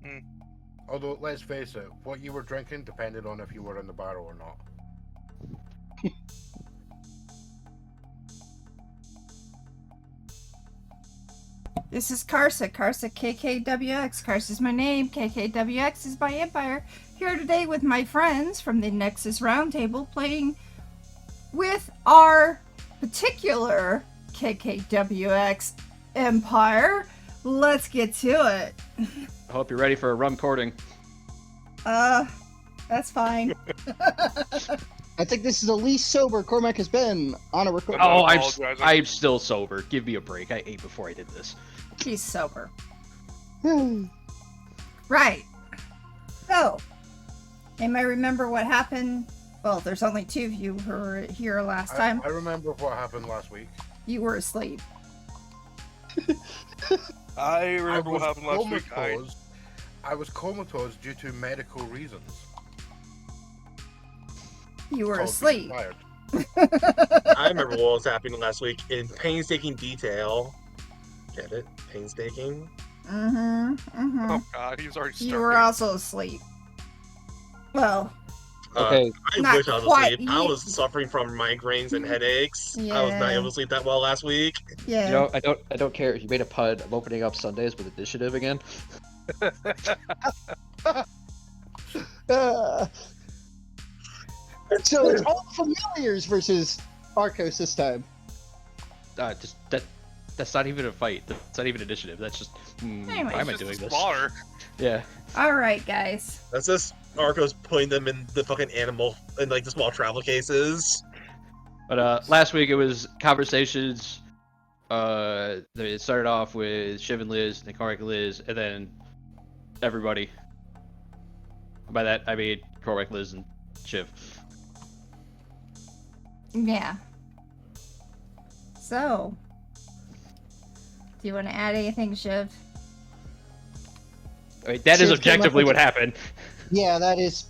Mm. Although, let's face it, what you were drinking depended on if you were in the bar or not. This is Karsa. Karsa KKWX. Karsa's my name. KKWX is my empire. Here today with my friends from the Nexus Roundtable playing with our particular KKWX empire. Let's get to it. I hope you're ready for a rum courting. That's fine. I think this is the least sober Cormac has been on a record. Oh, apologizing. I'm still sober. Give me a break. I ate before I did this. He's sober. Right. So, anybody remember what happened? Well, there's only two of you who were here last time. I remember what happened last week. You were asleep. I remember what happened last week. I was comatose due to medical reasons. You were Called asleep. being tired. I remember what was happening last week in painstaking detail. Get it? Painstaking? Oh god, he was already starting. You were also asleep. Well, Okay. I Not wish I was quite. asleep. I was suffering from migraines and headaches. I was not Yeah. able to sleep that well last week. yeah. You know, I don't care if you made a pud. I'm opening up Sundays with initiative again. So it's all familiars versus Arcos this time. Just that's not even a fight. That's not even initiative. That's just Anyway, why am I It's doing just a this? slaughter. Yeah. Alright, guys. That's just Arcos putting them in the fucking animal, in like the small travel cases. But last week it was conversations. It started off with Shiv and Liz, and Cormac and Liz, and then everybody. By that I mean Cormac, Liz, and Shiv. Yeah. So, do you want to add anything, Shiv? I mean, that is Shiv came up objectively with- what happened. Yeah, that is.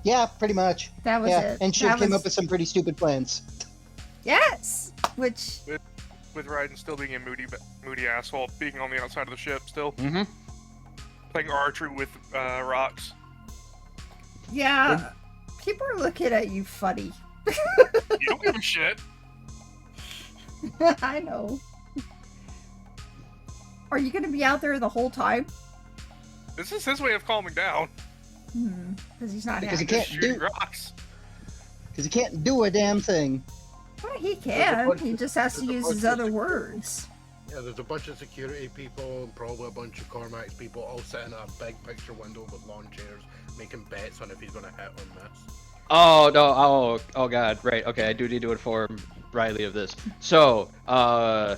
Yeah, pretty much. That was Yeah, it. and Shiv That came was- up with some pretty stupid plans. Yes! Which, With Raiden still being a moody asshole, being on the outside of the ship still. Mm-hmm. Playing archery with rocks. yeah, people are looking at you funny. You don't give a shit. I know. Are you going to be out there the whole time? This is his way of calming down. Because he's not Because happy. he can't Just shooting do- rocks. Because he can't do a damn thing. Well, he There's a can. bunch He of- just has to there's a use bunch his of other security. words. Yeah, there's a bunch of security people and probably a bunch of Cormac's people all sitting at a big picture window with lawn chairs making bets on if he's going to hit or miss. Oh no! Oh god! Right. Okay, I do need to inform Riley of this. So, on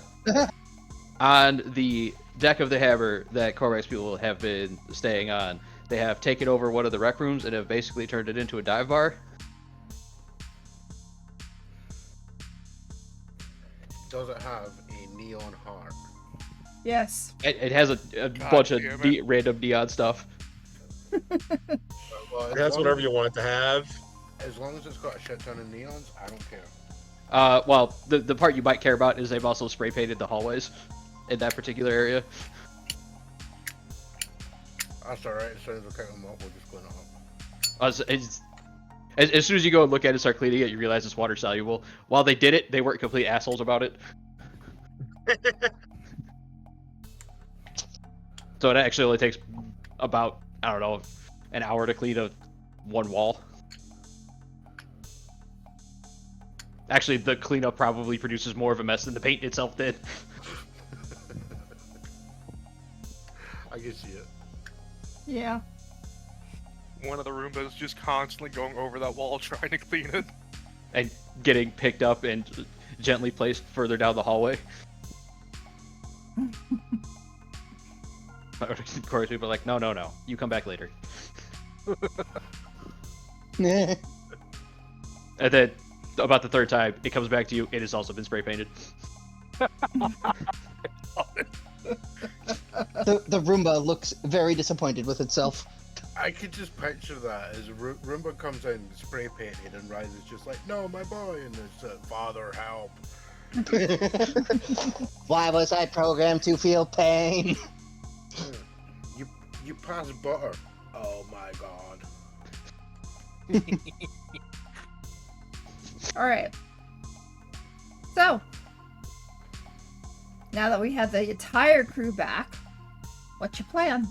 the deck of the Hammer that Cormac's people have been staying on, they have taken over one of the rec rooms and have basically turned it into a dive bar. Does it have a neon heart? Yes. It has a God bunch of damn it. random neon stuff. Well, as That's long whatever as- you want it to have. As long as it's got a shit ton of neons, I don't care. Well, the part you might care about is they've also spray painted the hallways in that particular area. That's alright, as soon as we count them up, we'll just clean it up. As soon as you go and look at it and start cleaning it, you realize it's water soluble. While they did it, they weren't complete assholes about it. So it actually only takes about, I don't know, an hour to clean one wall. Actually, the cleanup probably produces more of a mess than the paint itself did. I can see it. Yeah. One of the Roombas just constantly going over that wall trying to clean it. And getting picked up and gently placed further down the hallway. Of course, people are like, no, you come back later. Nah. And then, about the third time, it comes back to you, it has also been spray painted. The Roomba looks very disappointed with itself. I could just picture that as Roomba comes in spray painted and Rise is just like, no, my boy, and it's father, help. Why was I programmed to feel pain? You pass butter. Oh my god. Alright. So, now that we have the entire crew back, what's your plan?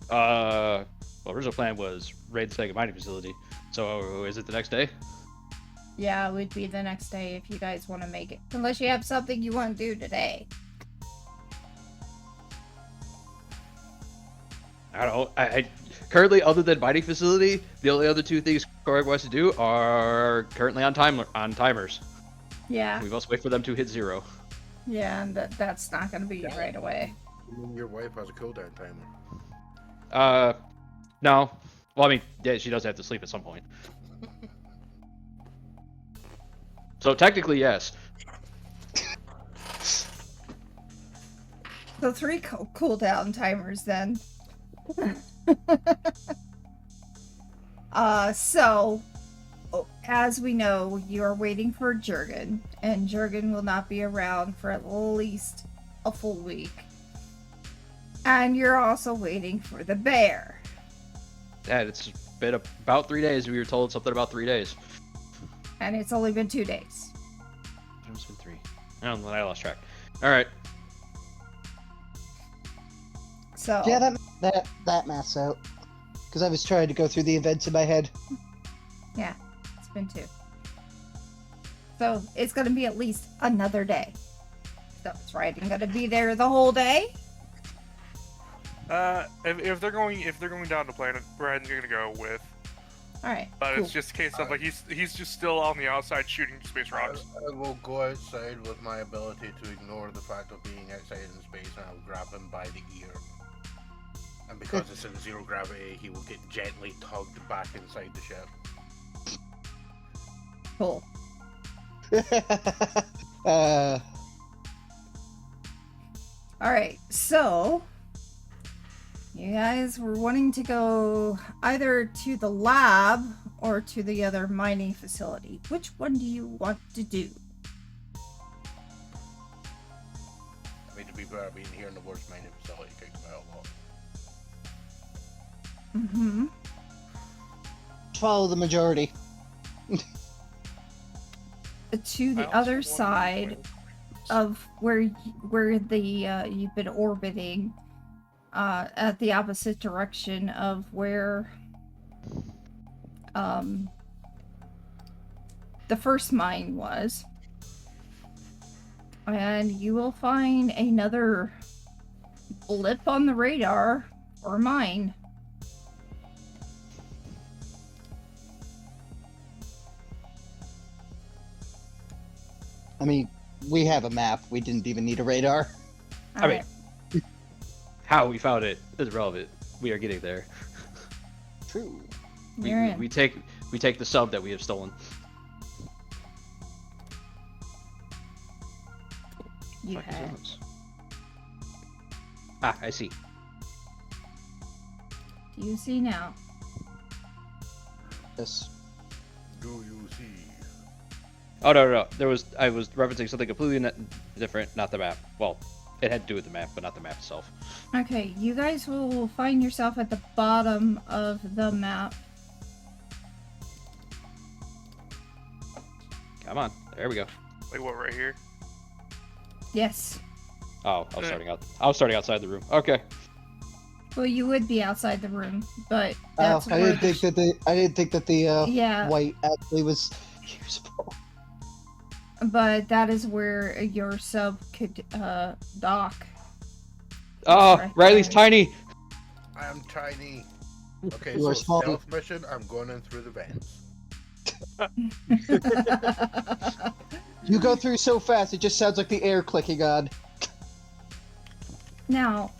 Well, original plan was raid the second mining facility. So is it the next day? Yeah, it would be the next day if you guys want to make it. Unless you have something you want to do today. I don't know. I currently, other than mining facility, the only other two things Korg wants to do are currently on timers. Yeah, We must wait for them to hit 0. yeah, and that's not going to be right away. Your wife has a cooldown timer. No. Well, I mean, yeah, she does have to sleep at some point. So technically, yes. So 3 cooldown timers then. So as we know, you are waiting for Jergen, and Jergen will not be around for at least a full week. And you're also waiting for the bear. Yeah, it's been about 3 days. We were told something about 3 days. And it's only been 2 days. It's been 3. I don't know, I lost track. All right. So Yeah, that math's out. Because I was trying to go through the events in my head. yeah, it's been 2. So it's going to be at least another day. So is Raiden going to be there the whole day? If they're going down to planet, Raiden's gonna go with. All right. But cool. it's just a case of like he's just still on the outside shooting space rocks. I will go outside with my ability to ignore the fact of being outside in space, and I'll grab him by the ear. And because it's in 0 gravity, he will get gently tugged back inside the ship. Cool. All right. So you guys were wanting to go either to the lab or to the other mining facility. Which one do you want to do? I mean, to be fair, being here in the worst mining facility kicks me out a lot. Mm-hmm. Follow the majority. To the I also other wonder side when- of where the you've been orbiting, at the opposite direction of where the first mine was, and you will find another blip on the radar or mine. I mean, we have a map. We didn't even need a radar. I mean, how we found it is relevant. We are getting there. True. You're in. We take the sub that we have stolen. You Fuck is had. those? Ah, I see. You see now. Yes. Do you see? Oh no. I was referencing something completely different, not the map. Well, it had to do with the map, but not the map itself. Okay, you guys will find yourself at the bottom of the map. Come on, there we go. Like what, right here? Yes. Oh, I was starting outside the room. Okay. Well, you would be outside the room, but Oh, that's I where didn't think that the yeah, white actually was usable. but that is where your sub could dock. Oh, Right Riley's there. tiny. I am tiny. Okay, You so are small. stealth mission, I'm going in through the vents. You go through so fast, it just sounds like the air clicking on. Now,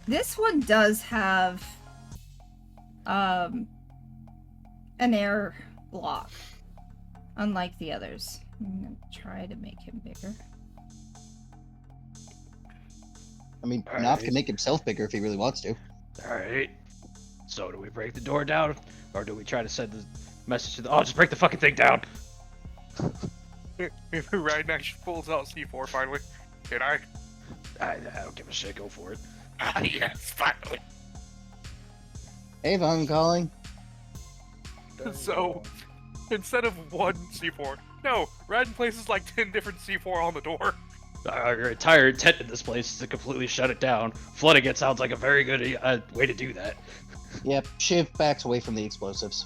this one does have an air block, unlike the others. I'm gonna try to make him bigger. I mean, All Knopf right. can make himself bigger if he really wants to. All right. So do we break the door down, or do we try to send the message to the? Oh, just break the fucking thing down. Raiden actually pulls out C4 finally. Can I? I don't give a shit. Go for it. Ah, yes, finally. Ava, I'm calling. So, instead of one C4, no, Raiden places like 10 different C4 on the door. Our entire intent in this place is to completely shut it down. Flooding it sounds like a very good way to do that. Yep, Shiv backs away from the explosives.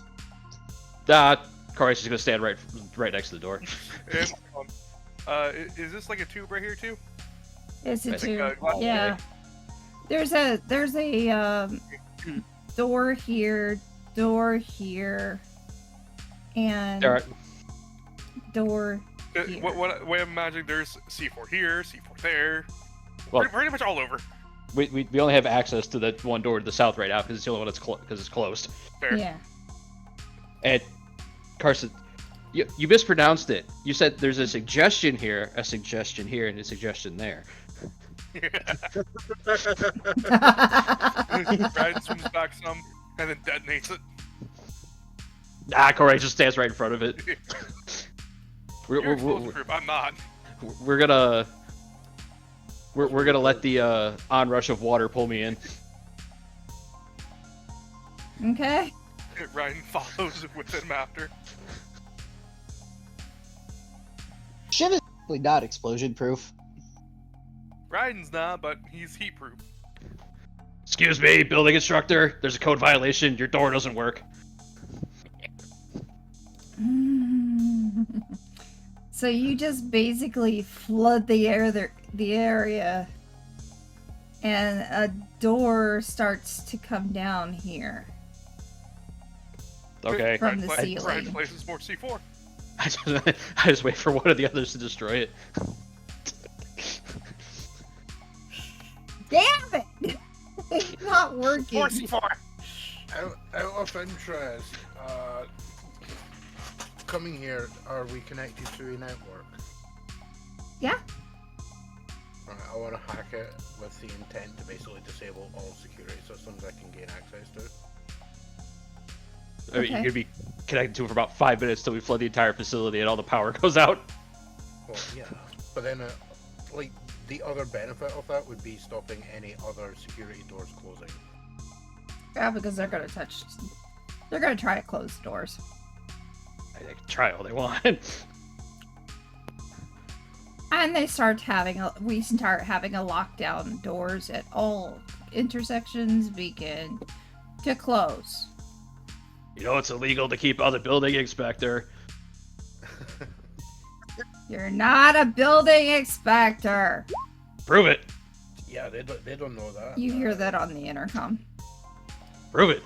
Corey's just gonna stand right next to the door. And, is this like a tube right here too? It's a I think, tube. glass Yeah. There's a door here, and There are, door here. What way I'm imagining there's C4 here, C4 there. Well- Pretty much all over. we only have access to that one door to the south right now because it's the only one that's because it's closed. Fair. Yeah. And Carson, you mispronounced it. You said there's a suggestion here, and a suggestion there. Raiden swims back some and then detonates it. Corey just stands right in front of it. You're explosive group, I'm not. We're gonna let the onrush of water pull me in. Okay. Raiden follows with him after. Shiv is definitely not explosion proof. Raiden's not, but he's heat proof. Excuse me, building instructor. There's a code violation. Your door doesn't work. So you just basically flood the area, and a door starts to come down here Okay. from the Raiden ceiling. places more C4. I just wait for one of the others to destroy it. Damn it! It's not working. More C4! Out of interest, coming here, are we connected to a network? Yeah. Alright, I want to hack it with the intent to basically disable all security systems I can gain access to. I mean, Okay. you're gonna be connected to it for about 5 minutes till we flood the entire facility and all the power goes out. Well, yeah. But then, like, the other benefit of that would be stopping any other security doors closing. Yeah, because they're gonna try to close the doors. They can try all they want. And we start having a lockdown. Doors at all intersections begin to close. You know it's illegal to keep on the building inspector. You're not a building inspector. Prove it. Yeah, they don't know that. You hear that on the intercom. Prove it.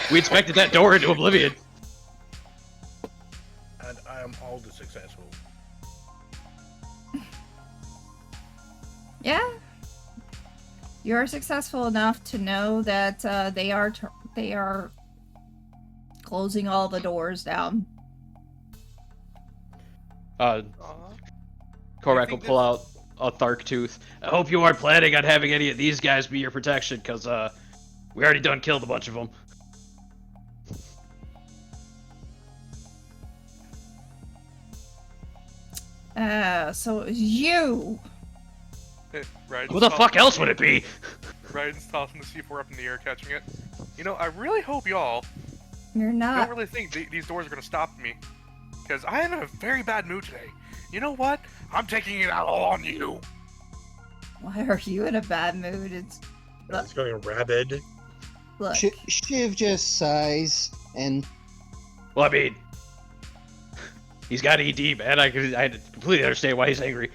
We inspected that door into oblivion. And I am all the successful. Yeah. You're successful enough to know that they are closing all the doors down. Korak will pull out a Thark tooth. I hope you aren't planning on having any of these guys be your protection, because we already done killed a bunch of them. So it was you. Raiden's Who the fuck else would it be? Raiden's tossing the C4 up in the air, catching it. You know, I really hope y'all You're don't not. really think these doors are gonna stop me. Because I am in a very bad mood today. You know what? I'm taking it out all on you. Why are you in a bad mood? It's going rabid. Look. Shiv just sighs and Well, I mean, he's got ED, man. I completely understand why he's angry.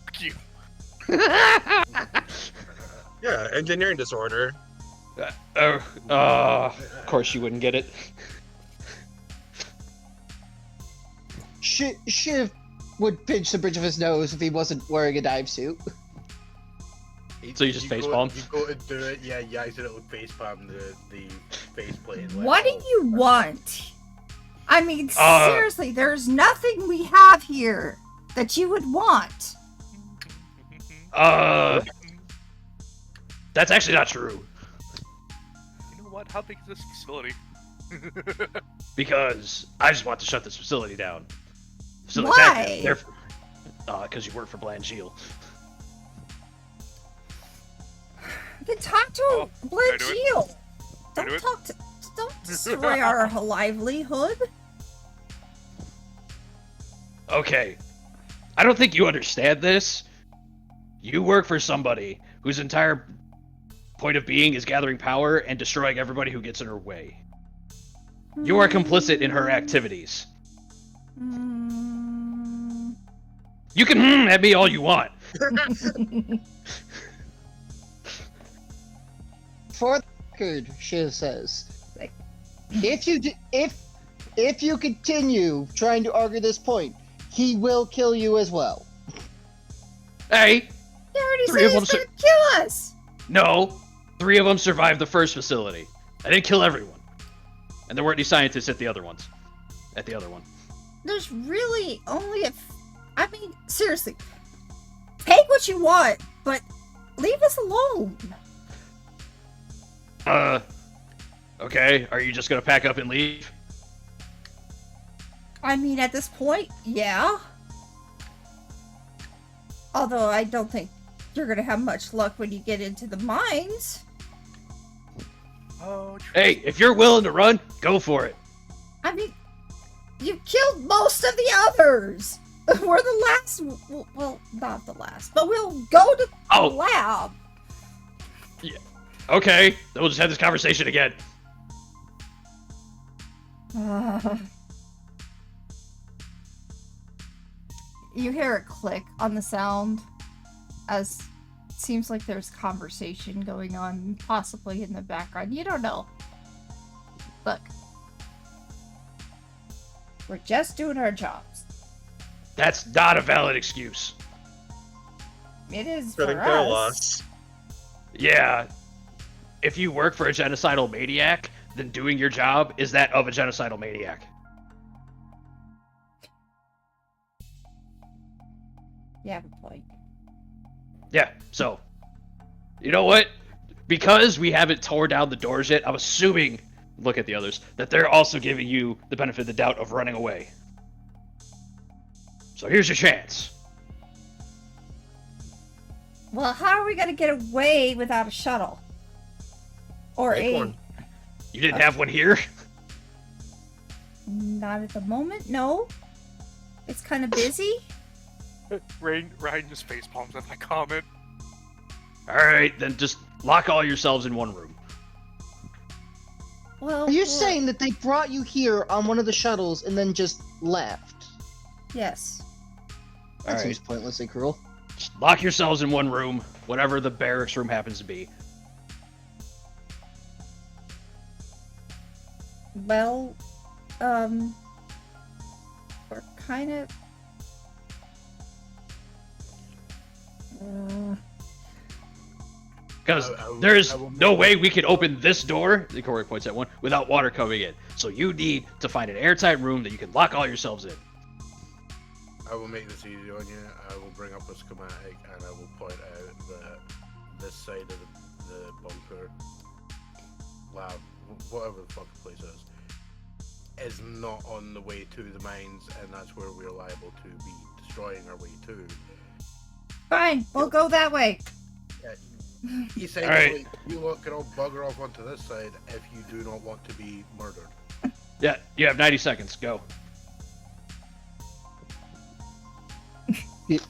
Fuck you. Yeah, engineering disorder. Of course you wouldn't get it. Shiv would pinch the bridge of his nose if he wasn't wearing a dive suit. So you just facepalm? You go to do it, yeah, you accidentally facepalm the faceplate. What do you want? I mean, seriously, there's nothing we have here that you would want. That's actually not true. You know what? How big is this facility? Because I just want to shut this facility down. Why? Because you work for Blanchil. Then talk to Oh, a blood can I do it? shield. Can I do Don't it? don't destroy our livelihood. Okay. I don't think you understand this. You work for somebody whose entire point of being is gathering power and destroying everybody who gets in her way. You are complicit in her activities. Mm. You can at me all you want. For the record, Shiv says, if you continue trying to argue this point, he will kill you as well. Hey, You already Three said of he's them gonna kill us. no. 3 of them survived the first facility. I didn't kill everyone. And there weren't any scientists at the other ones. At the other one. There's really only I mean, seriously. Take what you want, but leave us alone. Okay. Are you just gonna pack up and leave? I mean, at this point, yeah. Although I don't think you're gonna have much luck when you get into the mines. Oh, Hey, if you're willing to run, go for it. I mean, you killed most of the others. We're the last. Well, not the last, but we'll go to the Oh. lab. Okay, then we'll just have this conversation again. You hear a click on the sound as it seems like there's conversation going on, possibly in the background. You don't know. Look. We're just doing our jobs. That's not a valid excuse. It is for Couldn't kill us. us. Yeah. If you work for a genocidal maniac, then doing your job is that of a genocidal maniac. You have a point. Yeah, so. You know what? Because we haven't tore down the doors yet, I'm assuming, look at the others, that they're also giving you the benefit of the doubt of running away. So here's your chance. Well, how are we gonna get away without a shuttle? Or Make a... one. You didn't have one here? Not at the moment, no. It's kind of busy. Raiden just face palms at my comment. Alright, then just lock all yourselves in one room. Well, Are you well, saying that they brought you here on one of the shuttles and then just left? Yes. That Alright. seems pointlessly cruel. Just lock yourselves in one room, whatever the barracks room happens to be. Well, we're kind of... Because I there's will no make- way we can open this door, the Corey points at one, without water coming in. So you need to find an airtight room that you can lock all yourselves in. I will make this easy on you. I will bring up a schematic and I will point out that this side of the bunker, lab, whatever the fuck the place is not on the way to the mines, and that's where we're liable to be destroying our way to. Fine, we'll go that way. Essentially, you lot can all bugger off onto this side if you do not want to be murdered. Yeah, you have 90 seconds. Go.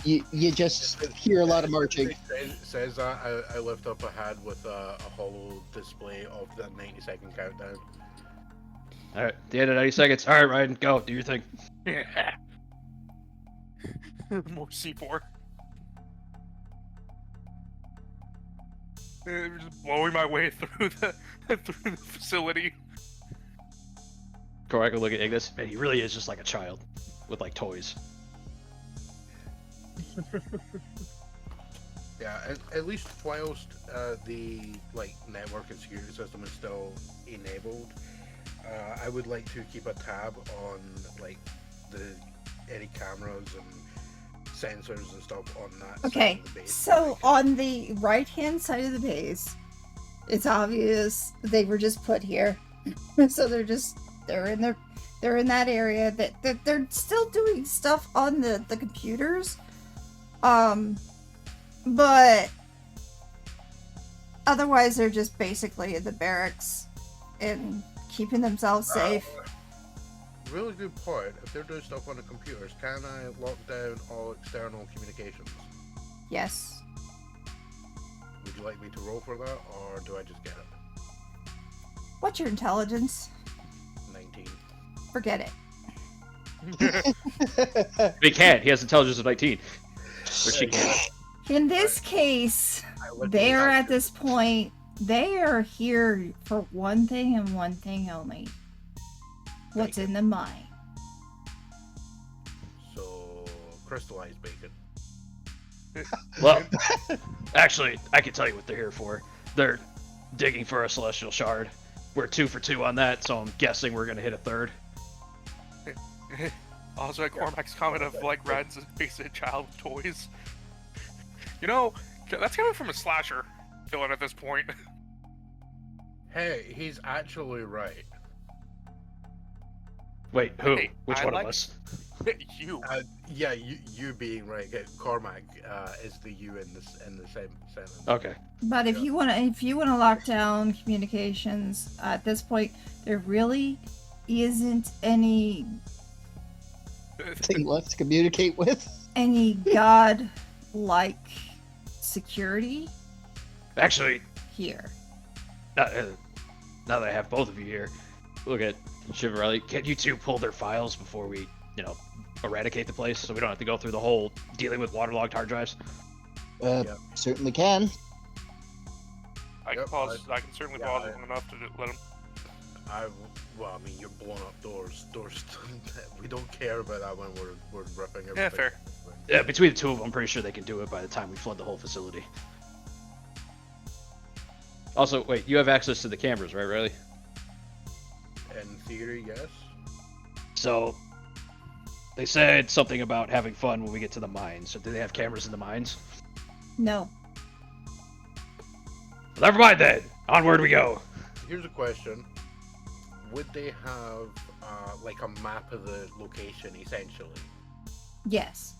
You just hear a lot of marching. It says that I lift up a hand with a hollow display of the 90-second countdown. Alright, the end of 90 seconds. Alright, Raiden, go. Do your thing. Yeah. More C4. Just blowing my way through the facility. Corey, I can look at Ignis. Man, he really is just like a child with like toys. Yeah, at least whilst the network and security system is still enabled, I would like to keep a tab on any cameras and sensors and stuff on that Okay, side of the base. so on the right-hand side of the base, it's obvious they were just put here. So they're in that area that they're still doing stuff on the computers. But Otherwise, they're just basically in the barracks and keeping themselves safe. Really good point. If they're doing stuff on the computers, can I lock down all external communications? Yes. Would you like me to roll for that, or do I just get it? What's your intelligence? 19. Forget it. He can't. He has intelligence of 19. Or she can't. In this case, they're at this point, they are here for one thing and one thing only. What's in the mine? So, crystallized bacon. Well, actually, I can tell you what they're here for. They're digging for a celestial shard. We're 2 for 2 on that, so I'm guessing we're gonna hit a third. Also, Cormac's comment of like Raiden's a basic child with toys. You know, that's coming from a slasher villain at this point. Hey, he's actually right. Wait, who? Hey, Which I one like- of us? You. Yeah, you being right. Cormac is the you in the same sentence. Okay. But if you wanna lock down communications at this point, there really isn't any Thing left to communicate with. god-like security Actually, here. now that I have both of you here, look at Chivalry. Can you two pull their files before we, eradicate the place, so we don't have to go through the whole dealing with waterlogged hard drives? Yeah. Certainly can. I can Yep, pause. I can certainly yeah, pause I- long enough to let him. Well, I mean, you're blowing up doors. We don't care about that when we're ripping everything. Yeah, fair. Yeah, between the two of them, I'm pretty sure they can do it by the time we flood the whole facility. Also, wait, you have access to the cameras, right, Riley? In theory, yes. So, they said something about having fun when we get to the mines. So, do they have cameras in the mines? No. Never mind then. Onward we go. Here's a question: would they have like a map of the location, essentially? Yes.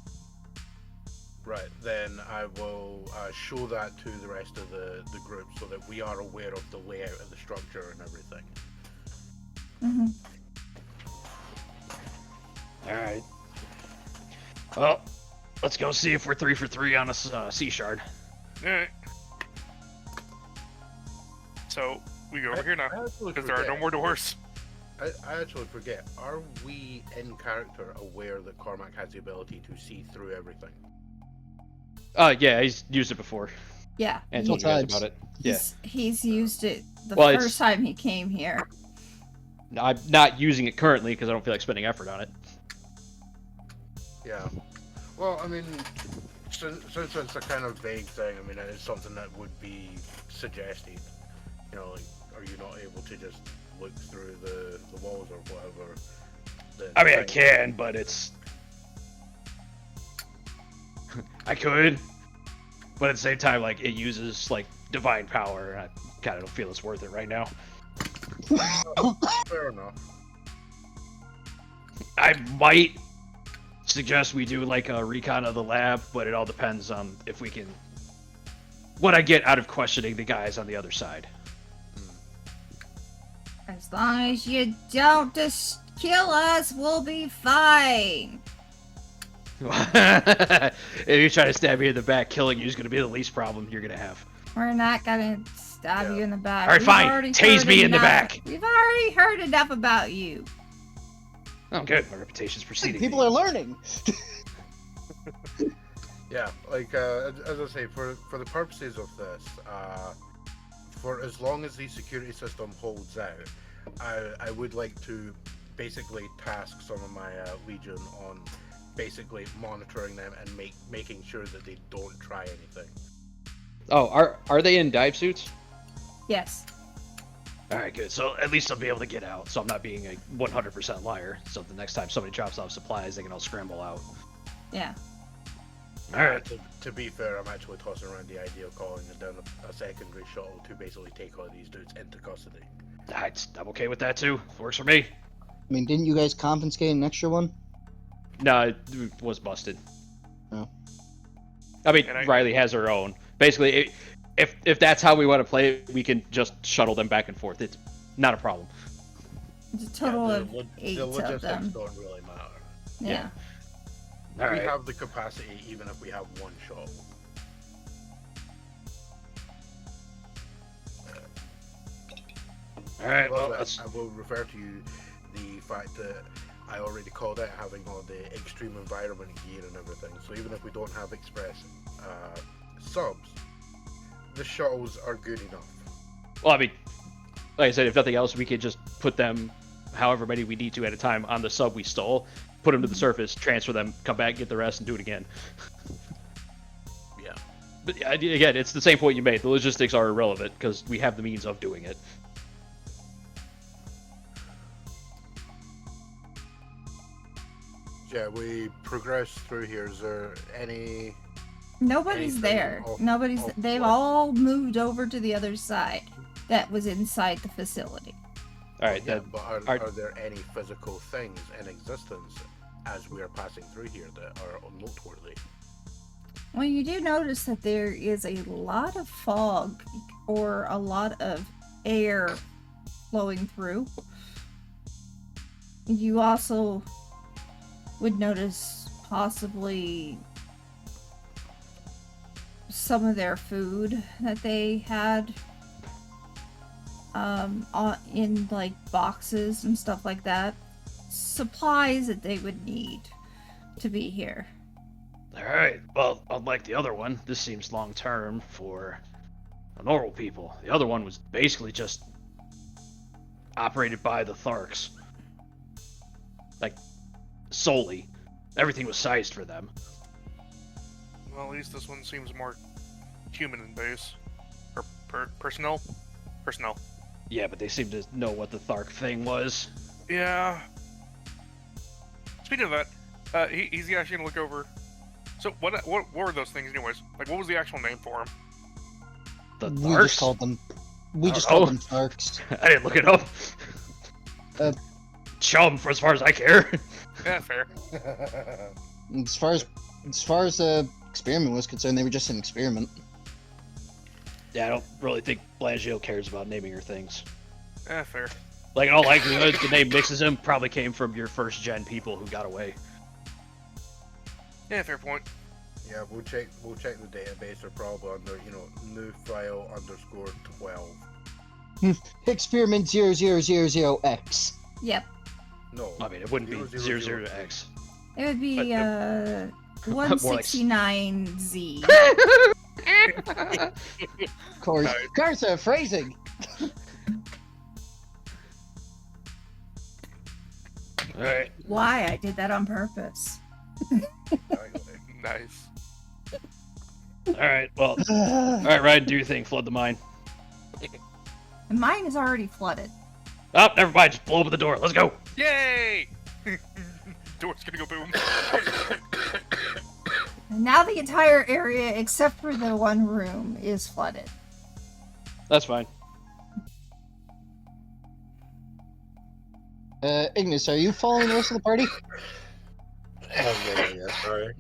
Right. Then I will show that to the rest of the group so that we are aware of the layout of the structure and everything. Mm-hmm. All right. Well, let's go see if we're 3 for 3 on a sea shard. Alright. So, we go over here now, I actually because there are no forget. more doors. I actually forget. Are we in character aware that Cormac has the ability to see through everything? Yeah, he's used it before. Yeah. And he- told you guys times. about it. Yeah. He's used it the Well, it's- first time he came here. I'm not using it currently because I don't feel like spending effort on it. Yeah. Well, I mean, since it's a kind of vague thing, I mean, it's something that would be suggested. Like, are you not able to just look through the walls or whatever? I mean, I can, but it's... I could, but at the same time, like, it uses, like, divine power, and I kind of don't feel it's worth it right now. Fair enough. I might suggest we do, like, a recon of the lab, but it all depends on if we can... what I get out of questioning the guys on the other side. As long as you don't just kill us, we'll be fine. If you try to stab me in the back, killing you is going to be the least problem you're going to have. We're not gonna stab Yeah. you in the back. All right, We've fine. already Tase heard me in the enough. back. We've already heard enough about you. Oh, good. My reputation's preceding People me. are learning. Yeah, like as I say, for the purposes of this, for as long as the security system holds out, I would like to basically task some of my legion on basically monitoring them and making sure that they don't try anything. Oh, are they in dive suits? Yes. All right, good. So at least I'll be able to get out. So I'm not being a 100% liar. So the next time somebody drops off supplies, they can all scramble out. Yeah. All right. To be fair, I'm actually tossing around the idea of calling it down a secondary shuttle to basically take all these dudes into custody. I'm okay with that too. Works for me. I mean, didn't you guys confiscate an extra one? No, it was busted. Oh. I mean, And I- Riley has her own. Basically, if that's how we want to play it, we can just shuttle them back and forth. It's not a problem. It's a total Yeah, of 8 the of logistics them. don't really matter. Yeah. All We right. have the capacity even if we have one shot. All right. Well, Well, let's. I will refer to you the fact that I already called out having all the extreme environment gear and everything. So even if we don't have express subs, the shuttles are good enough. Well, I mean, like I said, if nothing else, we could just put them, however many we need to at a time, on the sub we stole, put them to the surface, transfer them, come back, get the rest, and do it again. Yeah. But yeah, again, it's the same point you made. The logistics are irrelevant because we have the means of doing it. Yeah, we progress through here. Is there any... Nobody's Anything there. off- Nobody's. off They've what? all moved over to the other side. That was inside the facility. All right, Yeah, then. but are- are there any physical things in existence as we are passing through here that are noteworthy? Well, you do notice that there is a lot of fog or a lot of air flowing through. You also would notice possibly some of their food that they had in like boxes and stuff like that. Supplies that they would need to be here. All right. Well, unlike the other one, this seems long term for normal people. The other one was basically just operated by the Tharks. Like, solely. Everything was sized for them. Well, at least this one seems more human in base. Or personnel? Personnel. Yeah, but they seem to know what the Thark thing was. Yeah. Speaking of that, he's actually gonna look over. So what were those things anyways? Like, what was the actual name for them? The We Tharks? just called them. We I just don't called know. them Tharks. I didn't look it up. Chum, for as far as I care. Yeah, fair. As far as the experiment was concerned, they were just an experiment. Yeah, I don't really think Blanchio cares about naming her things. Yeah, fair. Like, in all likelihood, the name Mixism probably came from your first-gen people who got away. Yeah, fair point. Yeah, we'll check the database. They're probably under, new file _12. Experiment 0000X. Yep. No. I mean, it wouldn't be 00X. It would be More like- 169Z. Of course. Carsa, phrasing. Alright. Why? I did that on purpose. Nice. Alright, well. Alright, Raiden, do your thing. Flood the mine. And mine is already flooded. Oh, never mind. Just blow open the door. Let's go. Yay! Door's gonna go boom. And now the entire area, except for the one room, is flooded. That's fine. Ignis, are you following the rest of the party? Yeah, sorry.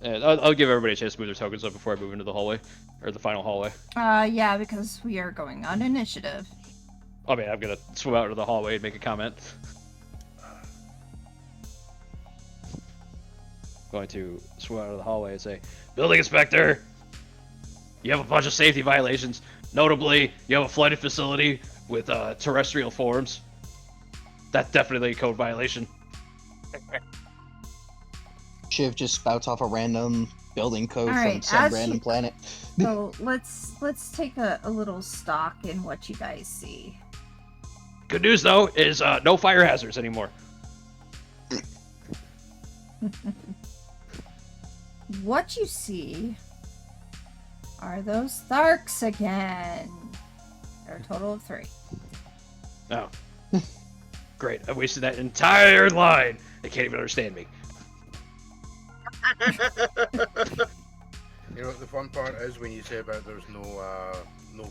And I'll give everybody a chance to move their tokens up before I move into the hallway. Or the final hallway. Yeah, because we are going on initiative. I mean, I'm gonna swim out into the hallway and make a comment. Going to swim out of the hallway and say, Building Inspector! You have a bunch of safety violations. Notably, you have a flooded facility with terrestrial forms. That's definitely a code violation. Shiv just spouts off a random building code from Alright, some as random she- planet. So let's take a little stock in what you guys see. Good news, though, is no fire hazards anymore. What you see are those Tharks again. There are a total of 3. Oh. Great. I wasted that entire line. They can't even understand me. You know what the fun part is when you say about there's no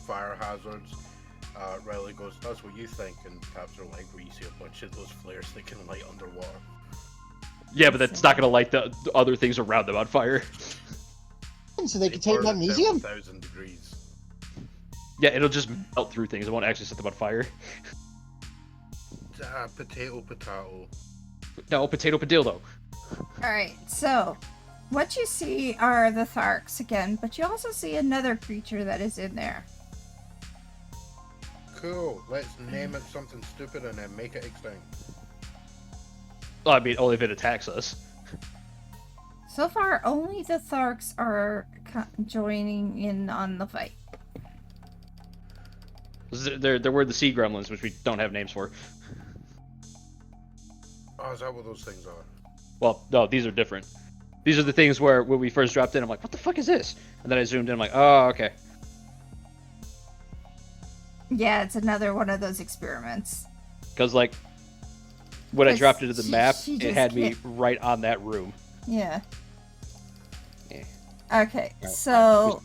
fire hazards. Riley goes, "That's what you think," and taps her leg where you see a bunch of those flares that can light underwater. Yeah, but that's not going to light the other things around them on fire. So they can They take burn at magnesium? 7,000 degrees. Yeah, it'll just melt through things. It won't actually set them on fire. Potato, potato. No, potato padildo. Alright, so what you see are the Tharks again, but you also see another creature that is in there. Cool. Let's name it something stupid and then make it extinct. Well, I mean, only if it attacks us. So far, only the Tharks are joining in on the fight. There were the sea gremlins, which we don't have names for. Oh, is that what those things are? Well, no, these are different. These are the things where when we first dropped in, I'm like, what the fuck is this? And then I zoomed in, I'm like, oh, okay. Yeah, it's another one of those experiments. Because, like, when I dropped into the map, she it just had me hit- right on that room. Yeah. Yeah. Okay, so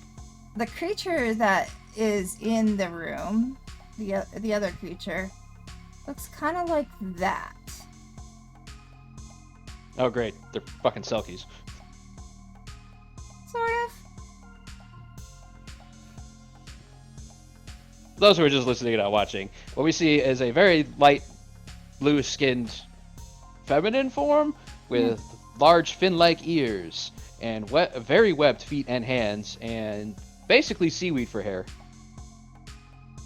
the creature that is in the room, the other creature, looks kind of like that. Oh, great. They're fucking Selkies. Sort of. Those who are just listening and not watching, what we see is a very light, blue-skinned feminine form with large fin-like ears and very webbed feet and hands, and basically seaweed for hair.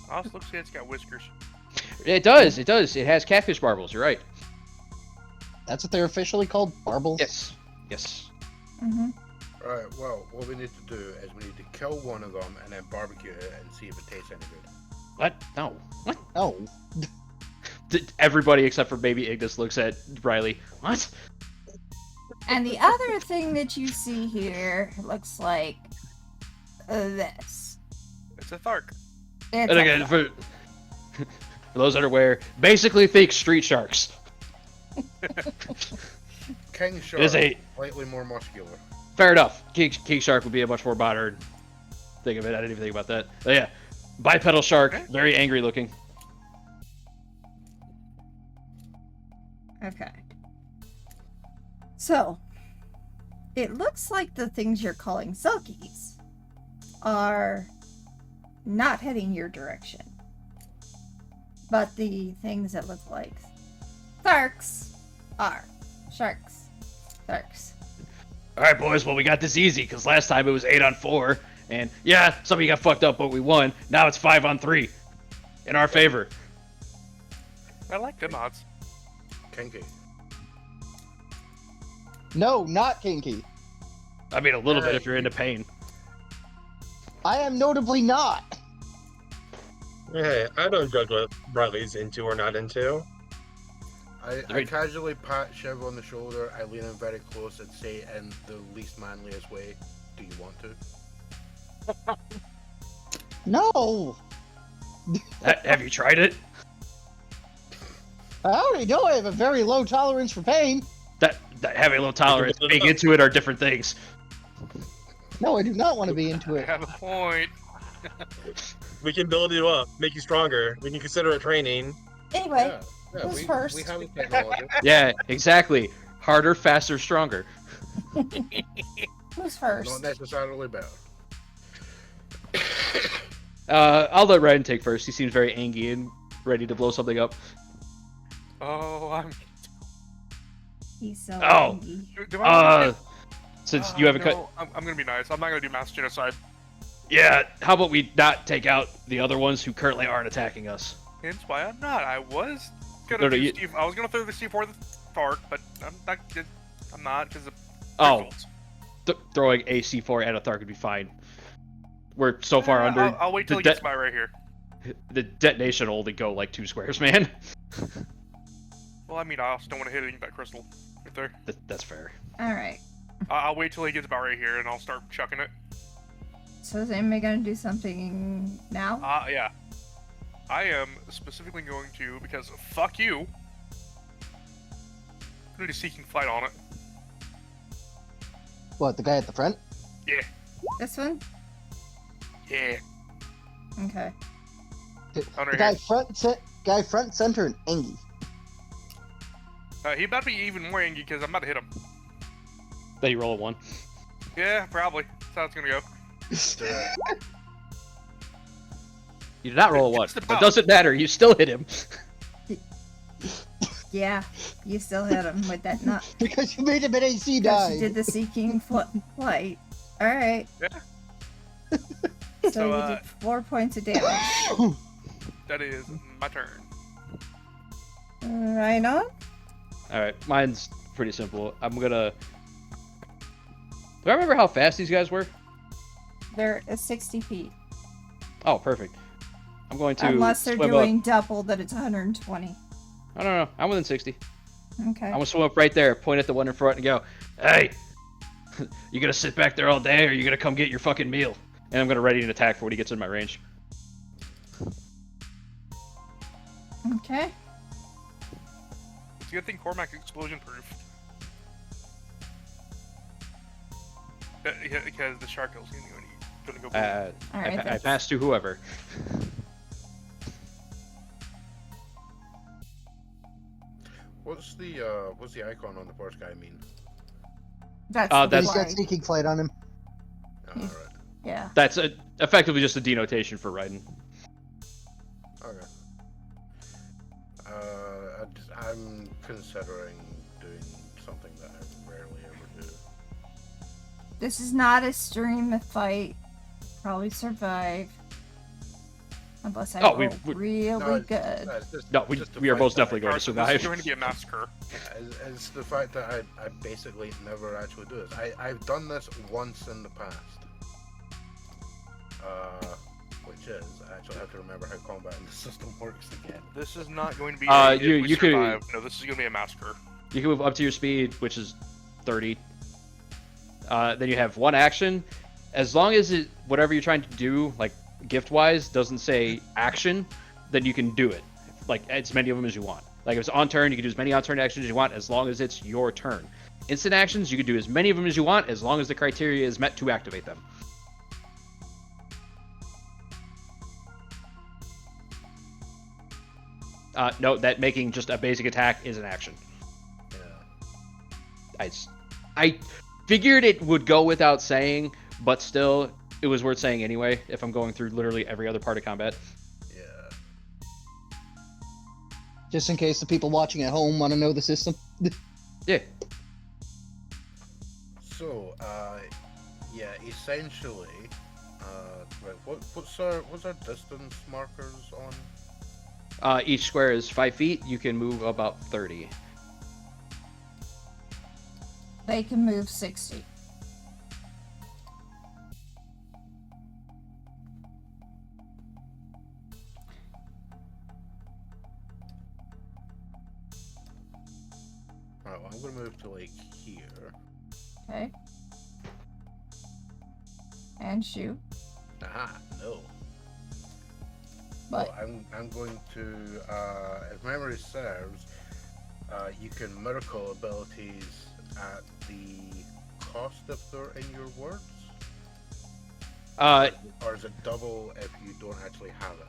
Also looks like it's got whiskers. It does. It has catfish barbels. You're right. That's what they're officially called, barbels? Yes. Mm-hmm. Alright, well, what we need to do is we need to kill one of them and then barbecue it and see if it tastes any good. What? No. What? Oh. Everybody except for baby Ignis looks at Riley. What? And the other thing that you see here looks like this. It's a Thark. It's And again, for those that are aware, basically think street sharks. King shark, It is slightly more muscular. fair enough. King shark would be a much more modern thing of it. I didn't even think about that. But yeah, bipedal shark, very angry looking. Okay. So, it looks like the things you're calling Selkies are not heading your direction. But the things that look like Tharks are sharks. Tharks. All right, boys. Well, we got this easy because last time it was 8-on-4, and yeah, some of you got fucked up, but we won. Now it's 5-on-3, in our favor. I like them odds. Kinky. No, not kinky. I mean, a little bit if you're into pain. I am notably not. Hey, I don't judge what Riley's into or not into. I casually pat Shiv on the shoulder, I lean in very close and say in the least manliest way, do you want to? No. Have you tried it? I already know I have a very low tolerance for pain. That having a low tolerance, being into it are different things. No, I do not want to be into I it. have a point. We can build you up, make you stronger. We can consider it training. Anyway, Yeah, who's first? We have technology. Yeah, exactly. Harder, faster, stronger. who's first? Not necessarily better. I'll let Raiden take first. He seems very angry and ready to blow something up. Oh, I'm. He's so Oh. angry. Do I Since you haven't cut. no, I'm gonna be nice. I'm not gonna do mass genocide. Yeah, how about we not take out the other ones who currently aren't attacking us? Hence why I'm not. I was gonna No, do you- Steve. I was gonna throw the C4 the Thark, but I'm not. I'm not because of Oh, results. throwing a C4 at a Thark would be fine. We're so far under. I'll wait till the he gets by right here. The detonation will only go like 2 squares, man. Well, I mean, I also don't want to hit any of that crystal right there. That's fair. Alright. I'll wait till he gets about right here, and I'll start chucking it. So is anybody gonna do something now? Yeah. I am specifically going to, because fuck you, I'm gonna do Seeking Flight on it. What, the guy at the front? Yeah. This one? Yeah. Okay. On The right guy here. guy front, center, and Angie. He about to be even more angry because I'm about to hit him. Then you roll a 1. Yeah, probably. That's how it's gonna go. You did not roll a 1. Just It about. doesn't matter. You still hit him. Yeah, you still hit him with that nut. Because you made him an AC Because you die. did the Seeking Flight. Alright. Yeah. So So, you did 4 points of damage. That is my turn. Right on. Alright, mine's pretty simple. I'm gonna... Do I remember how fast these guys were? They're 60 feet. Oh, perfect. I'm going to Unless they're swim doing up. double, that it's 120. I don't know. I'm within 60. Okay. I'm gonna swim up right there, point at the one in front, and go, "Hey, you gonna sit back there all day, or you gonna come get your fucking meal?" And I'm gonna ready an attack for when he gets in my range. Okay. It's a good thing Cormac's explosion proof. Because the shark is gonna go boom. Alright, I that's- pass to whoever. What's the icon on the first guy mean? That's Oh, the that's- He's got flight. sneaking flight on him. Alright. Yeah. That's effectively just a denotation for Raiden. Okay. I'm considering doing something that I rarely ever do. This is not a stream fight. Probably survive. Unless I Oh, roll we- really No, good. it's just, No, just the we are fact most that definitely going to Alright, so this survive. is going to be a massacre. It's the fact that I basically never actually do this. I've done this once in the past. Which is, I actually have to remember how combat in the system works again. This is not going to be Uh, if you- we you could- survive. No, this is going to be a massacre. You can move up to your speed, which is 30. Then you have one action. As long as it, whatever you're trying to do, like gift-wise, doesn't say action, then you can do it. Like as many of them as you want. Like if it's on turn, you can do as many on turn actions as you want, as long as it's your turn. Instant actions, you can do as many of them as you want, as long as the criteria is met to activate them. Note that making just a basic attack is an action. Yeah. I figured it would go without saying, but still, it was worth saying anyway, if I'm going through literally every other part of combat. Yeah. Just in case the people watching at home want to know the system. Yeah. So, yeah, essentially, right, what's our distance markers on? Each square is 5 feet. You can move about 30. They can move 60. Alright, well, I'm gonna move to like here. Okay. And shoot. Aha, no. But Well, I'm going to, if memory serves, you can miracle abilities at the cost if they're in your words? Or is it double if you don't actually have it?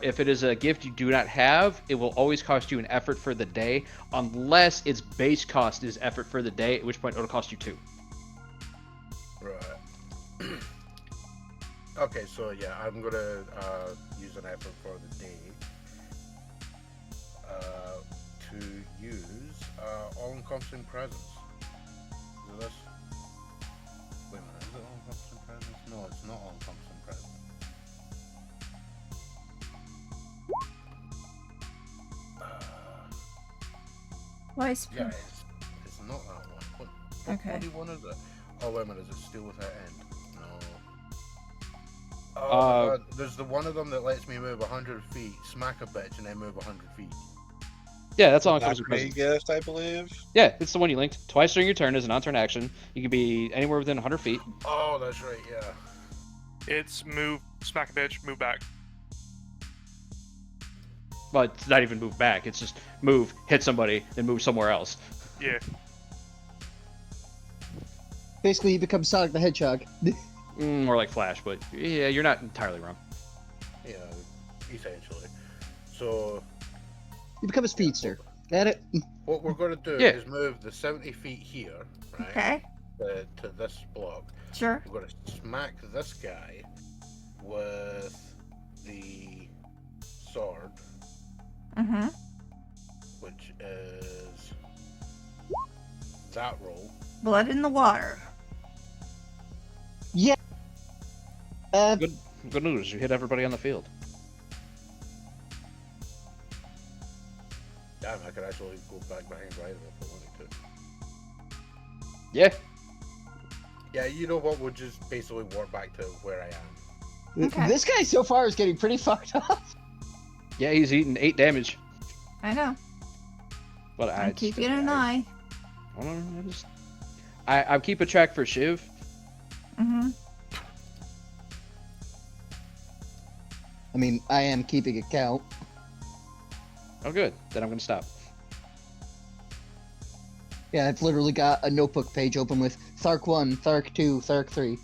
If it is a gift you do not have, it will always cost you an effort for the day, unless its base cost is effort for the day, at which point it'll cost you 2. Right. Okay, so yeah, I'm gonna use an effort for the day to use all-encompassing presence. Is this? Wait a minute, is it all-encompassing presence? No, it's not all-encompassing presence. twice Yeah, per. it's not that one. What Okay. bloody one is it? Oh, wait a minute, is it still with that end? No. Oh, there's the one of them that lets me move 100 feet, smack a bitch, and then move 100 feet. Yeah, that's all. That's me gift, I believe. Yeah, it's the one you linked. Twice during your turn is an on-turn action. You can be anywhere within 100 feet. Oh, that's right, yeah. It's move, smack a bitch, move back. Well, it's not even move back. It's just move, hit somebody, then move somewhere else. Yeah. Basically, you become Sonic the Hedgehog. More like Flash, but yeah, you're not entirely wrong. Yeah, essentially. So, You become a speedster. Got it? what we're going to do Yeah. is move the 70 feet here, right, Okay. to this block. Sure. We're going to smack this guy with the Mm-hmm. which is that roll. Blood in the water. Yeah. Good news. You hit everybody on the field. Damn, I could actually go back behind Raiden if I wanted to. Yeah. Yeah, you know what? We'll just basically walk back to where I am. Okay. This guy so far is getting pretty fucked up. Yeah, he's eating 8 damage. I know. But I'm keeping an eye. I'm keeping track for Shiv. Mm-hmm. I mean, I am keeping a count. Oh, good. Then I'm gonna stop. Yeah, I've literally got a notebook page open with Thark 1, Thark 2, Thark 3.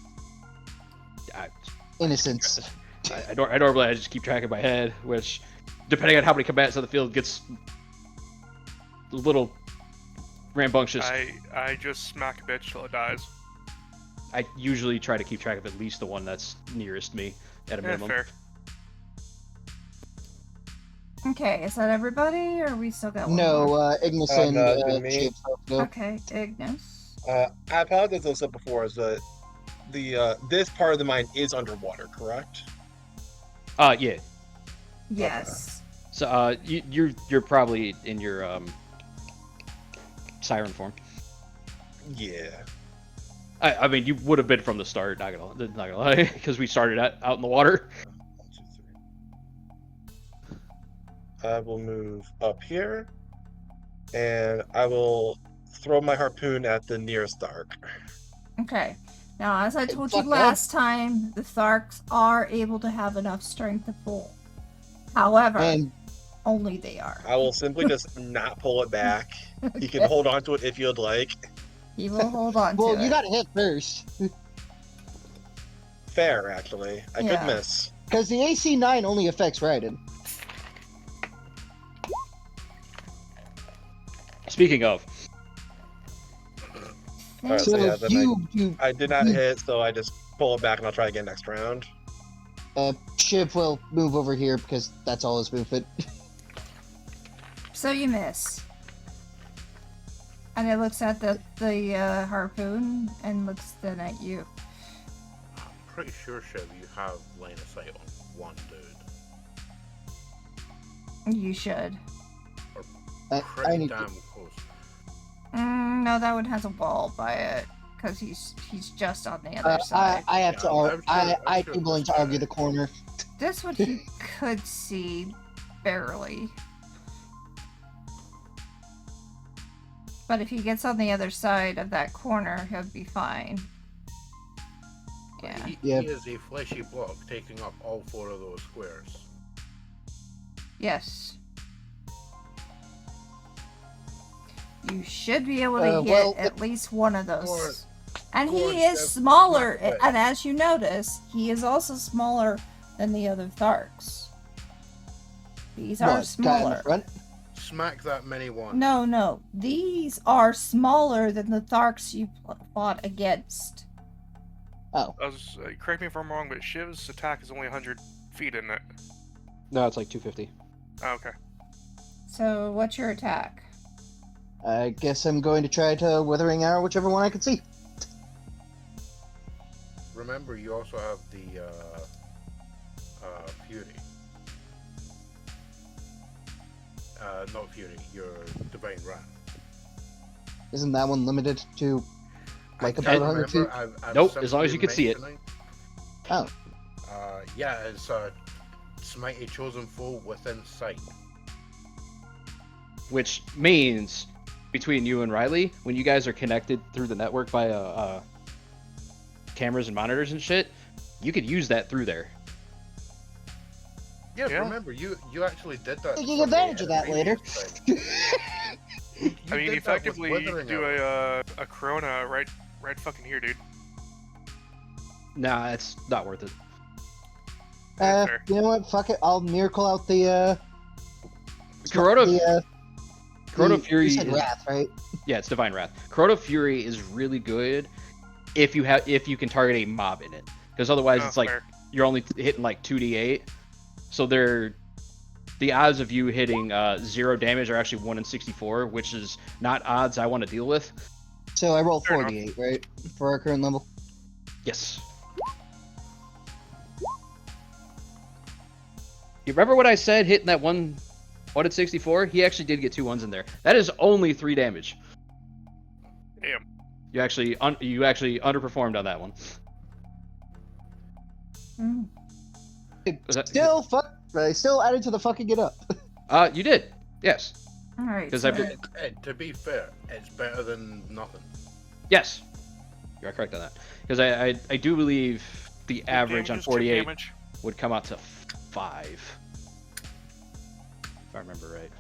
Innocence. I normally just keep track in my head, which, depending on how many combatants on the field, gets a little rambunctious. I just smack a bitch till it dies. I usually try to keep track of at least the one that's nearest me at a Yeah, minimum. fair. Okay, is that everybody, or we still got one No, more? Ignis no, and didn't me. Chief. Go. Okay, Ignis. I apologize, as I said before, is that the this part of the mine is underwater, correct? Yeah. Yes. So you're probably in your siren form. Yeah. I mean, you would have been from the start. Not gonna lie, because we started out in the water. 1, 2, 3. I will move up here, and I will throw my harpoon at the nearest Thark. Okay. Now, as I told you fuck last time, the Tharks are able to have enough strength to pull. However, And only they are. I will simply just not pull it back. You can Okay. hold on to it if you'd like. He will hold on well, to you it. gotta hit first. Fair, actually. I Yeah. could miss. Because the AC 9 only affects Raiden. Speaking of, Alright, So so yeah, then you I did not hit, so I just pull it back and I'll try again next round. Shiv will move over here because that's all his movement. So you miss. And it looks at the harpoon and looks then at you. I'm pretty sure, Shiv, you have line of sight on one dude. You should. I Pretty need damn to, close. No, that one has a wall by it. Because he's just on the other I side. have to. Yeah, I'm sure- I'm I'd sure be willing this to guy- argue the corner. This one he could see barely. But if he gets on the other side of that corner, he'll be fine. Yeah. He Yep. is a fleshy block taking up all 4 of those squares. Yes. You should be able to hit well, at least one of those. Or- And or he is just smaller, knock it and as you notice, he is also smaller than the other Tharks. These are What, guy in the smaller. front? Smack that mini one. No. These are smaller than the Tharks you fought against. Oh, Correct me if I'm wrong, but Shiv's attack is only 100 feet, isn't it? no, it's like 250. Oh, okay. So, what's your attack? I guess I'm going to try to Withering Arrow, whichever one I can see. Remember, you also have the Fury. Not Fury, your Divine Wrath. Isn't that one limited to like I about can't 100 feet? remember, I've Nope, as long as simply you can see it. mentioning- Oh, Yeah, it's smite a chosen foe within sight. Which means, between you and Riley, when you guys are connected through the network via cameras and monitors and shit, you could use that through there. Yeah, Yeah. remember, you actually did that. Taking for me advantage in of that later. previous time. You I mean, did that with effectively, you Withering do Arrow. a Corona right fucking here, dude. Nah, it's not worth it. Fair. you know what? Fuck it. I'll miracle out the Corona, Corona the- Fury You said is- Wrath, right? Yeah, it's Divine Wrath. Corona Fury is really good if you can target a mob in it, because otherwise Oh, it's like fair. you're only hitting like 2d8, so they're the odds of you hitting 0 damage are actually 1 in 64, which is not odds I want to deal with. So I roll Fair enough. 48, right? For our current level. Yes. You remember what I said hitting that 1 in 64? He actually did get 2 ones in there. That is only 3 damage. Damn. You actually underperformed on that one. Mm. Was that- Still added to the fucking it up. You did. Yes. All right. 'Cause So I- To be fair, it's better than nothing. Yes. You are correct on that. Because I do believe the average on Damage is chip 48 damage. would come out to 5. If I remember right.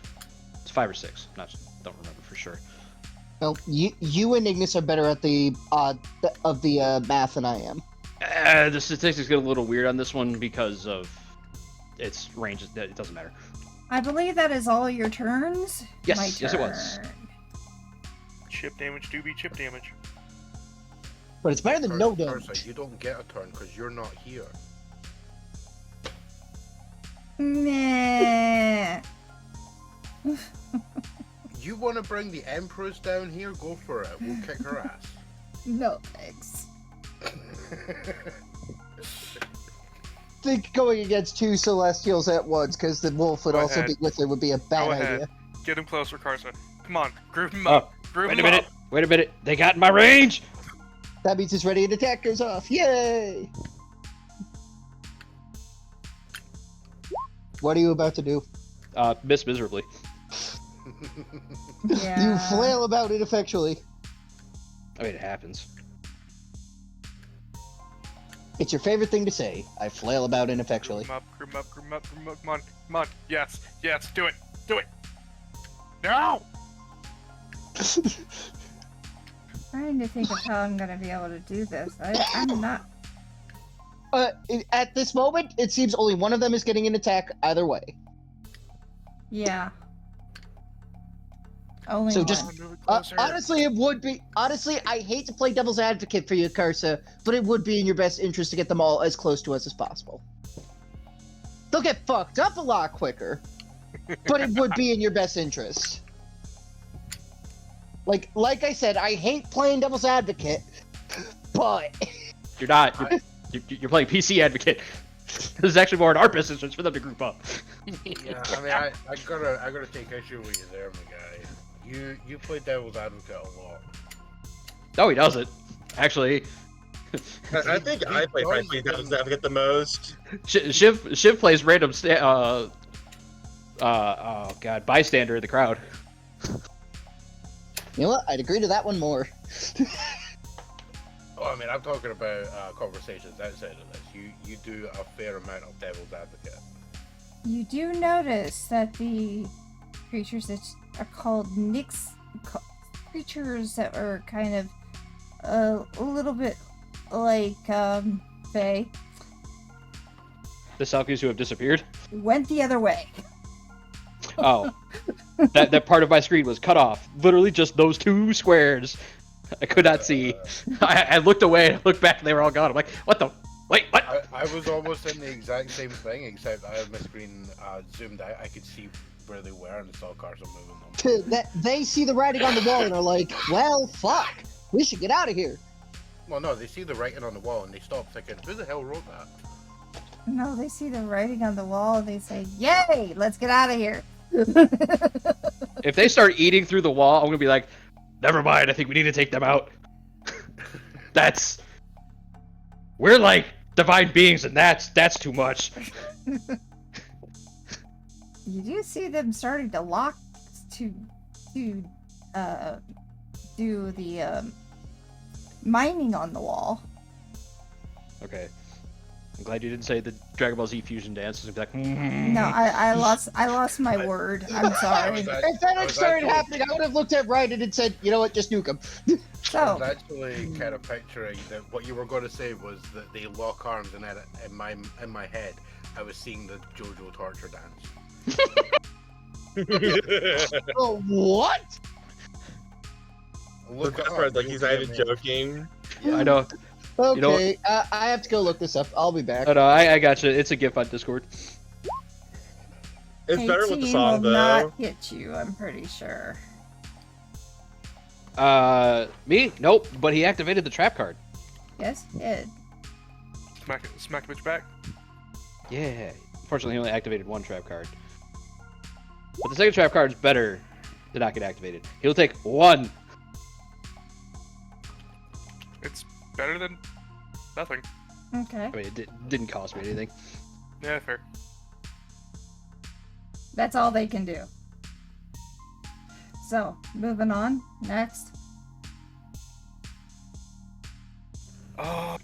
It's 5 or 6. Don't remember for sure. Well, you and Ignis are better at the math than I am. The statistics get a little weird on this one because of its range. It doesn't matter. I believe that is all your turns. Yes, My yes it was. turn. Chip damage do be chip damage. But it's better than no Curse, damage. you don't get a turn because you're not here. Nah. You want to bring the Empress down here? Go for it. We'll kick her ass. No thanks. Think going against 2 Celestials at once, because the wolf would Go also ahead. be with it, would be a bad Go ahead. idea. Get him closer, Karsa. Come on, group him Oh, up. Group Wait him a minute. up. Wait a minute. They got in my range. That means his ready to attack goes off. Yay! What are you about to do? Miss miserably. Yeah. You flail about ineffectually. I mean, it happens. It's your favorite thing to say. I flail about Group ineffectually. him up, group him up, group him up, group him up. Come on, come on. Yes, yes, do it. Do it. No! Trying to think of how I'm gonna be able to do this. I'm not. At this moment, it seems only one of them is getting an attack either way. Yeah. Only So one. just- Move it closer. Honestly, it would be. Honestly, I hate to play devil's advocate for you, Karsa, but it would be in your best interest to get them all as close to us as possible. They'll get fucked up a lot quicker, but it would be in your best interest. Like I said, I hate playing devil's advocate, but You're not. You're playing PC advocate. This is actually more in our best interest for them to group up. Yeah, I mean, I gotta take issue with you there, my guy. You play devil's advocate a lot. No, he doesn't. Actually, I think I play Frankly Devil's Advocate the most. Shiv plays random. Oh god, bystander in the crowd. you know what? I'd agree to that one more. Oh, I mean, I'm talking about conversations outside of this. You do a fair amount of devil's advocate. You do notice that the creatures that are called creatures that are kind of a little bit like Fae The Selkies who have disappeared. went the other way. Oh, that part of my screen was cut off. Literally just those 2 squares. I could not see. I looked away and I looked back and they were all gone. I'm like, what the? Wait, what? I was almost in the exact same thing, except I had my screen zoomed out. I could see where they were and saw cars moving them. They see the writing on the wall and are like, well, fuck. We should get out of here. Well, no, they see the writing on the wall and they stop thinking, who the hell wrote that? No, they see the writing on the wall and they say, "Yay, let's get out of here." If they start eating through the wall, I'm gonna be like, never mind. I think we need to take them out. We're like divine beings, and that's too much. You do see them starting to lock to do the mining on the wall. Okay. I'm glad you didn't say the Dragon Ball Z fusion dance. It's gonna be like, No, I lost my word. I'm sorry. If that had started happening, I would have looked at Raiden and said, you know what, just nuke him. I So was actually kind of picturing that what you were going to say was that they lock arms, and then in my head, I was seeing the JoJo torture dance. Oh, what? Look Look it at up, like he's you'll not see even it, man. joking. I know. Okay, You know what? I have to go look this up. I'll be back. No, I got you. It's a GIF on Discord. It's better with the 18 song will though. not hit you, I'm pretty sure. Me? Nope. But he activated the trap card. Yes, it did. Smack a bitch back. Yeah. Unfortunately, he only activated one trap card. But the second trap card is better to not get activated. He'll take 1. It's better than nothing. Okay. I mean, it didn't cost me anything. Yeah, fair. That's all they can do. So, moving on. Next. Well,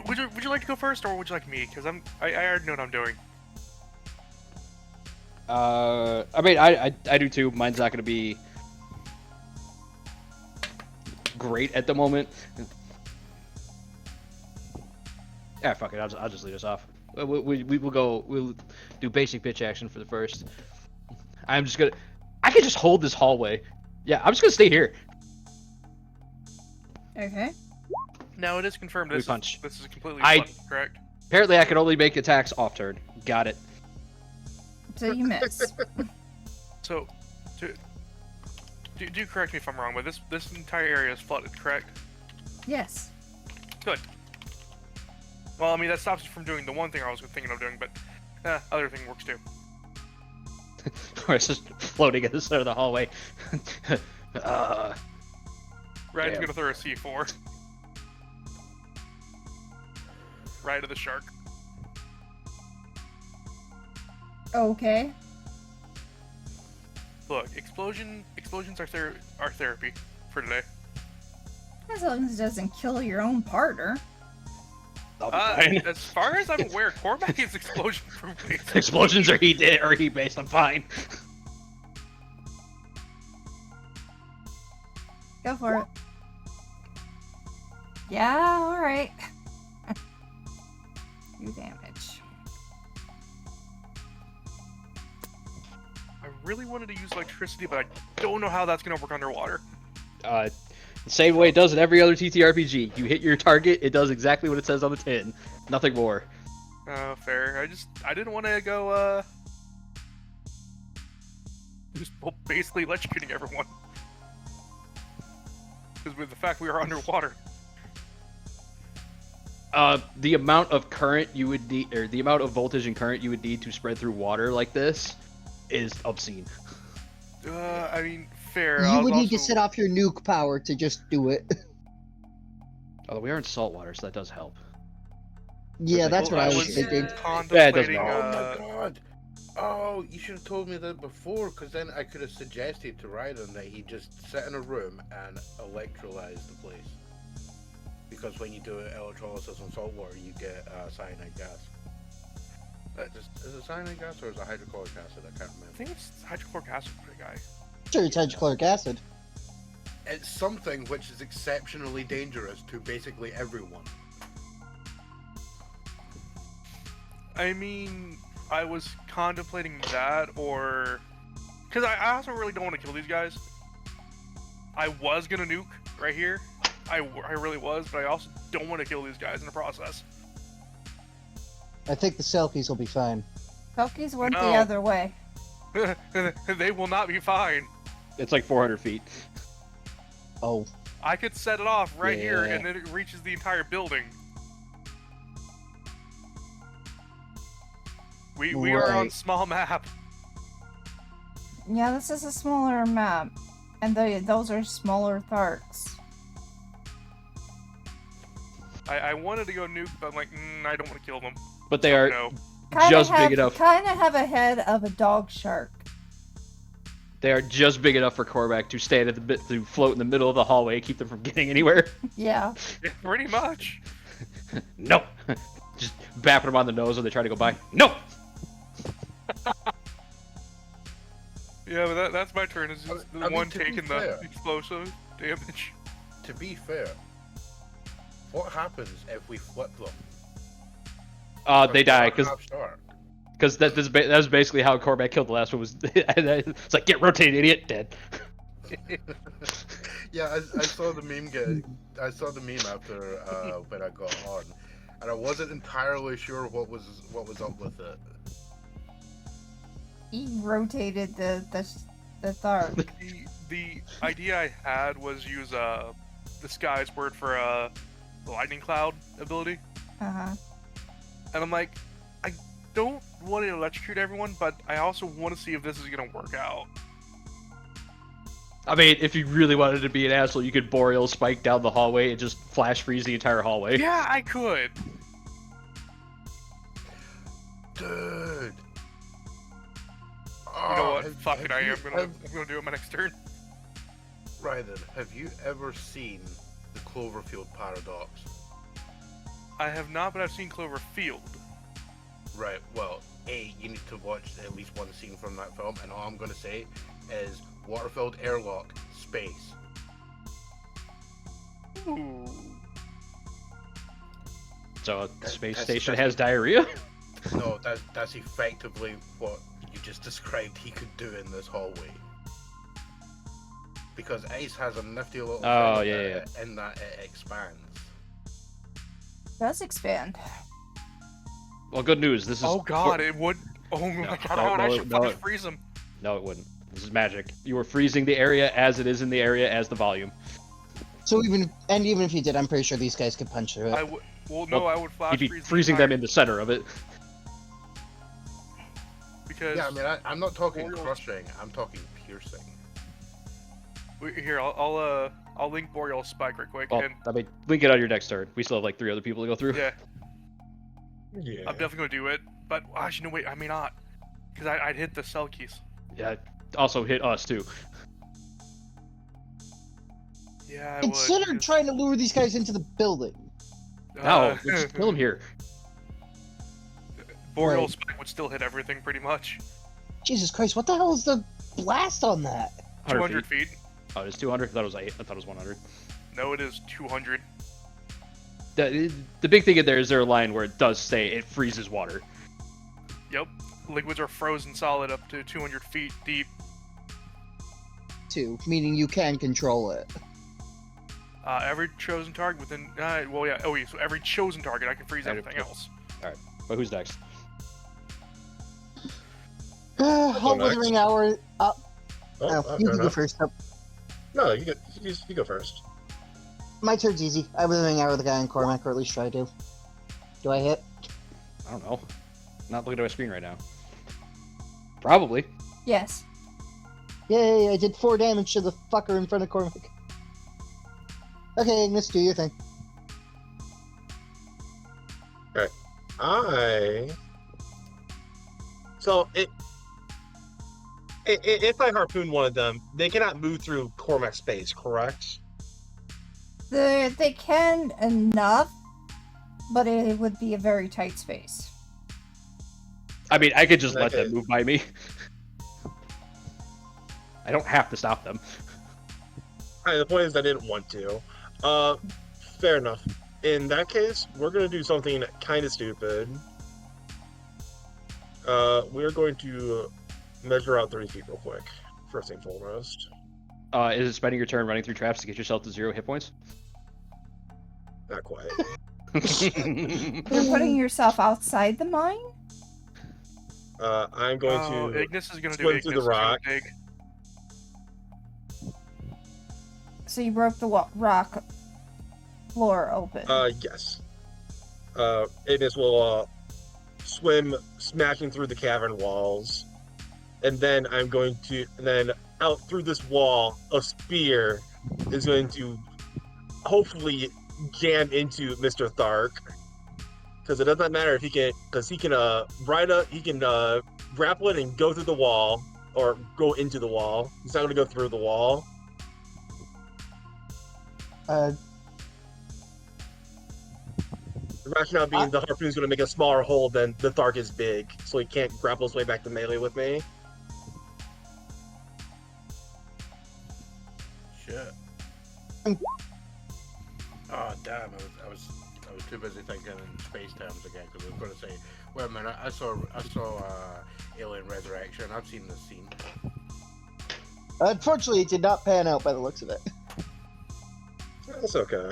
would you like to go first, or would you like me? Because I already know what I'm doing. I mean, I do too. Mine's not gonna be great at the moment. Yeah, fuck it. I'll just lead us off. We'll do basic pitch action for the first. I can just hold this hallway. Yeah, I'm just gonna stay here. Okay. Now it is confirmed. We punch. This is completely I- fun, correct? Apparently, I can only make attacks off turn. Got it. So you miss. So, do correct me if I'm wrong, but this entire area is flooded, correct? Yes. Good. Well, I mean that stops you from doing the one thing I was thinking of doing, but other thing works too. Or it's just floating at the center of the hallway. Raiden's Damn. gonna throw a C4. Right to the shark. Okay. Look, explosions are therapy for today. As long as it doesn't kill your own partner. I'll be fine. As far as I'm aware, Cormac is explosion proof. Explosions are heat based. I'm fine. Go for it. Yeah, alright. Do damage. I really wanted to use electricity, but I don't know how that's gonna work underwater. The same way it does in every other TTRPG. You hit your target, it does exactly what it says on the tin. Nothing more. Fair. I didn't want to go just basically electrocuting everyone. Because with the fact we are underwater. The amount of current you would need, or the amount of voltage and current you would need to spread through water like this is obscene. I mean, fair. You I was would need to also- set off your nuke power to just do it. Although we are in salt water, so that does help. Yeah, that's what I was was- thinking. Contemplating, Oh my god! Oh, you should have told me that before, because then I could have suggested to Raiden that he just sit in a room and electrolyze the place. Because when you do electrolysis on salt water, you get cyanide gas. Is it cyanide gas or is it hydrochloric acid? I can't I remember. think it's hydrochloric acid for the guy. Sure, it's hydrochloric acid. It's something which is exceptionally dangerous to basically everyone. I mean, I was contemplating that, or because I also really don't want to kill these guys. I was gonna nuke right here. I really was, but I also don't want to kill these guys in the process. I think the Selkies will be fine. Selkies went No. the other way. They will not be fine. It's like 400 feet. Oh. I could set it off right here, Yeah. and then it reaches the entire building. We are on Right. small map. Yeah, this is a smaller map. And those are smaller Tharks. I wanted to go nuke, but I'm like, I don't want to kill them. But they are No. just big enough. Kind of have a head of a dog shark. They are just big enough for Korvac to stand at the bit to float in the middle of the hallway, keep them from getting anywhere. Yeah. Pretty much. No. Just bapping them on the nose when they try to go by. No. Yeah, but that's my turn. Is the I mean, one to be taking fair- the explosive damage. To be fair, what happens if we flip them? They die Because they're because that was basically how Korvac killed the last one. Was it's like get rotated, idiot, dead. Yeah, I saw the meme I saw the meme after when I got on, and I wasn't entirely sure what was up with it. he rotated the Thark. The idea I had was use the Sky's word for the lightning cloud ability, Uh-huh. and I'm like, I don't want to electrocute everyone, but I also want to see if this is gonna work out. I mean, if you really wanted to be an asshole, you could Boreal Spike down the hallway and just flash freeze the entire hallway. Yeah, I could. Dude. You know what? have- Fuck it, have I'm you gonna do it my next turn. Raiden, have you ever seen the Cloverfield paradox? I have not, but I've seen Cloverfield. Right, well, you need to watch at least one scene from that film, and all I'm going to say is water-filled airlock, space. Ooh. So the That- space that's- station that's- has diarrhea? No, that's effectively what you just described he could do in this hallway. Because ice has a nifty little Oh, thing yeah, in that it expands. Does expand. Well, good news. This is. Oh god, it would. Oh my No, god, no, I no, should no. fucking freeze him. No, it wouldn't. This is magic. You are freezing the area as it is in the area as the volume. So even if you did, I'm pretty sure these guys could punch through I it. would. Well, no, Well, I would flash You'd be freeze the freezing them entire- in the center of it. Because Yeah, I mean, I'm not talking Boreal- crushing, I'm talking piercing. Here, I'll link Boreal Spike right quick, Well, and I mean, link it on your next turn. We still have like 3 other people to go through. yeah, Yeah. I'm definitely gonna do it. But actually, no, wait, I may not, because I'd hit the cell keys. Yeah. Also hit us too. Yeah, I Consider would. trying to lure these guys into the building. No, let's just kill him here. Boreal Right. Spike would still hit everything pretty much. Jesus Christ, what the hell is the blast on that? 200 feet. Oh, it's 200. I thought it was 8. I thought it was 100. No, it is 200. The big thing in there is there a line where it does say it freezes water. Yep. Liquids are frozen solid up to 200 feet deep. 2, meaning you can control it. Every chosen target within. Well, yeah. Oh, yeah. So every chosen target, I can freeze Right, everything okay. else. But who's next? Whole next. withering hour. Oh, You fair can go enough. first. No, you go first. My turn's easy. I withering hour the guy in Cormac, or at least try to. Do I hit? I don't know. Not looking at my screen right now. Probably. Yes. Yay, I did 4 damage to the fucker in front of Cormac. Okay, Ignis, do your thing. So if I harpoon one of them, they cannot move through Cormac's space, correct? They can enough, but it would be a very tight space. I mean, I could just let Okay. them move by me. I don't have to stop them. Alright, the point is I didn't want to. Fair enough. In that case, we're gonna do something kind of stupid. We're going to measure out 30 feet real quick. First thing foremost. Is it spending your turn running through traps to get yourself to 0 hit points? Not quite. You're putting yourself outside the mine? I'm going to Ignis is gonna do swim Ignis. through the is gonna rock. dig. So you broke the rock floor open. Yes. Ignis will swim, smashing through the cavern walls, and then I'm going to, out through this wall, a spear is going to hopefully jam into Mr. Thark, because it doesn't matter if he can, because he can grapple it and go through the wall, or go into the wall. He's not going to go through the wall. The rationale being the harpoon is going to make a smaller hole than the Thark is big, so he can't grapple his way back to melee with me. Shit. Oh damn! I was too busy thinking in space terms again because I was going to say, wait a minute, I saw Alien Resurrection. I've seen this scene. Unfortunately, it did not pan out by the looks of it. That's okay.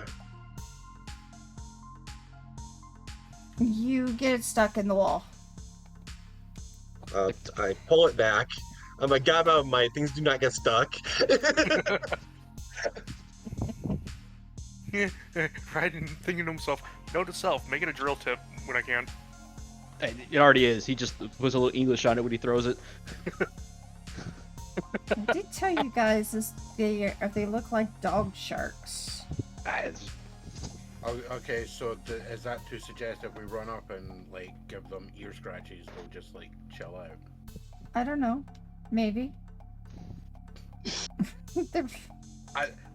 You get it stuck in the wall. I pull it back. I'm like, Godbound, my things do not get stuck. Raiden thinking to himself, note to self, make it a drill tip when I can. It already is. He just puts a little English on it when he throws it. I did tell you guys they look like dog sharks. Okay, so is that to suggest if we run up and like give them ear scratches, they'll just like chill out? I don't know. Maybe.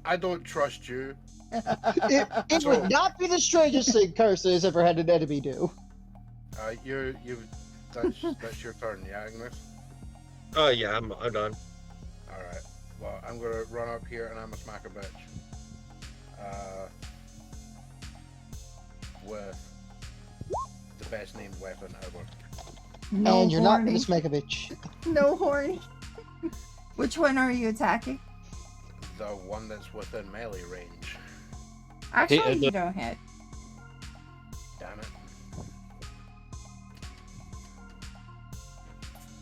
I don't trust you. It would not be the strangest thing Karsa has ever had an enemy do. That's your turn, yeah, Agnes? Yeah, I'm done. Alright. Well, I'm gonna run up here and I'm gonna smack a bitch. With the best named weapon ever. No And you're not horny. gonna smack a bitch. No horny. Which one are you attacking? The one that's within melee range. Actually, you don't hit. Damn it.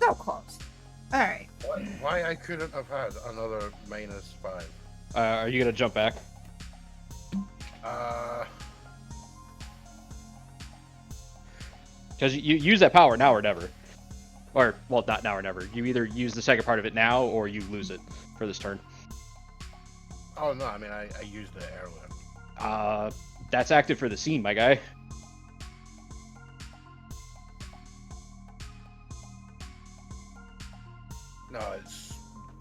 So close. Alright. Why I couldn't have had another -5? Are you gonna jump back? Because you use that power now or never. Or, well, not now or never. You either use the second part of it now, or you lose it for this turn. Oh no, I mean I used it earlier. That's active for the scene, my guy. No, it's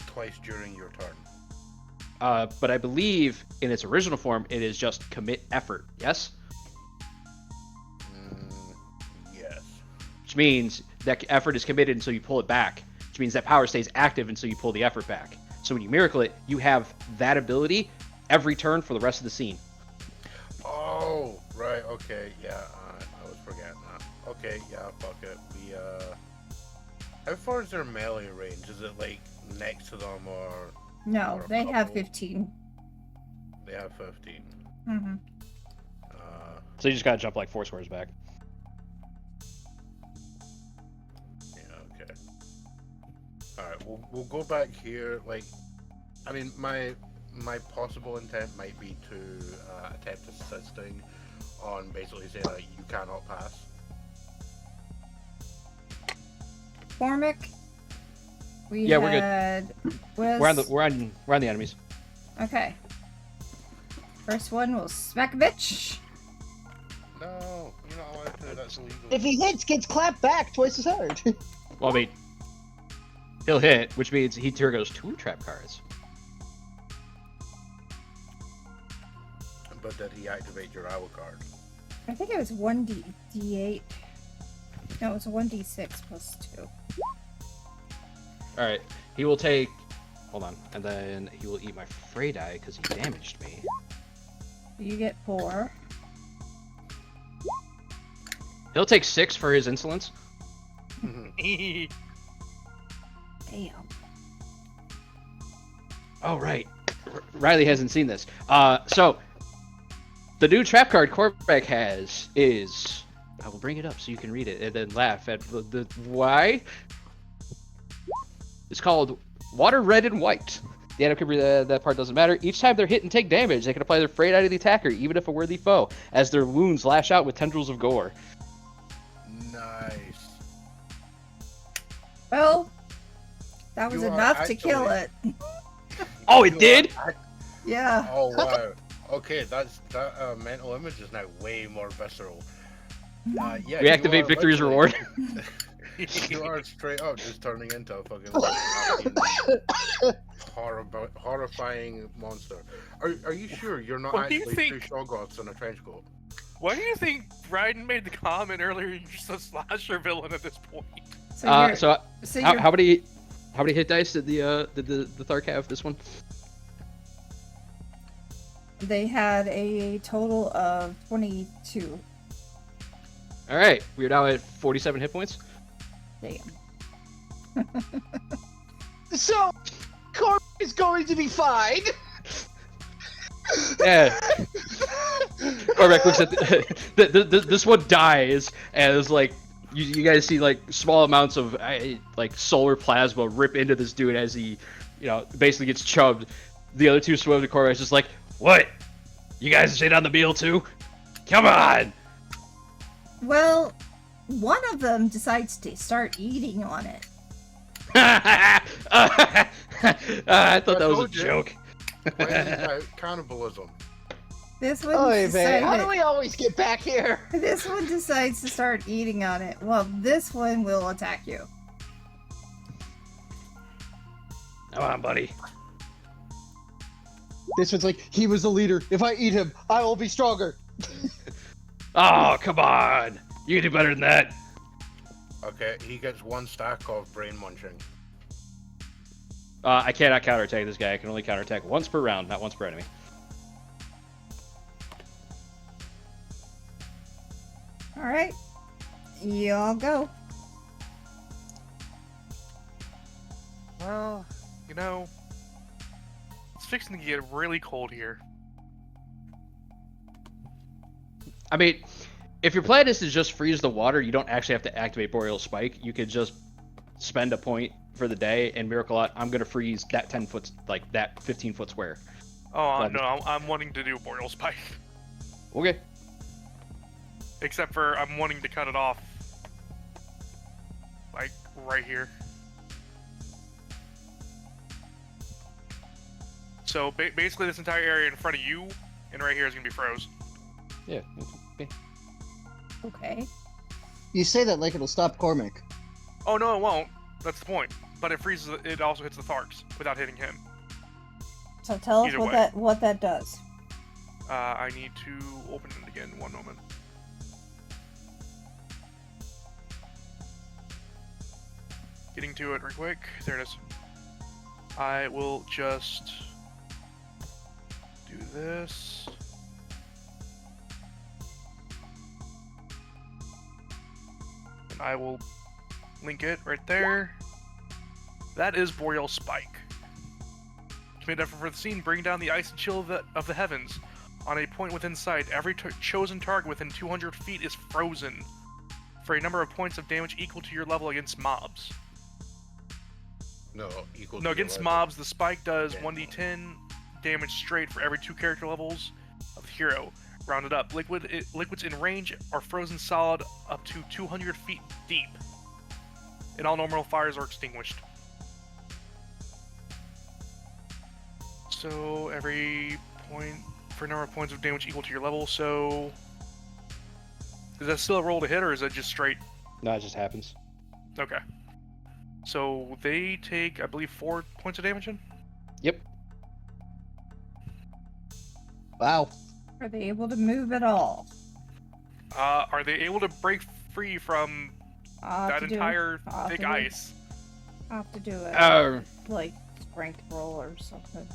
twice during your turn. But I believe in its original form, it is just commit effort, yes? Yes. Which means that effort is committed until you pull it back. Which means that power stays active until you pull the effort back. So when you miracle it, you have that ability every turn for the rest of the scene. Oh, right, okay, yeah, I was forgetting that. Okay, yeah, fuck it. How far is their melee range? Is it like next to them or? No, Or a they have couple. 15. They have 15. Mm-hmm. So you just gotta jump like 4 squares back. Yeah, okay. Alright, we'll go back here. Like, I mean, my possible intent might be to attempt assisting on basically saying that you cannot pass. Formic. Yeah, we're good. good. We're on the enemies. Okay. First one will smack a bitch. No, you're not allowed to. That's illegal. If he hits, gets clapped back twice as hard. Well, I mean, he'll hit, which means he goes 2 trap cards. But did he activate your owl card? I think it was 1d8. No, it was 1d6 plus 2. Alright, he will take... Hold on. And then he will eat my Frey die because he damaged me. You get 4. He'll take 6 for his insolence. Damn. Oh, right. Riley hasn't seen this. So, the new trap card Cormac has is... I will bring it up so you can read it and then laugh at the why. It's called Water Red and White. The item could be that part doesn't matter. Each time they're hit and take damage, they can apply their Frayed Eye to the attacker, even if a worthy foe, as their wounds lash out with tendrils of gore. Nice. Well, that was You are enough to kill it. Oh, it did? Yeah. Oh wow. Okay, that mental image is now way more visceral. Yeah. Reactivate Victory's reward. You are straight up just turning into a fucking horrifying monster. Are you sure you're not What do you actually think? 2 Shoggoths in a trench coat? Why do you think Raiden made the comment earlier? You're just a slasher villain at this point. So, you're, So so how, you're, how many hit dice did the Thark have this one? they had a total of 22. All right, we're now at 47 hit points. Damn. So, Cormac is going to be fine. Yeah. Cormac looks at this one dies, and is like, you guys see like small amounts of like solar plasma rip into this dude as he, basically gets chubbed. The other two swim to Corvus, just like, what? You guys shit on the meal too? Come on! Well, one of them decides to start eating on it. I thought that was a joke. Cannibalism. This one Oy vey, how do decided, we always get back here? this one decides to start eating on it. Well, this one will attack you. Come on, buddy. This one's like, he was the leader. If I eat him, I will be stronger. Oh, come on. You can do better than that. Okay, he gets 1 stack of brain munching. I cannot counterattack this guy. I can only counterattack once per round, not once per enemy. Alright. You all go. Well, it's fixing to get really cold here. I mean, if your plan is to just freeze the water, you don't actually have to activate Boreal Spike. You could just spend a point for the day and Miracle Out. I'm gonna freeze that 10 foot, like that 15-foot square. Oh, no, I'm wanting to do Boreal Spike. Okay. Except for I'm wanting to cut it off. Like, right here. So, basically this entire area in front of you and right here is gonna be froze. Yeah. Okay. Okay. You say that like it'll stop Cormac. Oh, no, it won't. That's the point. But it freezes, it also hits the Tharks without hitting him. So tell us Either what way. what that does. I need to open it again. One moment. Getting to it real quick. There it is. I will just do this. And I will link it right there. That is Boreal Spike. Commit effort for the scene, bring down the ice and chill of the heavens. On a point within sight, every chosen target within 200 feet is frozen for a number of points of damage equal to your level against mobs. No, equal. No, to against 11. mobs, the spike does Yeah. 1d10 damage straight for every 2 character levels of the hero. Rounded up. Liquids in range are frozen solid up to 200 feet deep. And all normal fires are extinguished. So every point for a number of points of damage equal to your level. So is that still a roll to hit, or is that just straight? No, it just happens. Okay. So they take, I believe, 4 points of damage in. Yep. Wow. Are they able to move at all? Are they able to break free from I'll have that to entire I'll have thick to do- ice? I'll have to do it. Like strength roll or something.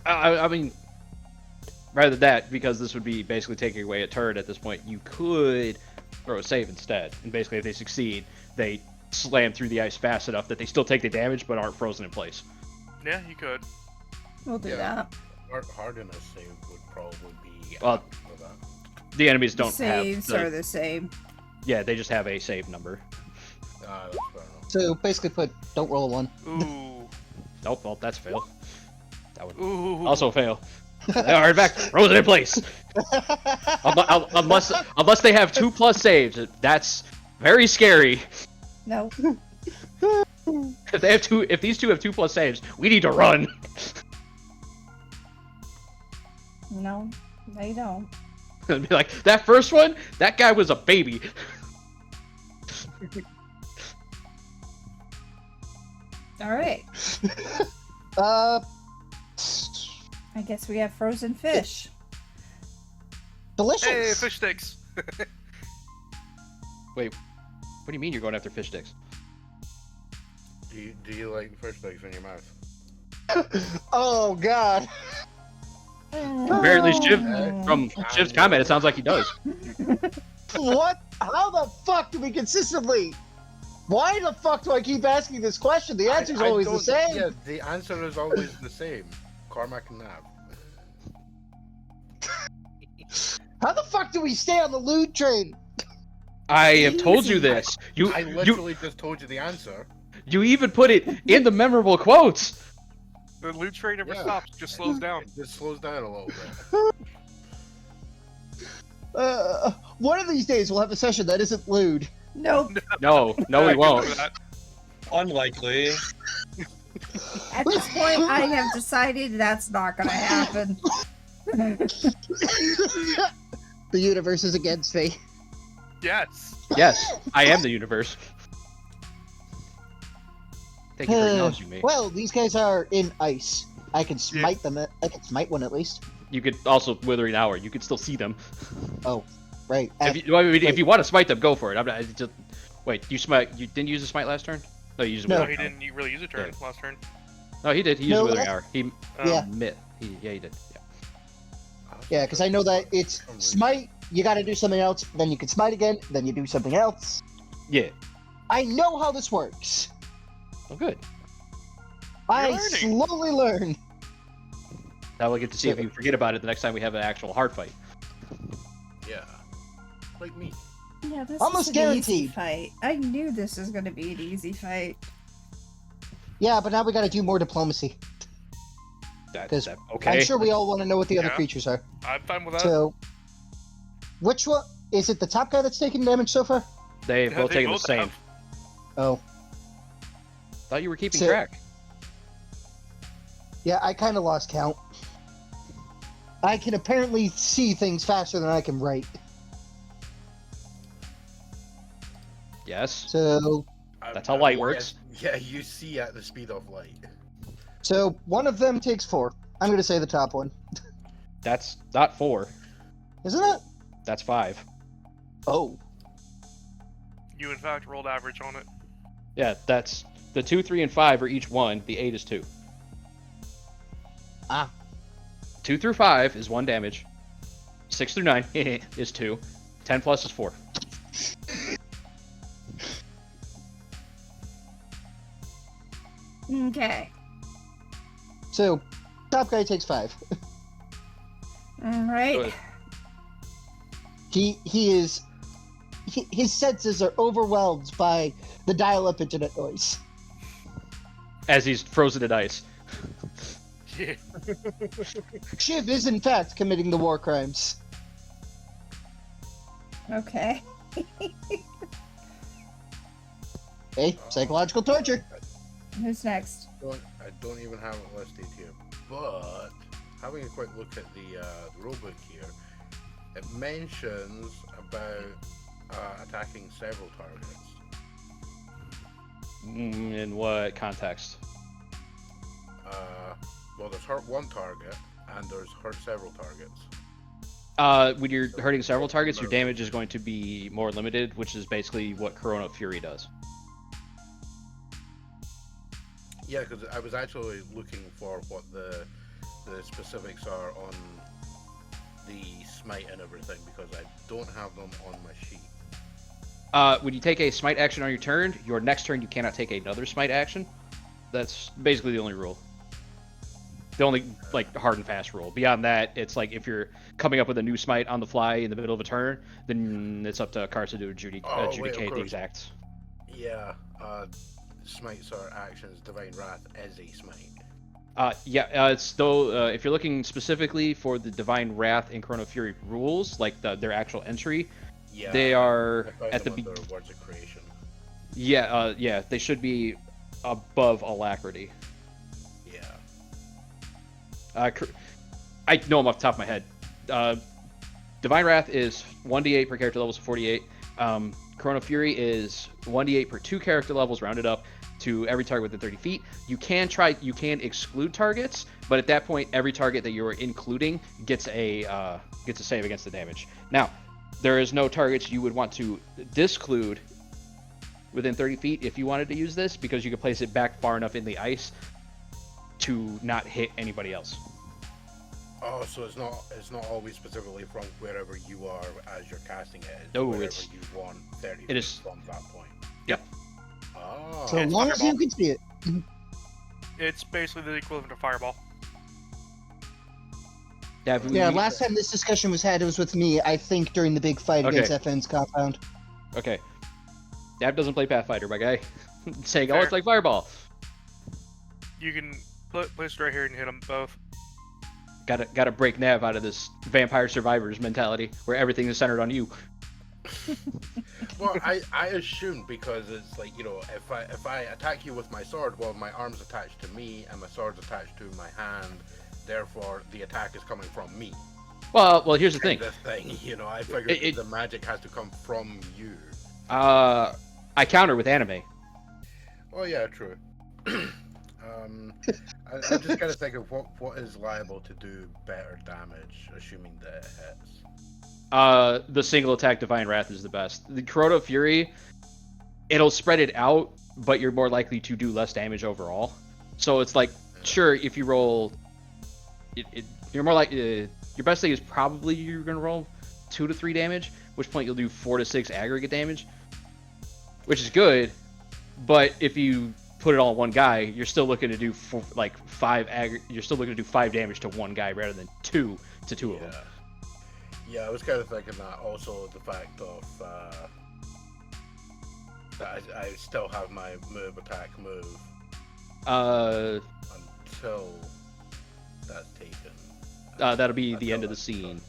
I mean, rather than that, because this would be basically taking away a turret at this point, you could throw a save instead. And basically, if they succeed, they slam through the ice fast enough that they still take the damage but aren't frozen in place. Yeah, you could. We'll do Yeah. that. Hardiness save would probably be Well, apt for that. The enemies don't Saves have. are the same. Yeah, they just have a save number. That's fair enough. So basically put, don't roll a 1. Ooh. Nope, well, that's a fail. That would Ooh. also fail. Alright, back. Frozen in place. Unless they have 2+ saves, that's very scary. No. If these two have 2+ saves, we need to run. No, they don't. And be like, that first one, that guy was a baby. Alright. I guess we have frozen fish. Delicious. Hey, fish sticks. Wait, what do you mean you're going after fish sticks? Do you like fish sticks in your mouth? Oh god. Apparently, from Shiv's comment, it sounds like he does. What? How the fuck do we consistently? Why the fuck do I keep asking this question? The answer's always the don't- same. Yeah, the answer is always the same. Cormac and Nav. How the fuck do we stay on the loot train? I have told you Easy. this. I literally just told you the answer. You even put it in the memorable quotes. The loot train never Yeah. stops, just slows down. It just slows down a little bit. One of these days we'll have a session that isn't lewd. Nope. No, no, we Good luck won't. with that. Unlikely. At this point, I have decided that's not gonna happen. The universe is against me. Yes. Yes, I am the universe. Thank you for acknowledging me. Well, these guys are in ice. I can smite them. I can smite one at least. You could also Withering Hour. You could still see them. Oh, right. If you want to smite them, go for it. I'm not. Just, wait, you smite? You didn't use a smite last turn? No, you used a No. No, Withering he Hour. didn't really use a turn last turn. No, he did. He used No, a Withering that- Hour. He Yeah. yeah, he did. Yeah. Yeah, because I know that it's smite. You got to do something else. Then you can smite again. Then you do something else. Yeah. I know how this works. Oh, good. I learning. slowly learn. Now we'll get to see if you forget about it the next time we have an actual hard fight. Yeah. Like me. Yeah, this Almost is an easy guaranteed. fight. I knew this was gonna be an easy fight. Yeah, but now we got to do more diplomacy. That's 'Cause okay. I'm sure we all want to know what the other Yeah. creatures are. I'm fine with that. So, which one is it? The top guy that's taking damage so far? They've Yeah, both they taken the both same. have. Oh, Thought you were keeping So- track. yeah. I kind of lost count. I can apparently see things faster than I can write. Yes. So, That's how light works. Yeah, you see at the speed of light. one of them takes 4. I'm gonna say the top one. That's not 4. Isn't it? That's 5. Oh, You, in fact, rolled average on it. Yeah, that's the 2, 3, and 5 are each 1. The 8 is 2. Ah. 2 through 5 is 1 damage. 6 through 9 is 2. 10 plus is 4. Okay. so top guy takes 5. Alright. Good. His senses are overwhelmed by the dial-up internet noise. As he's frozen in ice. Yeah. Shiv is in fact committing the war crimes. Okay. Hey, psychological torture. Who's next? I don't even have it listed here, but having a quick look at the rulebook here, it mentions about attacking several targets. In what context? Well, there's hurt one target, and there's hurt several targets. When you're hurting several targets, your damage is going to be more limited, which is basically what Corona Fury does. Yeah, because I was actually looking for what the specifics are on the smite and everything, because I don't have them on my sheet. When you take a smite action on your turn, your next turn you cannot take another smite action. That's basically the only rule. The only hard and fast rule. Beyond that, it's like if you're coming up with a new smite on the fly in the middle of a turn, then it's up to Karsa to adjudicate the exacts. Yeah, smites are actions. Divine Wrath is a smite. It's still if you're looking specifically for the Divine Wrath and Chrono Fury rules, like their actual entry, Yeah, they are I found at the them under Words of Creation. yeah, they should be above Alacrity. Yeah. I know them off the top of my head. Divine Wrath is 1d8 per character level, so 48. Chrono Fury is 1d8 per 2 character levels, rounded up to every target within 30 feet. You can exclude targets, but at that point, every target that you are including gets a save against the damage. Now, there is no targets you would want to disclude within 30 feet if you wanted to use this, because you can place it back far enough in the ice to not hit anybody else. Oh, so it's not always specifically from wherever you are as you're casting it. It's No, wherever it's- you want 30 it feet is- from that point. Yep. Oh. So It's long as you fireball. can see it. It's basically the equivalent of Fireball. Yeah, if we- Yeah, last time this discussion was had, it was with me, I think, during the big fight Okay. against FN's compound. Okay. Dab doesn't play Pathfinder, my guy. Saying, oh, Fair. it's like Fireball. You can place it right here and hit them both. Gotta break Nav out of this Vampire Survivors mentality where everything is centered on you. Well, I assumed because it's like, you know, if I attack you with my sword, well, my arm's attached to me and my sword's attached to my hand, therefore the attack is coming from me. Well, here's the thing. Kind of thing, you know, I figured the magic has to come from you. I counter with anime. Oh yeah, true. I'm just kind of thinking what is liable to do better damage, assuming that it hits. The single attack Divine Wrath is the best. The Corona Fury, it'll spread it out, but you're more likely to do less damage overall. So it's like, sure, if you roll, you're more like your best thing is probably you're gonna roll 2 to 3 damage, which point you'll do 4 to 6 aggregate damage, which is good. But if you put it all on one guy, you're still looking to do 5 You're still looking to do 5 damage to one guy rather than 2 to 2 of them. Yeah, I was kind of thinking that. Also, the fact of that I still have my attack move until that's taken. That'll be the end of the scene.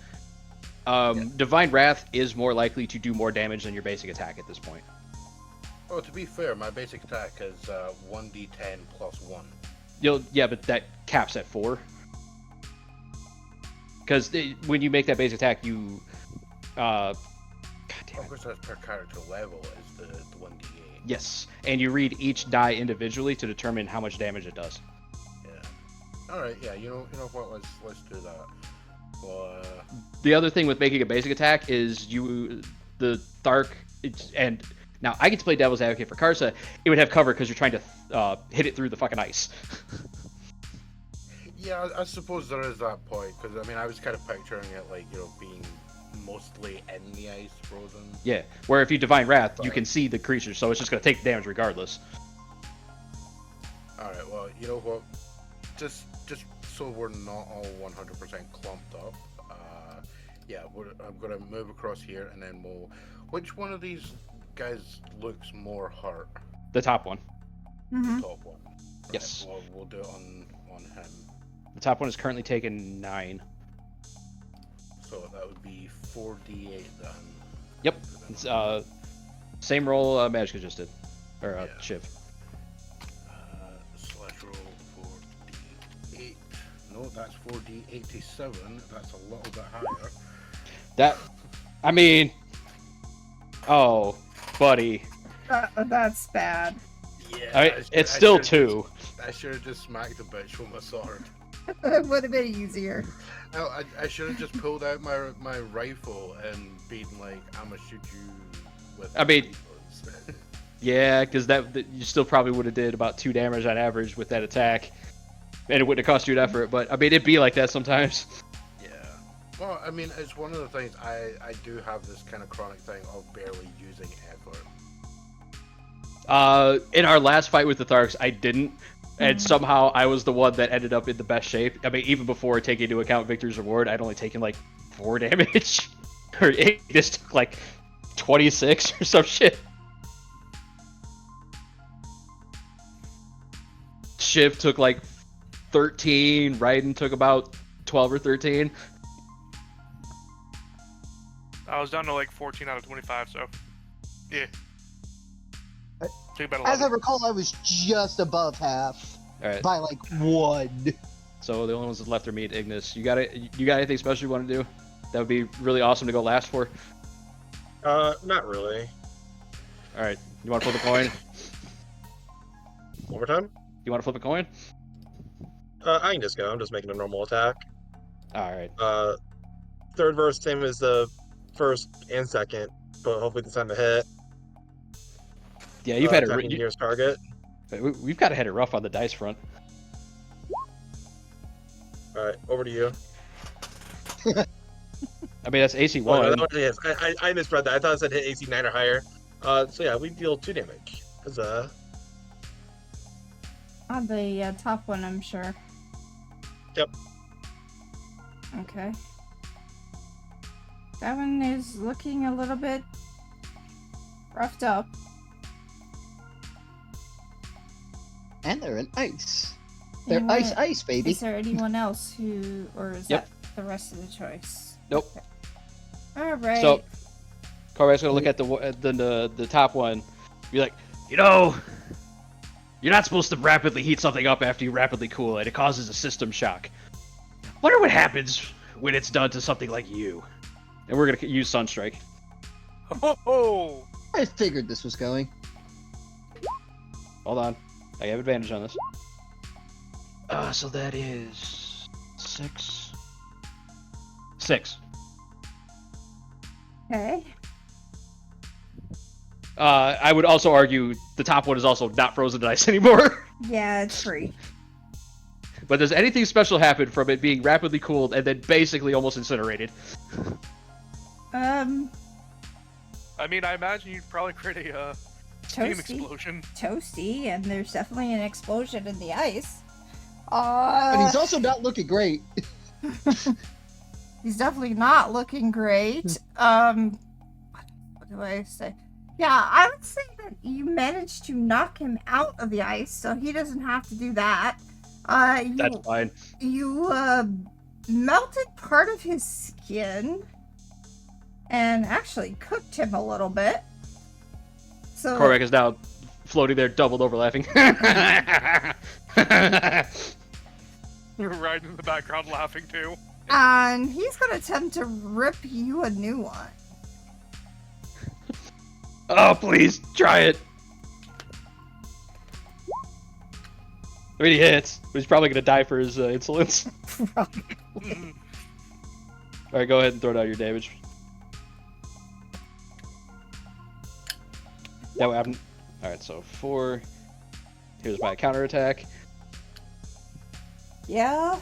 Divine Wrath is more likely to do more damage than your basic attack at this point. Oh, to be fair, my basic attack is 1d10 plus 1. Yeah, but that caps at 4. Because when you make that basic attack, you... God damn Of it. course, that's per character level is the 1d8. Yes, and you read each die individually to determine how much damage it does. Yeah. All right. Yeah. You know what? Let's do that. Well. The other thing with making a basic attack is the Thark, and now I get to play Devil's Advocate for Karsa. It would have cover because you're trying to hit it through the fucking ice. Yeah, I suppose there is that point because I mean I was kind of picturing it like, you know, being mostly in the ice, frozen. Yeah, where if you Divine Wrath, you can see the creature, so it's just going to take damage regardless. All right. Well, you know what? Just so we're not all 100% clumped up. Yeah, I'm gonna move across here, and then Which one of these guys looks more hurt? The top one. Mm-hmm. The top one. Right, Yes. well, we'll do it on him. The top one is currently taking 9. So that would be 4d8 then. Yep. It's, same roll Magica just did. Or Yeah. Shiv. Slash roll 4d8. No, that's 4d87. That's a little bit higher. I mean... Oh, buddy. That's bad. Yeah. It's still 2. I should have just smacked the bitch with my sword. It would have been easier. No, I should have just pulled out my rifle and been like, I'm gonna shoot you with. I mean- rifles. Yeah, because that you still probably would have did about 2 damage on average with that attack. And it wouldn't have cost you an effort, but I mean, it'd be like that sometimes. Yeah. Well, I mean, it's one of the things I do have this kind of chronic thing of barely using effort. In our last fight with the Tharks, I didn't. And somehow I was the one that ended up in the best shape. I mean, even before taking into account Victor's reward, I'd only taken like 4 damage. Or it just took like 26 or some shit. Shiv took like 13. Raiden took about 12 or 13. I was down to like 14 out of 25, so yeah. Took about As I 11. recall, I was just above half All right. by like 1. So the only ones that left are me and Ignis. You got anything special you want to do? That would be really awesome to go last for. Not really. All right. You want to flip a coin? One more time? You want to flip a coin? I can just go. I'm just making a normal attack. All right. Third verse, same as the first and second, but hopefully this time to hit. Yeah, you've had attacking nearest target. We've got to hit it rough on the dice front. All right, over to you. I mean, that's AC Oh, no, 1. that is. I misread that. I thought it said hit AC 9 or higher. So yeah, we deal 2 damage. Huzzah. On the top one, I'm sure. Yep. Okay. That one is looking a little bit roughed up. Oh, and they're in ice. They're Anyone- ice, baby. Is there anyone else who, or is Yep. that the rest of the choice? Nope. Okay. All right. So, Corvac's gonna look at the top one, be like, you know, you're not supposed to rapidly heat something up after you rapidly cool it. It causes a system shock. Wonder what happens when it's done to something like you. And we're gonna use Sunstrike. Oh, I figured this was going. Hold on, I have advantage on this. So that is 6. Okay. I would also argue the top one is also not frozen to ice anymore. Yeah, it's free. But does anything special happen from it being rapidly cooled and then basically almost incinerated? I mean, I imagine you'd probably create a steam Toasty. explosion. Toasty, and there's definitely an explosion in the ice. But he's also not looking great. He's definitely not looking great. What do I say? Yeah, I would say that you managed to knock him out of the ice, so he doesn't have to do that. That's fine. You melted part of his skin and actually cooked him a little bit. So Korvac is now floating there, doubled over laughing. You're right in the background laughing too. and he's gonna attempt to rip you a new one. Oh, please, try it. I mean, he hits, but he's probably gonna die for his insolence. Alright, go ahead and throw down your damage. That what happened? Alright, so 4. Here's my counterattack. Yeah.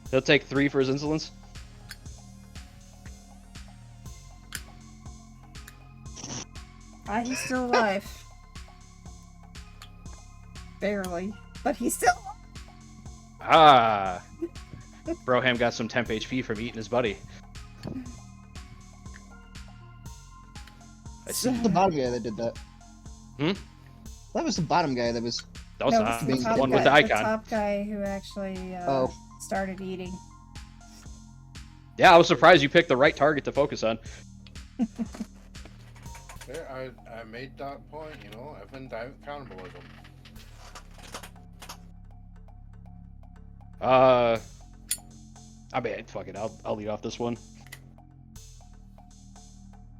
He'll take 3 for his insolence. He's still alive. Barely. But he's still Ah! Broham got some temp HP from eating his buddy. I see. The bottom guy that did that. Hmm? That was the bottom guy that was. That was No, not it's the the one guy, with the the icon. top guy who actually Oh. started eating. Yeah, I was surprised you picked the right target to focus on. Yeah, I made that point, you know, if in doubt, cannibalism. I mean, fuck it, I'll lead off this one.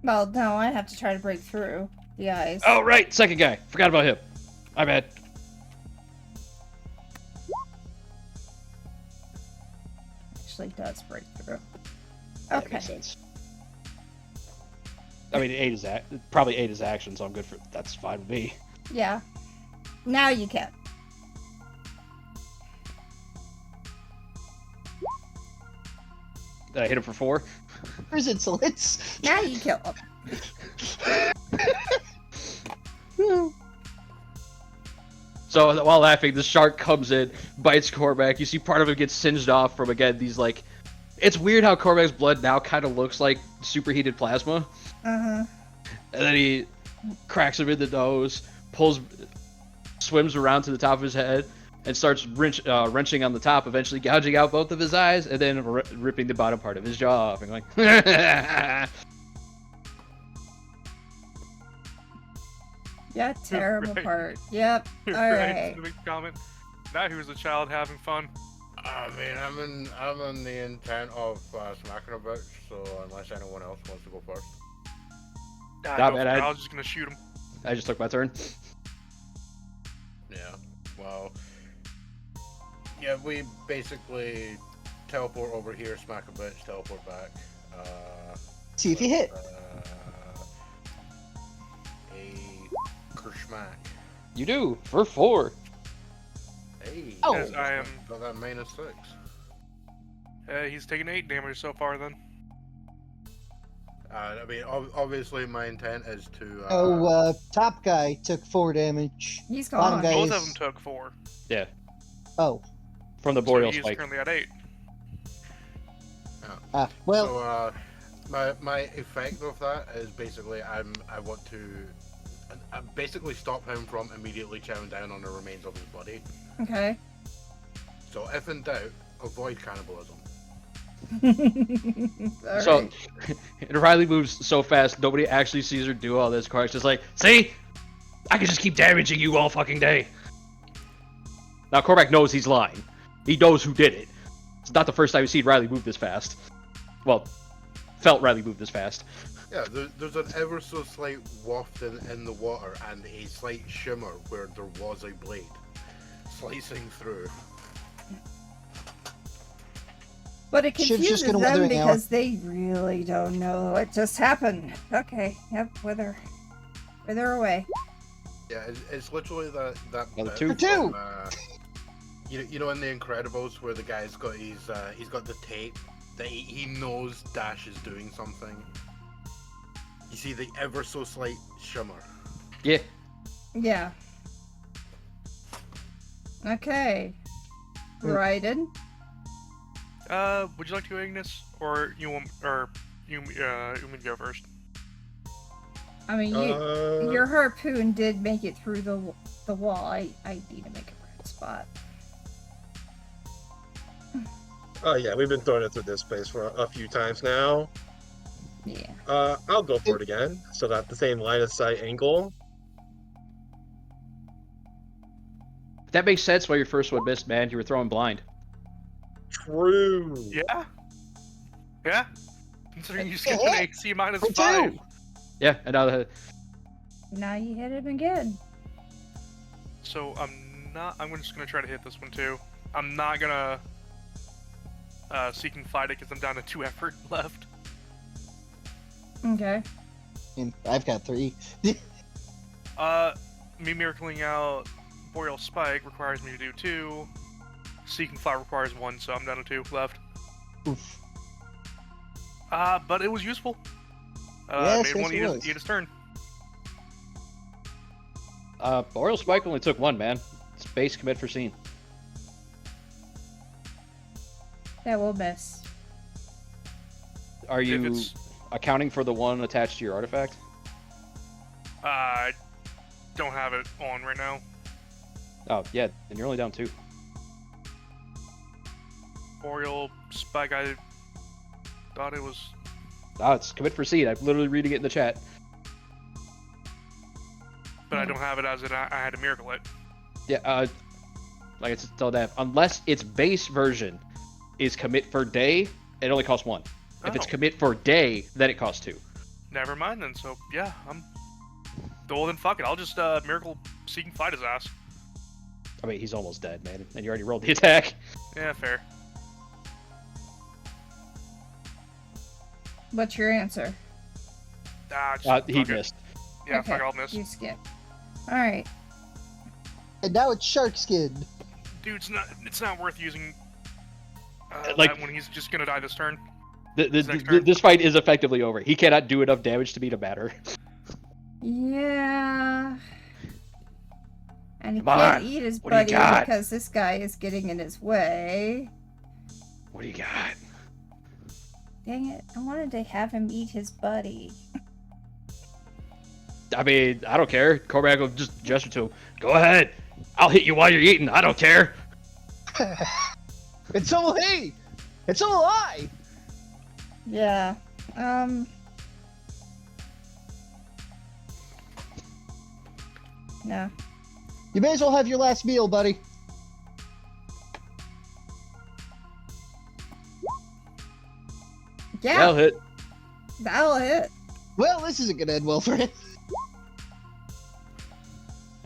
Well, no, I have to try to break through the ice. Oh, right, second guy. Forgot about him. My bad. Actually does break through. That Okay. makes sense. I mean, 8 is probably 8 is action, so I'm good for that's fine with me. Yeah. Now you can. Did I hit him for 4? Where's insolence? Now you kill him. So while laughing, the shark comes in, bites Korvac. You see part of him gets singed off from, again, these, like... It's weird how Korvac's blood now kind of looks like superheated plasma. Uh-huh. And then he cracks him in the nose, swims around to the top of his head, and starts wrenching on the top, eventually gouging out both of his eyes, and then ripping the bottom part of his jaw off, and going, Yeah, tear him Right. apart. Yep. Alright. Specific comment. Now who's a child having fun? I mean, I'm in the intent of smacking a bitch, so unless anyone else wants to go first. Nah, Nah, go man, for it. I- I was just gonna shoot him. I just took my turn. Yeah, well, yeah, we basically teleport over here, smack a bitch, teleport back. See if you hit. A kerschmack. You do, for 4. Hey, Oh. As I am. got that -6. He's taken 8 damage so far then. I mean, obviously my intent is to. Top guy took 4 damage. He's Bottom gone. guy- Both Guys. of them took 4. Oh. From the So boreal he's spike. currently at 8. Well, So, My effect of that is basically I basically stop him from immediately chowing down on the remains of his body. Okay. So if in doubt, avoid cannibalism. All So, right. and Riley moves so fast, nobody actually sees her do all this. Clark's just like, see? I can just keep damaging you all fucking day. Now, Cormac knows he's lying. He knows who did it. It's not the first time we've seen Riley move this fast. Well, felt Riley move this fast. Yeah, there's an ever so slight waft in the water and a slight shimmer where there was a blade slicing through. But it Shiv's just confuses gonna them wither an hour. because they really don't know what just happened. Okay, yep, wither away. Yeah, it's literally that Another bit two. Two! from, you know in The Incredibles where the guy's got he's got the tape that he knows Dash is doing something. You see the ever so slight shimmer. Yeah. Yeah. Okay. Raiden. Would you like to go, Ignis, or you want me to go first? I mean, your harpoon did make it through the wall. I need to make a red spot. Oh yeah, we've been throwing it through this place for a few times now. Yeah. I'll go for it again, so that the same line of sight angle. That makes sense why your first one missed, man. You were throwing blind. True. Yeah. Yeah. Considering you skipped an AC minus For 5. two. Yeah, and Now you hit him again. So I'm just gonna try to hit this one too. I'm not gonna seek and fight it because I'm down to 2 effort left. Okay. And I've got 3. Me miracling out Boreal Spike requires me to do 2. Seek and fight requires 1, so I'm down to 2 left. Oof. But it was useful. Yes, Made one yes, it was. eat his turn. Boreal Spike only took 1, man. It's base commit for scene. That will miss. Are If you it's accounting for the 1 attached to your artifact? I don't have it on right now. Oh, yeah, then you're only down 2. Boreal Spike, I thought it was. Oh, it's commit for scene. I'm literally reading it in the chat. But I don't have it as I had to miracle it. Yeah, like it's still that. Unless its base version is commit for day, it only costs 1. If it's Oh. commit for day, then it costs 2. Never mind then. So yeah, well then fuck it. I'll just miracle seek and fight his ass. I mean, he's almost dead, man. And you already rolled the attack. Yeah, fair. What's your answer? Just He fuck it. missed. Yeah, Okay, fuck it, I'll miss. You skip. Alright. And now it's shark skin. Dude, it's not worth using. Like- that when he's just gonna die this turn. This Next turn. this fight is effectively over. He cannot do enough damage to me to matter. Yeah. And he Come can't on, eat his what do you buddy got? because this guy is getting in his way. What do you got? Dang it. I wanted to have him eat his buddy. I mean, I don't care. Cormac will just gesture to him. Go ahead. I'll hit you while you're eating. I don't care. And so will he! And so will I! Yeah. No. You may as well have your last meal, buddy. Yeah, That'll hit. that'll hit. Well, this isn't gonna end well for him.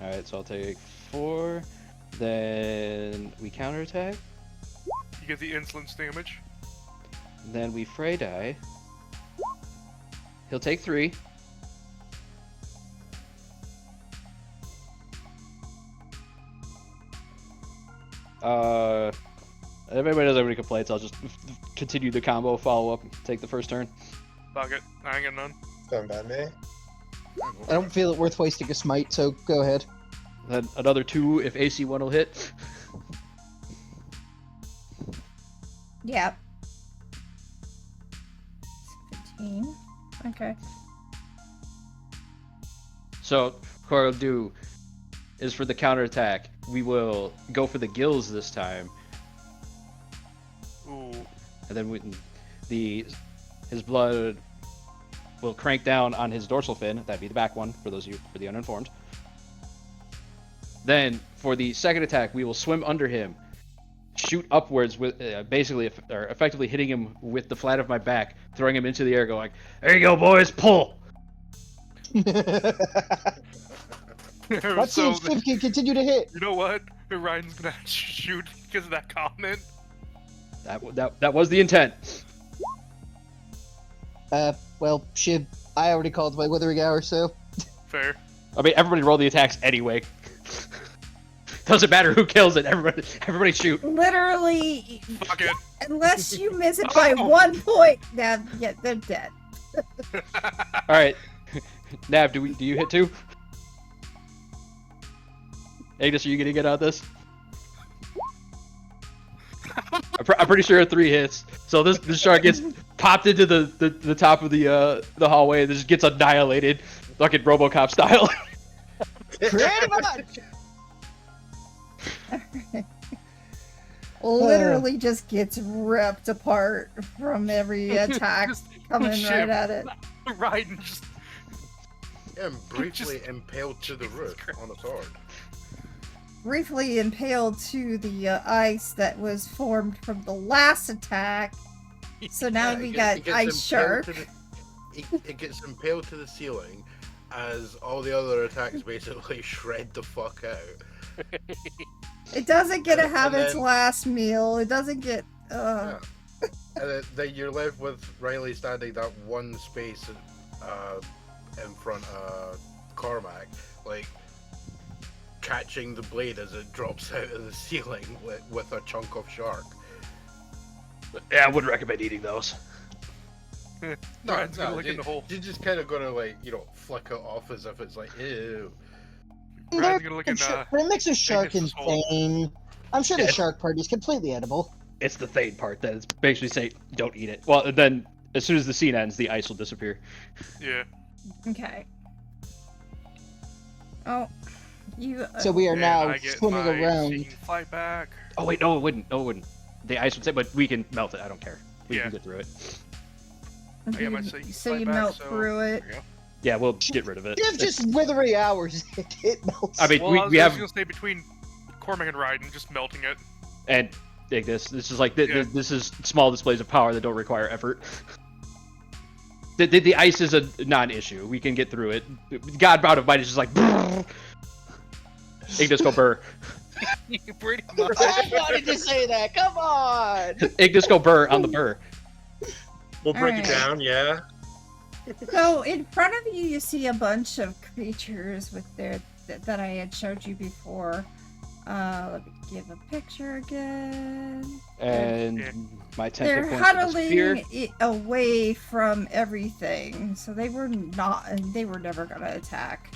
Alright, so I'll take 4. Then we counterattack. You get the insolence damage. Then we fray die. He'll take 3. If anybody doesn't have any complaints, I'll just continue the combo, follow up, and take the first turn. Fuck it. I ain't getting none. Fine by me. I don't feel it worth wasting a smite, so go ahead. Then another 2 if AC1 will hit. Yep. 19. Okay. So, what we'll do is for the counterattack, we will go for the gills this time, Ooh. and then his blood will crank down on his dorsal fin. That'd be the back one for the uninformed. Then for the second attack, we will swim under him, shoot upwards with effectively hitting him with the flat of my back, throwing him into the air, going, "There you go, boys, pull!" Let's see if Shiv can continue to hit. You know what? Ryan's gonna shoot because of that comment. That was the intent. Well, Shiv, I already called my withering hour, so. Fair. I mean, everybody roll the attacks anyway. Doesn't matter who kills it. Everybody shoot. Literally, Fuck it. unless you miss it by 1 point, yeah, they're dead. All right, Nav, do you hit too? Agnes, are you gonna get out of this? I'm pretty sure 3 hits. So this shark gets popped into the top of the hallway and just gets annihilated, fucking RoboCop style. Pretty much! Literally just gets ripped apart from every attack coming Shit. right at it. Raiden just. And briefly impaled to the roof on a sword. Briefly impaled to the ice that was formed from the last attack. So now Yeah, we it got gets Ice Shark. impaled it gets impaled to the ceiling as all the other attacks basically shred the fuck out. It doesn't get to And have its then- last meal. It doesn't get. Yeah. And then you're left with Riley standing that one space in front of Cormac, like catching the blade as it drops out of the ceiling with a chunk of shark. Yeah, I wouldn't recommend eating those. Ryan's gonna look in the hole. You're just kind of gonna flick it off as if it's like ew. Ryan's gonna look in. For a mix of shark and Agnes's hole. thane, I'm sure the Yeah. shark part is completely edible. It's the Thane part that it's basically saying don't eat it. Well, and then as soon as the scene ends, the ice will disappear. Yeah. Okay. Oh, you. So we are And now I get swimming my around. singing flight back. Oh wait, no, it wouldn't. No, it wouldn't. The ice would say, but we can melt it. I don't care. We Yeah. can get through it. I got my singing so flight you back, melt so through it. there you go. Yeah, we'll get rid of it. You have just withering hours. It melts. I mean, Well, we I was have gonna stay between Cormac and Raiden, just melting it. and Ignis. This is like Yeah. this is small displays of power that don't require effort. The ice is a non-issue. We can get through it. Godbound of Might is just like. Ignis go burr. Pretty much. I wanted to say that. Come on. Ignis go burr on the burr. We'll break it Alright. down, yeah. So in front of you, you see a bunch of creatures with their that I had showed you before. Let me give a picture again. And Yeah. my 10 They're hit points will disappear. huddling away from everything, so they were never gonna attack.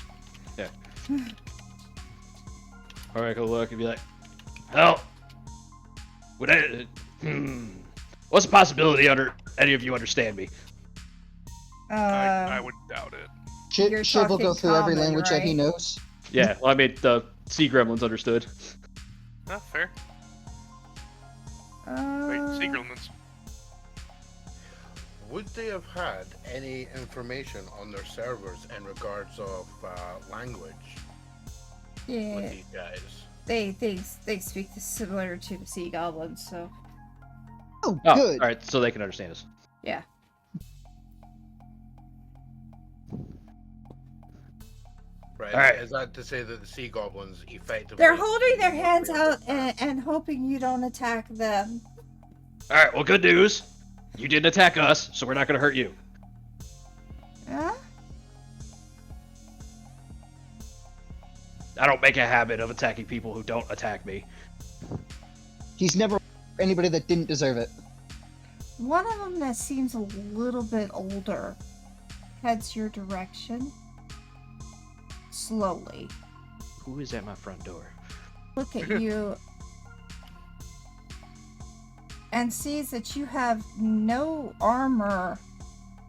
Alright, go look and be like, hell, would what's the possibility under any of you understand me? I would doubt it. You're Shiv will go talking through every common, language that he right? knows. Yeah, well, I mean, the sea gremlins understood. Fair. Wait, sea gremlins. Would they have had any information on their servers in regards of language with Yeah, these guys? they speak similar to the sea goblins, so Oh, Oh, good. alright, so they can understand us. yeah. Right. Alright. Is that to say that the sea goblins effectively? They're holding their hands out and hoping you don't attack them. Alright, well, good news. You didn't attack us, so we're not gonna hurt you. Huh? I don't make a habit of attacking people who don't attack me. He's never anybody that didn't deserve it. One of them that seems a little bit older heads your direction. Slowly. Who is at my front door? Look at you. And sees that you have no armor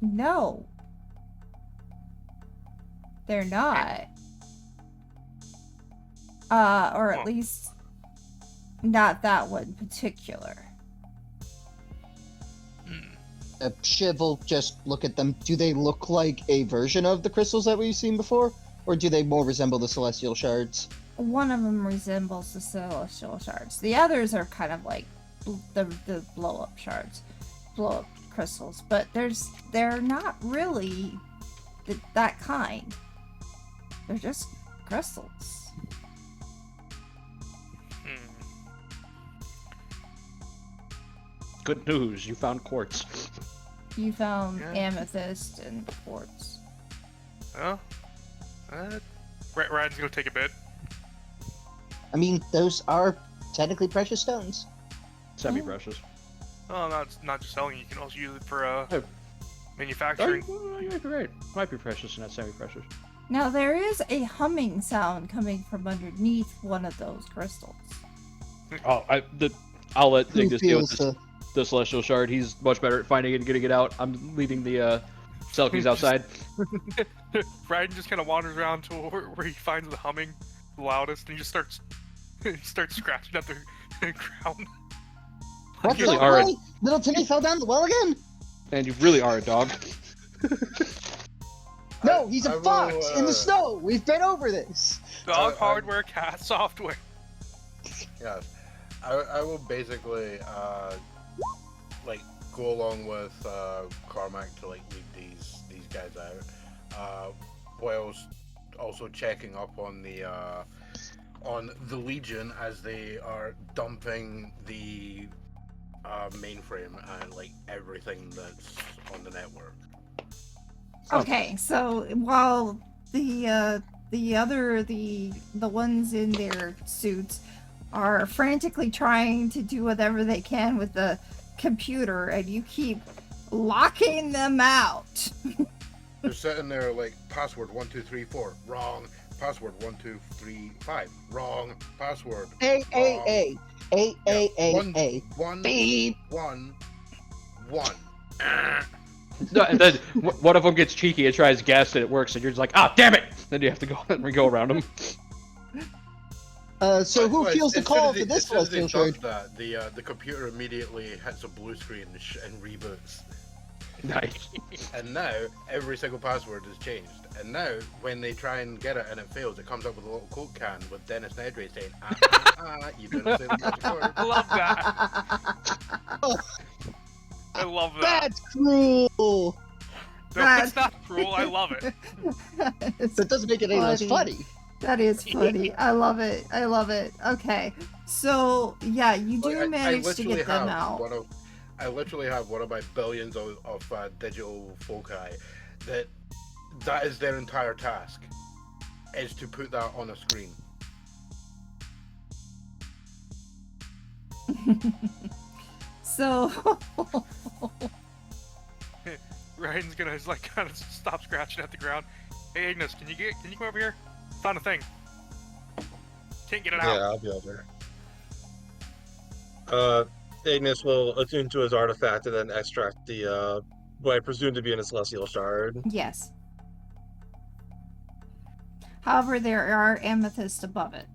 No. They're not. Or at least not that one particular. Shiv will just look at them. Do they look like a version of the crystals that we've seen before? Or do they more resemble the celestial shards? One of them resembles the celestial shards. The others are kind of like the blow-up shards. Blow-up crystals. But they're not really that kind. They're just crystals. Good news, you found quartz. You found Yeah. amethyst and quartz. Oh. Raiden's gonna take a bit. I mean, those are technically precious stones. Semi-precious. Oh, not just selling. You can also use it for Oh. manufacturing. You might be right. Might be precious and not semi-precious. Now there is a humming sound coming from underneath one of those crystals. Oh, I'll let Who Ignis deal with feels the celestial shard. He's much better at finding it and getting it out. I'm leaving the selkies outside. Raiden just kind of wanders around to where he finds the humming the loudest, and he just starts scratching at the ground. What really the are a- boy? Little Timmy fell down the well again? And you really are a dog. No, he's I a will, fox in the snow. We've been over this. Dog I- hardware, cat software. Yes. I will basically like go along with Cormac to like lead these guys out, whilst also checking up on the Legion as they are dumping the mainframe and like everything that's on the network. Okay, so while the ones in their suits are frantically trying to do whatever they can with the computer, and you keep locking them out. They're sitting there like password 1234 wrong, password 1235 wrong, password A. one Beep. one. No, and then one of them gets cheeky and tries to guess and it works, and you're just like, ah, damn it! Then you have to go and go around them. So who But feels the as soon call as for they- this as soon as they celestial dump shard? that, the computer immediately hits a blue screen and reboots. Nice. And now every single password is changed. And now when they try and get it and it fails, it comes up with a little Coke can with Dennis Nedry saying, you didn't say the magic word. I love that. I love that. That's cruel. No, That- it's not cruel. I love it. That doesn't make it any less funny. That is funny. I love it. I love it. Okay. So, yeah, you do Like, manage to literally get them have out. I literally have one of my billions of digital foci that is their entire task, is to put that on a screen. So, Raiden's gonna just like kind of stop scratching at the ground. Hey Ignis, can you come over here? Found a thing. Can't get it Yeah, out. I'll be over. Ignis will attune to his artifact and then extract the what I presume to be in a celestial shard. yes. However, there are amethysts above it.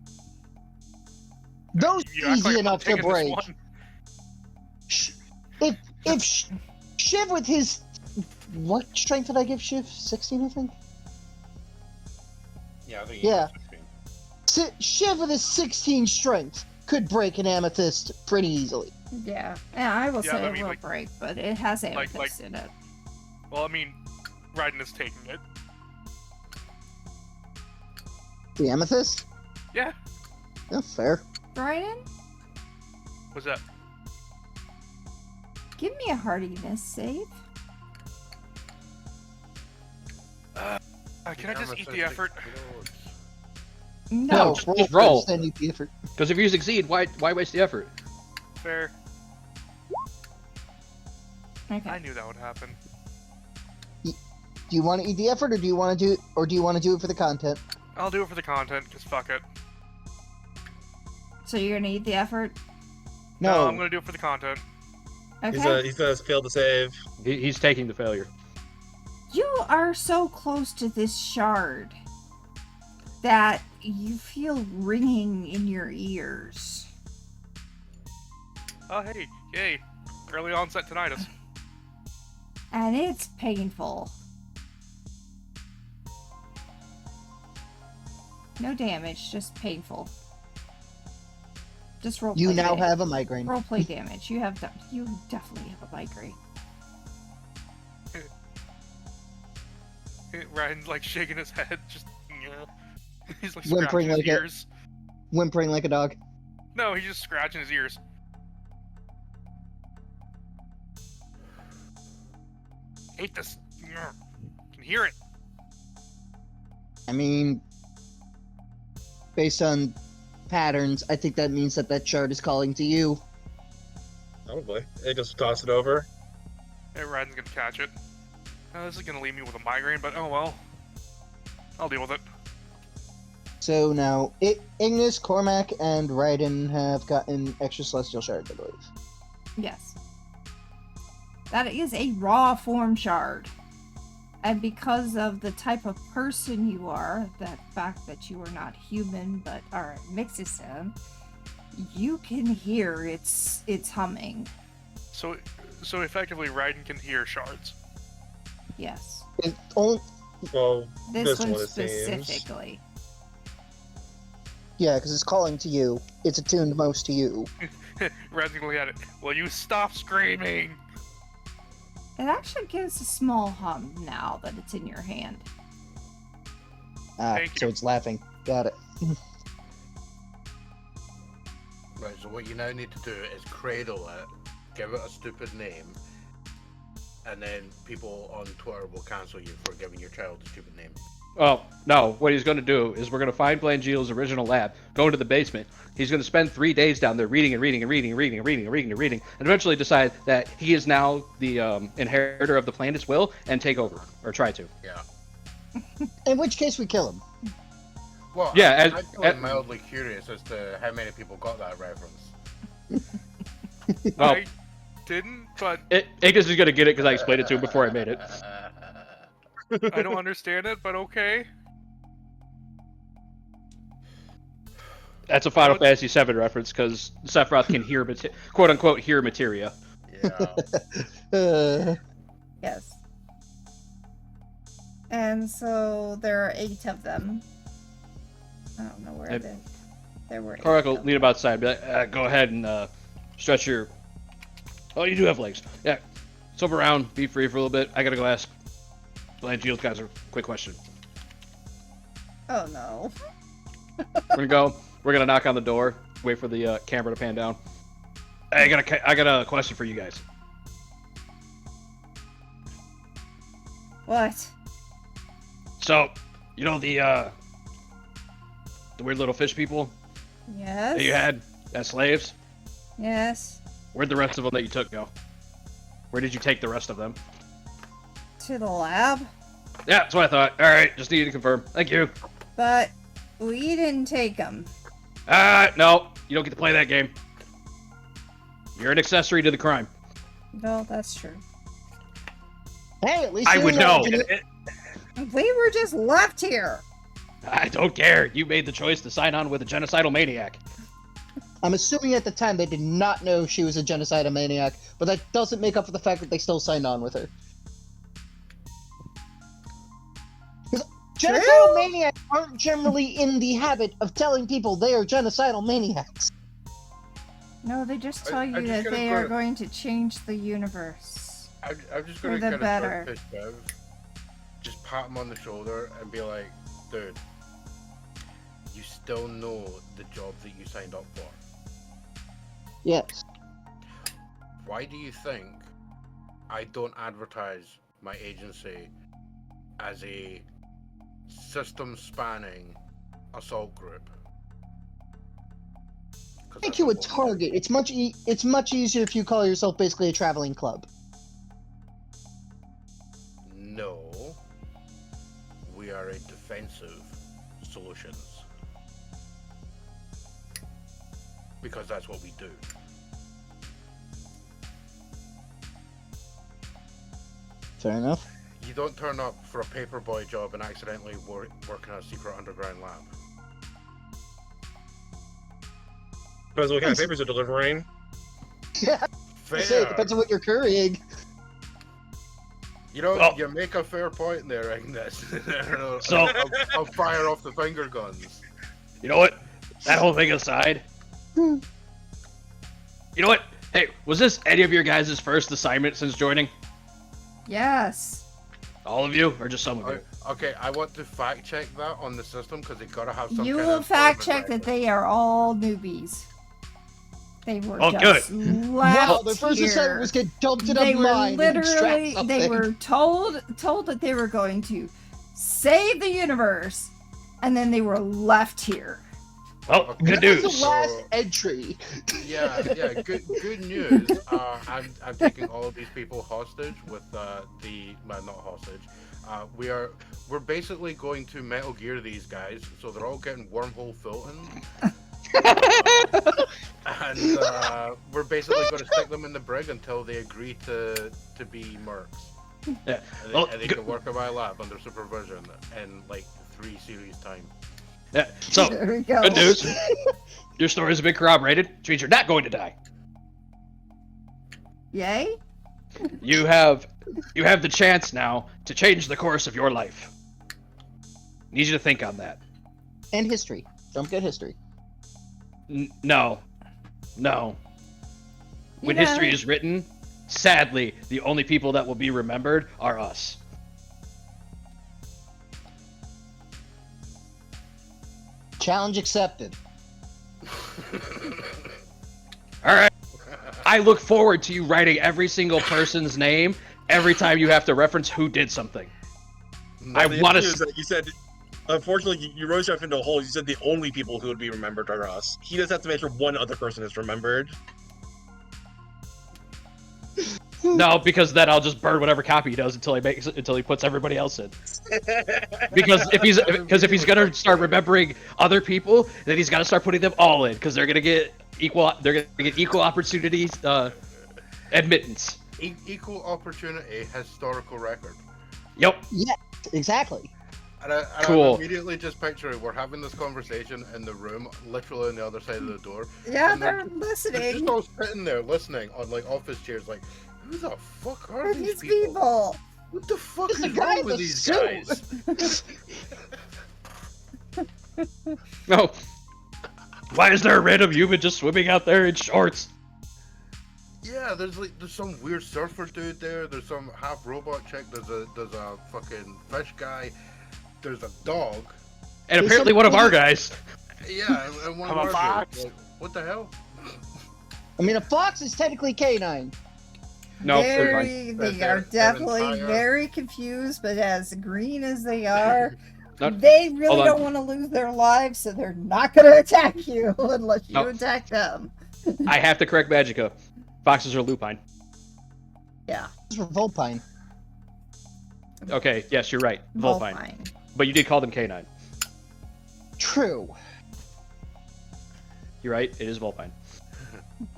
Those You act easy like I'm enough to taking this break. one. If Shiv with his what strength did I give Shiv? 16, I think. Yeah, I think Yeah. you can. Shiv with his 16 strength could break an amethyst pretty easily. Yeah. And I will Yeah, say I it mean, will like- break, but it has amethyst like- in it. Well, I mean, Raiden is taking it. The amethyst? Yeah. Yeah, fair. Brian, What's that? give me a hardiness save. Can I just eat the effort? No. just roll. First, then you the effort. Because if you succeed, why waste the effort? Fair. I Okay. knew that would happen. Do you want to eat the effort, or do you want to do it for the content? I'll do it for the content, cause fuck it. So you're gonna eat the effort? No. I'm gonna do it for the content. Okay. He says failed to save. He's taking the failure. You are so close to this shard that you feel ringing in your ears. Oh, hey, yay. Early onset tinnitus. And it's painful. No damage, just painful. Just roleplay. You now damage. have a migraine. Roleplay damage. You definitely have a migraine. Ryan's like shaking his head, just he's like Whimpering scratching his like ears. Whimpering like a dog. No, he's just scratching his ears. Hate this. Can hear it. I mean, based on patterns, I think that means that shard is calling to you. Probably. They just toss it over. Hey, Ryan's gonna catch it. This is gonna leave me with a migraine, but oh well. I'll deal with it. So now, Ignis, Cormac, and Raiden have gotten extra celestial shards, I believe. Yes. That is a raw form shard. And because of the type of person you are, the fact that you are not human but are a Mixism, you can hear its humming. So effectively, Raiden can hear shards. Yes. Well, This one one it seems. specifically. Yeah, because it's calling to you. It's attuned most to you. Ryan's gonna look at it. Will you stop screaming? It actually gives a small hum now that it's in your hand. Thank So you. it's laughing. Got it. Right, so what you now need to do is cradle it, give it a stupid name, and then people on Twitter will cancel you for giving your child a stupid name. Oh, no. What he's going to do is we're going to find Blangeel's original lab, go into the basement. He's going to spend 3 days down there reading, and eventually decide that he is now the inheritor of the planet's will and take over, or try to. Yeah. In which case, we kill him. Well, Yeah, I'm feeling mildly curious as to how many people got that reference. Well, I didn't, but Ignis is going to get it because I explained it to him before I made it. I don't understand it, but okay. That's a Final Fantasy VII reference because Sephiroth can hear, quote unquote, hear materia. Yeah. Yes. And so there are 8 of them. I don't know where there were 8 Korak of will them. lead him outside, be like, go ahead and stretch your... Oh, you do have legs. Yeah. Swim around, be free for a little bit. I gotta go ask Blangeel's guys a quick question. Oh no. We're gonna knock on the door, wait for the camera to pan down. Hey, I got a question for you guys. What? So, you know the weird little fish people Yes? that you had as slaves? Yes. Where'd the rest of them that you took go? Where did you take the rest of them? To the lab? Yeah, that's what I thought. Alright, just needed to confirm. Thank you. But we didn't take them. No, you don't get to play that game. You're an accessory to the crime. Well, that's true. Hey, at least I you would know. imagined it. We were just left here. I don't care. You made the choice to sign on with a genocidal maniac. I'm assuming at the time they did not know she was a genocidal maniac, but that doesn't make up for the fact that they still signed on with her. 'Cause genocidal maniacs aren't generally in the habit of telling people they are genocidal maniacs. No, they just tell I'm you just that gonna they go- are going to change the universe. I'm just For going the to kind better. of push Bev, just pat him on the shoulder and be like, dude, you still know the job that you signed up for. Yes. Why do you think I don't advertise my agency as a system-spanning assault group? Make you a target. It's much easier if you call yourself basically a traveling club. No, we are a defensive solutions. Because that's what we do. Fair enough. You don't turn up for a paperboy job and accidentally work in a secret underground lab. Depends what kind of papers you're delivering. Yeah, Fair. I say it depends on what you're carrying. You know, Well- you make a fair point there, Agnes. So- I'll fire off the finger guns. You know what? That whole thing aside. You know what? Hey, was this any of your guys' first assignment since joining? Yes. All of you, or just some of you? Okay, I want to fact check that on the system because they gotta have some You kind will of fact employment check that record. they are all newbies. They were Oh, just Wow, left their first here. assignment was get dumped in a They were mine and extract literally, they something. were told that they were going to save the universe, and then they were left here. Well, Okay. good That was news. the last entry. Yeah, good news. I'm taking all of these people hostage with well, not hostage. We're basically going to Metal Gear these guys, so they're all getting wormhole filling. And we're basically going to stick them in the brig until they agree to be mercs. Yeah. And they, Well, and they good- can work in my lab under supervision in like 3 series time. Yeah. So, There we go. good news. Your story has been corroborated, which means you're not going to die. Yay? You have the chance now to change the course of your life. Need you to think on that. And history. Don't forget history. No. When history is written, sadly, the only people that will be remembered are us. Challenge accepted. All right. I look forward to you writing every single person's name every time you have to reference who did something. I The want issue is to. that you said, unfortunately, you wrote yourself into a hole. You said the only people who would be remembered are us. He does have to make sure one other person is remembered. No, because then I'll just burn whatever copy he does until he puts everybody else in. Because if he's gonna start remembering other people, then he's got to start putting them all in because they're gonna get equal opportunities admittance. Equal opportunity historical record. Yep. Yeah, exactly. And Cool. I'm immediately just picturing we're having this conversation in the room, literally on the other side of the door. Yeah, And they're They're just listening. all sitting there listening on like office chairs, like, who the fuck are Are these these people? people? What the fuck It's is the guy wrong in with the these suit. guys? No. Why is there a random human just swimming out there in shorts? Yeah, there's some weird surfer dude there. There's some half robot chick. There's a fucking fish guy. There's a dog. And There's apparently some one of our other- guys. Yeah, and one I'm of a our fox. dudes. Like, what the hell? I mean, a fox is technically canine. No, they're fine. They They're are definitely entire- very confused, but as green as they are, Not- they really hold on. don't want to lose their lives, so they're not going to attack you unless you No. attack them. I have to correct Magica. Foxes are lupine. Yeah. These were Vulpine. Okay, yes, you're right. Vulpine. Vulpine. But you did call them canine. True. You're right, it is Vulpine.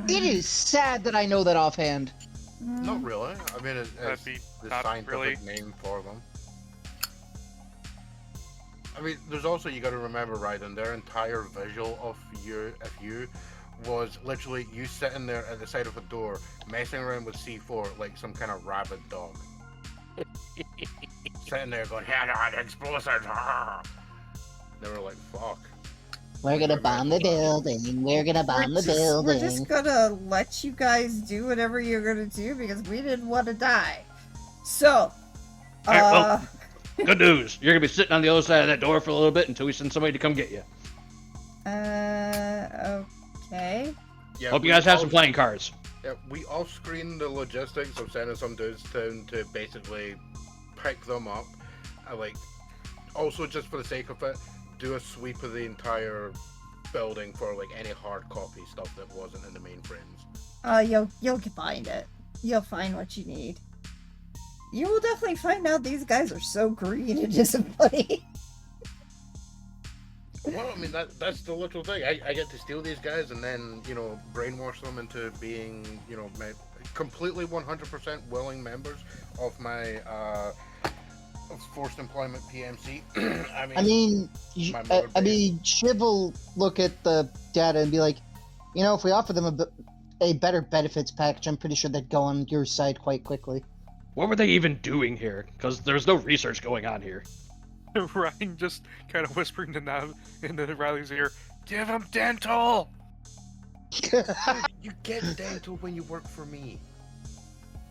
It is sad that I know that offhand. Not really. I mean, it's That'd be the not scientific really. name for them. I mean, there's also, you got to remember, Raiden, their entire visual of you was literally you sitting there at the side of a door, messing around with C4 like some kind of rabid dog. Sitting there going, "Yeah, no, explosives!" They were like, "Fuck." We're gonna bomb the building. We're gonna bomb the We're building. just gonna let you guys do whatever you're gonna do because we didn't want to die. So, Alright, well- Good news. You're gonna be sitting on the other side of that door for a little bit until we send somebody to come get you. Okay. Yeah, Hope you we guys have all- some playing cards. Yeah, we off-screen the logistics of sending some dudes down to basically pick them up. Like, also just for the sake of it, do a sweep of the entire building for like any hard copy stuff that wasn't in the mainframes. You'll find it. You'll find what you need. You will definitely find out these guys are so green it isn't funny. Well, I mean that's the literal thing. I get to steal these guys and then brainwash them into being completely 100% willing members of my of forced employment PMC. I mean, my mother Shiv will look at the data and be like, you know, if we offer them a better benefits package, I'm pretty sure they'd go on your side quite quickly. What were they even doing here? Because there's no research going on here. Ryan just kind of whispering to Nav into Riley's ear, "Give him dental." You get dental when you work for me.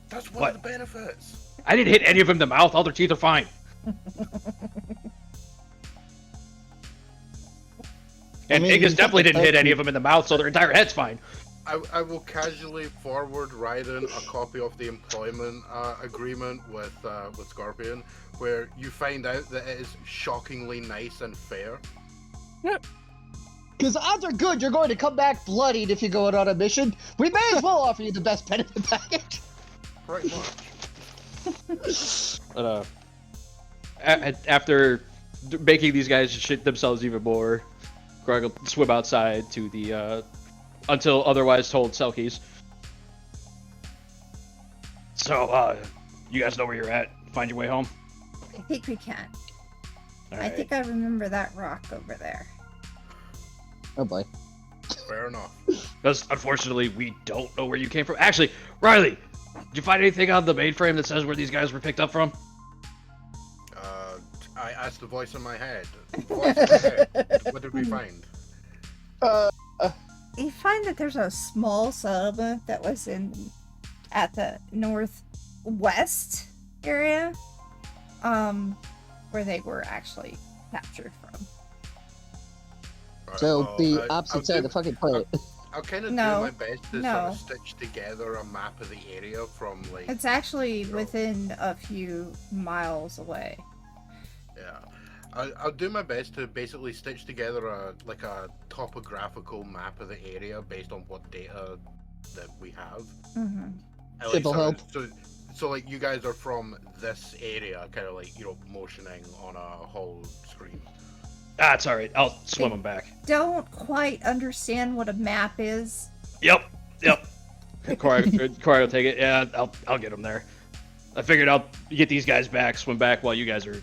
That's one What? of the benefits. I didn't hit any of them in the mouth. All their teeth are fine. And mean, Ignis you definitely get the didn't hit best- any of them in the mouth, so their entire head's fine. I will casually forward Raiden a copy of the employment agreement with Scorpion, where you find out that it is shockingly nice and fair. Because odds are good you're going to come back bloodied if you go out on a mission. We may as well offer you the best benefit package. Pretty much. But, after making these guys shit themselves even more, Greg will swim outside to the until otherwise told Selkies. So, you guys know where you're at? Find your way home? I think we can. All I right. think I remember that rock over there. Oh boy. Fair enough. Because, unfortunately, we don't know where you came from. Actually, Riley, did you find anything on the mainframe that says where these guys were picked up from? I asked the voice in my head. Voice in my head. What did we find? You find that there's a small settlement that was at the northwest area, where they were actually captured from. Right, So well, the I'll opposite side of the fucking planet. I'll kind of No, do my best to sort no. of stitch together a map of the area from like. It's actually No. within a few miles away. Yeah, I'll do my best to basically stitch together a topographical map of the area based on what data that we have. Mm-hmm. And, Ship will sort of- help. So like you guys are from this area, kind of like motioning on a whole screen. Ah, it's alright. I'll swim them back. Don't quite understand what a map is. Yep. Corey will take it. Yeah, I'll get them there. I figured I'll get these guys back, swim back while you guys are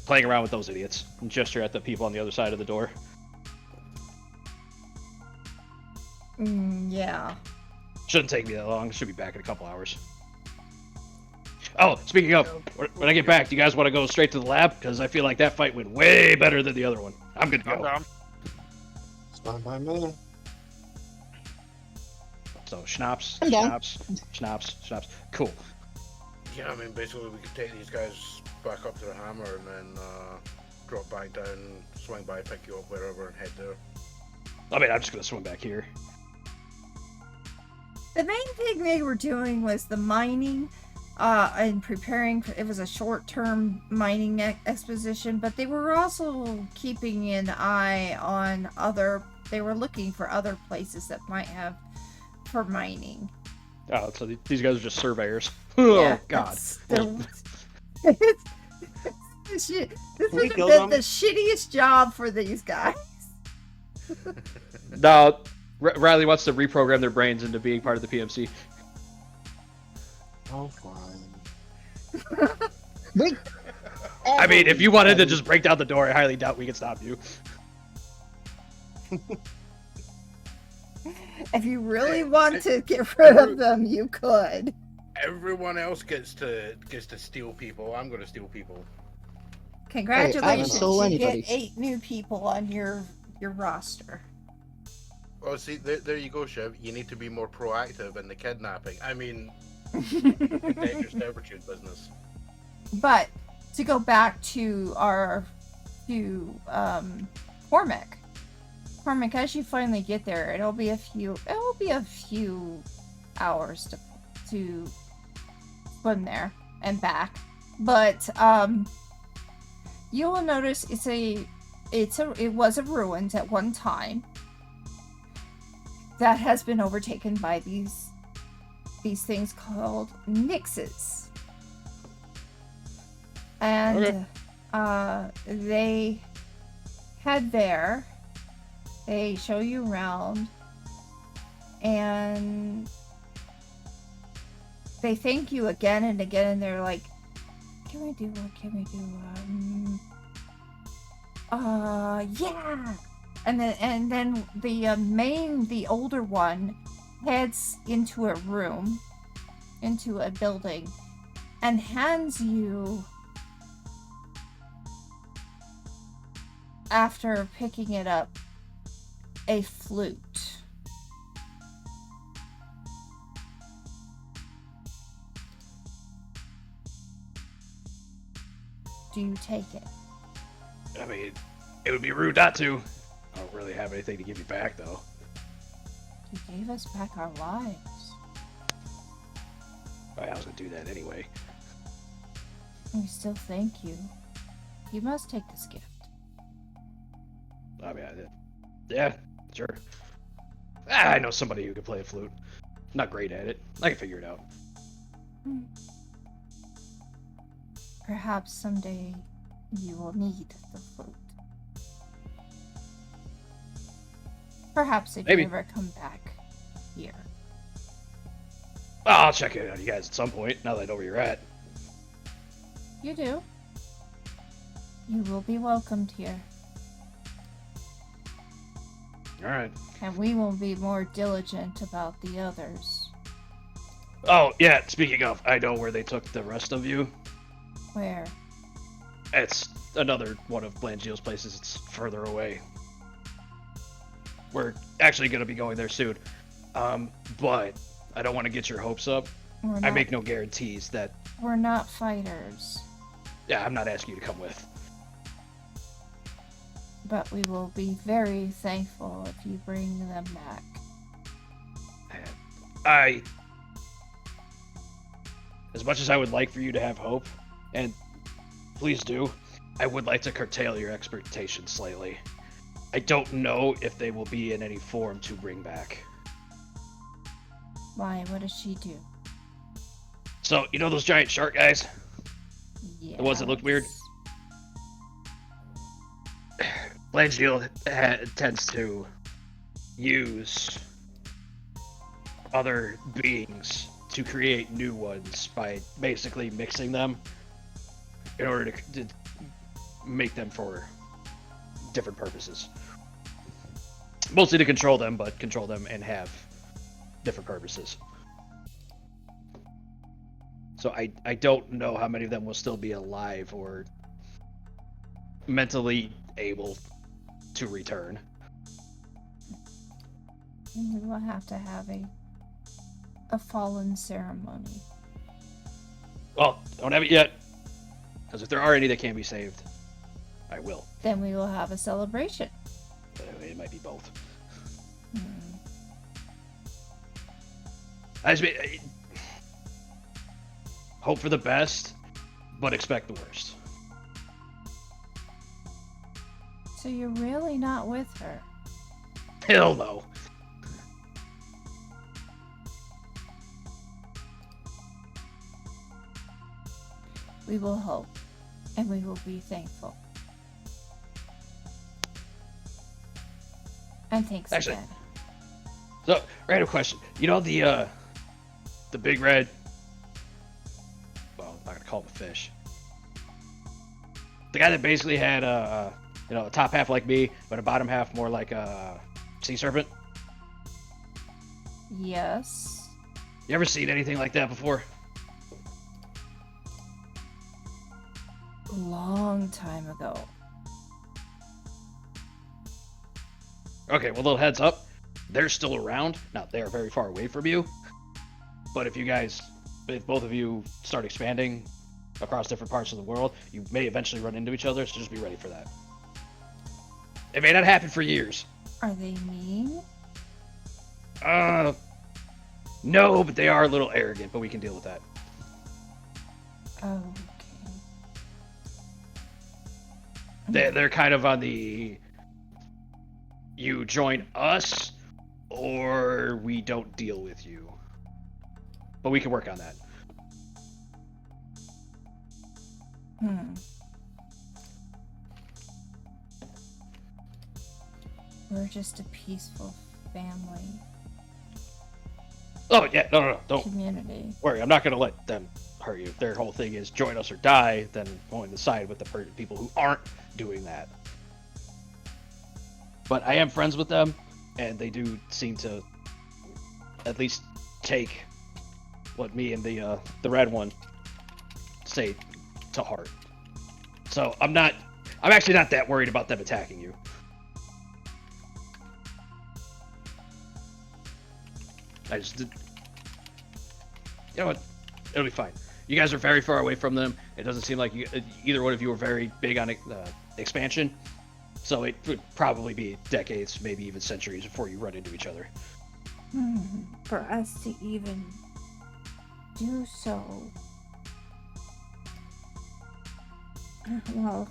playing around with those idiots. And gesture at the people on the other side of the door. Yeah. Shouldn't take me that long. Should be back in a couple hours. Oh, speaking of, when I get back, do you guys want to go straight to the lab? Because I feel like that fight went way better than the other one. I'm good to I'm go. down. It's fine by me. So, schnapps, I'm down. schnapps. Cool. Yeah, I mean basically we could take these guys back up to the hammer and then drop back down, swing by, pick you up wherever, and head there. I mean, I'm just going to swim back here. The main thing they were doing was the mining, and preparing for, it was a short-term mining exposition, but they were also keeping an eye on they were looking for other places that might have for mining. Oh, so these guys are just surveyors. Yeah, Oh, God. This would we have kill been them? the shittiest job for these guys. Now, Riley wants to reprogram their brains into being part of the PMC. Oh, fine. I mean, if you wanted to just break down the door, I highly doubt we could stop you. If you really want to get rid of them, you could. Everyone else gets to steal people. I'm gonna steal people. Congratulations, stole you anybody. get 8 new people on your roster. Oh, see, there you go, Shiv. You need to be more proactive in the kidnapping. I mean, dangerous servitude business. But to go back to Cormac, as you finally get there, it'll be a few hours to swim there and back. But you will notice it was a ruins at one time that has been overtaken by these things called nixes. And they head there, they show you around, and they thank you again and again, and they're like, can we do? What can we do? Yeah. And then the older one heads into a room, into a building, and hands you, after picking it up, a flute. Do you take it? I mean, it would be rude not to. I don't really have anything to give you back, though. You gave us back our lives. I was gonna do that anyway. We still thank you. You must take this gift. I mean, yeah, sure. I know somebody who can play a flute. Not great at it. I can figure it out. Perhaps someday you will need the flute. Perhaps if Maybe. you ever come back here. Well, I'll check it out, you guys, at some point. Now that I know where you're at. You do. You will be welcomed here. All right. And we will be more diligent about the others. Oh yeah. Speaking of, I know where they took the rest of you. Where? It's another one of Blangio's places. It's further away. We're actually going to be going there soon. But I don't want to get your hopes up. I make no guarantees that... We're not fighters. Yeah, I'm not asking you to come with. But we will be very thankful if you bring them back. As much as I would like for you to have hope, and please do, I would like to curtail your expectations slightly. I don't know if they will be in any form to bring back. Why? What does she do? So, you know those giant shark guys? Yeah. The ones that look weird? Blangio tends to use other beings to create new ones by basically mixing them in order to make them for different purposes. Mostly to control them, but control them and have different purposes. So I don't know how many of them will still be alive or mentally able to return. We will have to have a fallen ceremony. Well, don't have it yet. Because if there are any that can be saved, I will. Then we will have a celebration. It might be both. Hmm. I just mean, hope for the best, but expect the worst. So you're really not with her? Hell no. We will hope, and we will be thankful. And thanks Actually, again. So, random question. You know the big red... Well, I'm not gonna call him a fish. The guy that basically had a top half like me, but a bottom half more like a sea serpent? Yes. You ever seen anything like that before? Long time ago. Okay, well, little heads up. They're still around. Now, they are very far away from you. But if both of you start expanding across different parts of the world, you may eventually run into each other, so just be ready for that. It may not happen for years. Are they mean? No, but they are a little arrogant, but we can deal with that. Okay. They're kind of on the... You join us, or we don't deal with you. But we can work on that. We're just a peaceful family. Oh yeah, no, don't community. worry. I'm not gonna let them hurt you. If their whole thing is join us or die, then I'm going to side with the people who aren't doing that. But I am friends with them, and they do seem to at least take what me and the red one say to heart. So I'm actually not that worried about them attacking you. I just did. You know what? It'll be fine. You guys are very far away from them. It doesn't seem like either one of you are very big on expansion. So it would probably be decades, maybe even centuries before you run into each other. For us to even do so. Well,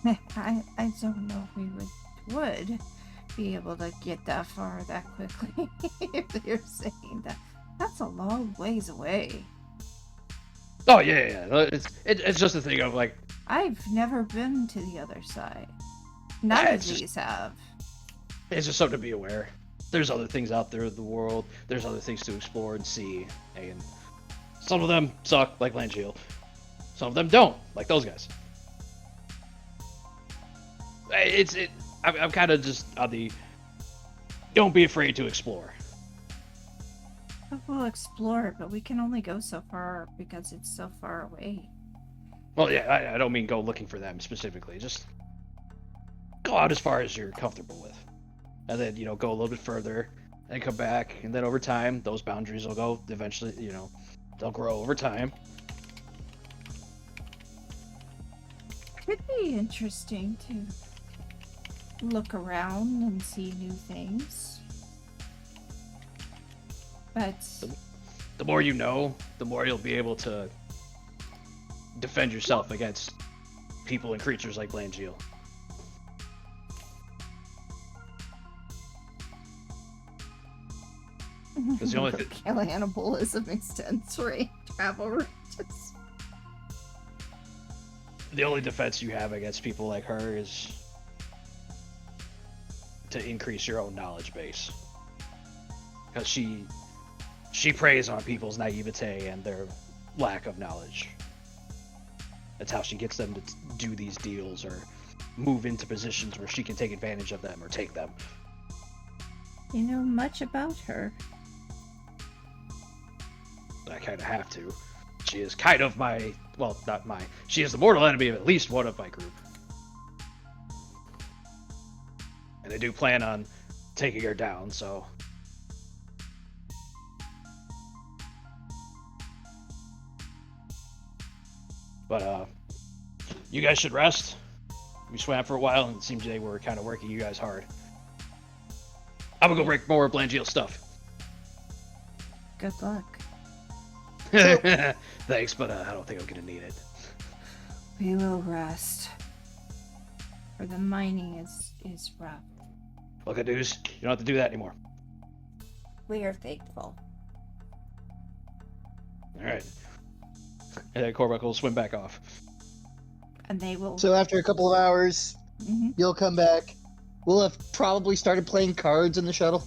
I don't know if we would be able to get that far that quickly if they're saying that. That's a long ways away. Oh yeah. It's just a thing of like. I've never been to the other side. None of these have. It's just something to be aware. There's other things out there in the world. There's other things to explore and see, and some of them suck, like Langeal. Some of them don't, like those guys. I'm kind of just on the. Don't be afraid to explore. We'll explore it, but we can only go so far because it's so far away. Well, yeah, I don't mean go looking for them specifically. Just go out as far as you're comfortable with. And then, go a little bit further and come back. And then over time, those boundaries will go eventually, they'll grow over time. Could be interesting to look around and see new things. But the more you know, the more you'll be able to defend yourself against people and creatures like Langeal. Because the only cannibalism extends range, travel ranges. The only defense you have against people like her is to increase your own knowledge base. Because she preys on people's naivete and their lack of knowledge. That's how she gets them to do these deals or move into positions where she can take advantage of them or take them. You know much about her. I kind of have to. She is kind of my, well, not my, she is the mortal enemy of at least one of my group. And I do plan on taking her down, so. But, you guys should rest. We swam for a while and it seems they were kind of working you guys hard. I'm gonna go break more of Langeal's stuff. Good luck. Thanks, but I don't think I'm gonna need it. We will rest. For the mining is rough. Well, good news. You don't have to do that anymore. We are thankful. Alright. And then Korvac will swim back off. And they will. So after a couple of hours, you'll come back. We'll have probably started playing cards in the shuttle.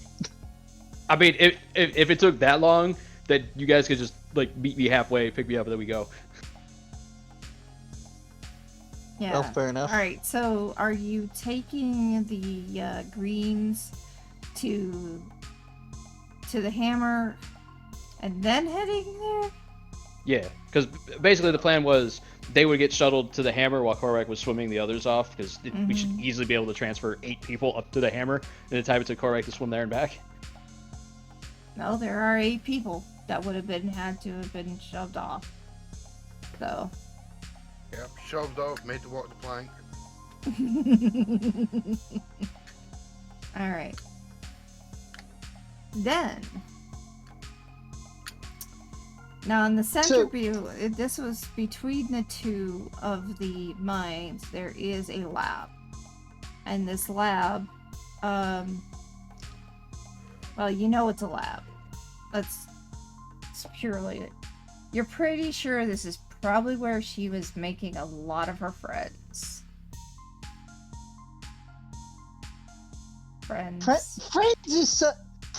I mean, if it took that long, then you guys could just meet me halfway, pick me up, and then we go. Yeah. Well, fair enough. All right. So, are you taking the greens to the hammer and then heading there? Yeah, because basically the plan was they would get shuttled to the hammer while Korvac was swimming the others off, because we should easily be able to transfer 8 people up to the hammer in the time it took Korvac to swim there and back. No, there are 8 people that would have had to have been shoved off. So. Yep, shoved off, made to walk the plank. All right. Then. Now, in the center view, this was between the two of the mines, there is a lab. And this lab, well, you know it's a lab. It's purely it. You're pretty sure this is probably where she was making a lot of her friends. Friends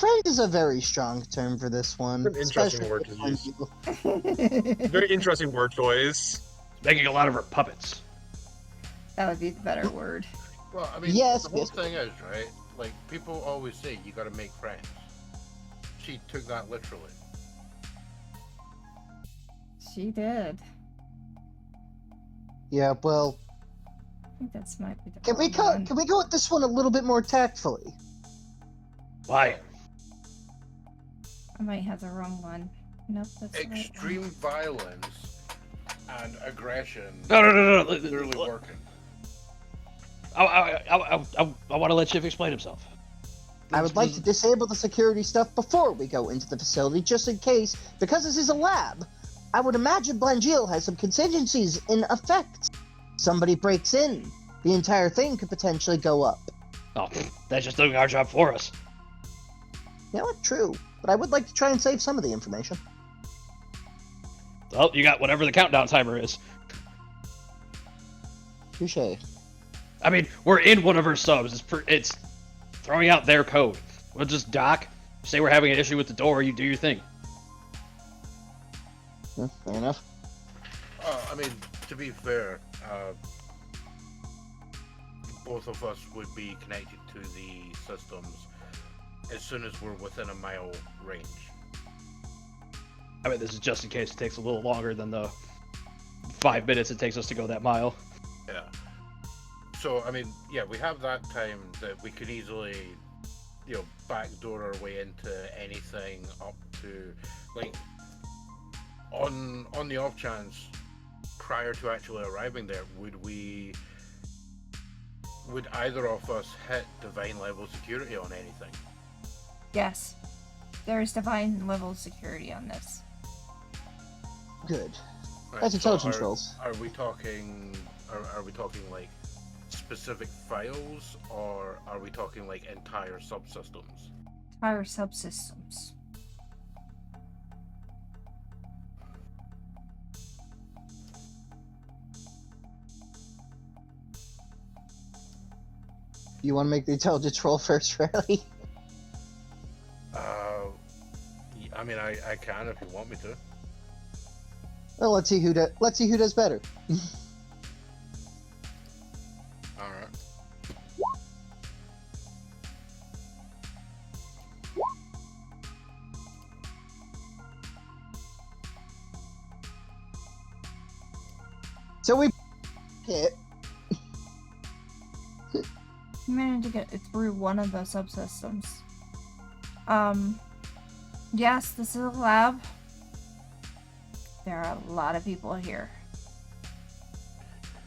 Friend is a very strong term for this one. An interesting especially word to when use. you- Very interesting word choice. Making a lot of her puppets. That would be the better word. Well, I mean, Yes, the whole yes. thing is, right? Like, people always say you gotta make friends. She took that literally. She did. Yeah, well, I think that's might be the can we wrong go? one. Can we go with this one a little bit more tactfully? Why? I might have the wrong one. Nope, that's the right one. Extreme violence and aggression No. literally working. I want to let Schiff explain himself. I would like to disable the security stuff before we go into the facility, just in case, because this is a lab. I would imagine Blangiel has some contingencies in effect. Somebody breaks in, the entire thing could potentially go up. Oh, that's just doing our job for us. You know what? True. But I would like to try and save some of the information. Well, you got whatever the countdown timer is. Touche. I mean, we're in one of her subs. It's throwing out their code. We'll just dock, say we're having an issue with the door, you do your thing. Yeah, fair enough. I mean, to be fair, both of us would be connected to the systems as soon as we're within a mile range. I mean, this is just in case it takes a little longer than the 5 minutes it takes us to go that mile. Yeah. So, I mean, yeah, we have that time that we could easily, backdoor our way into anything up to, like, on the off chance, prior to actually arriving there, would either of us hit divine level security on anything? Yes. There is divine level security on this. Good. Right, That's so intelligence rolls. Are we talking like specific files, or are we talking like entire subsystems? Entire subsystems. You want to make the intelligence roll first, Riley? I mean, I can if you want me to. Well, let's see who does better. All right. So we hit. You managed to get it through one of the subsystems. Yes, this is a lab. There are a lot of people here.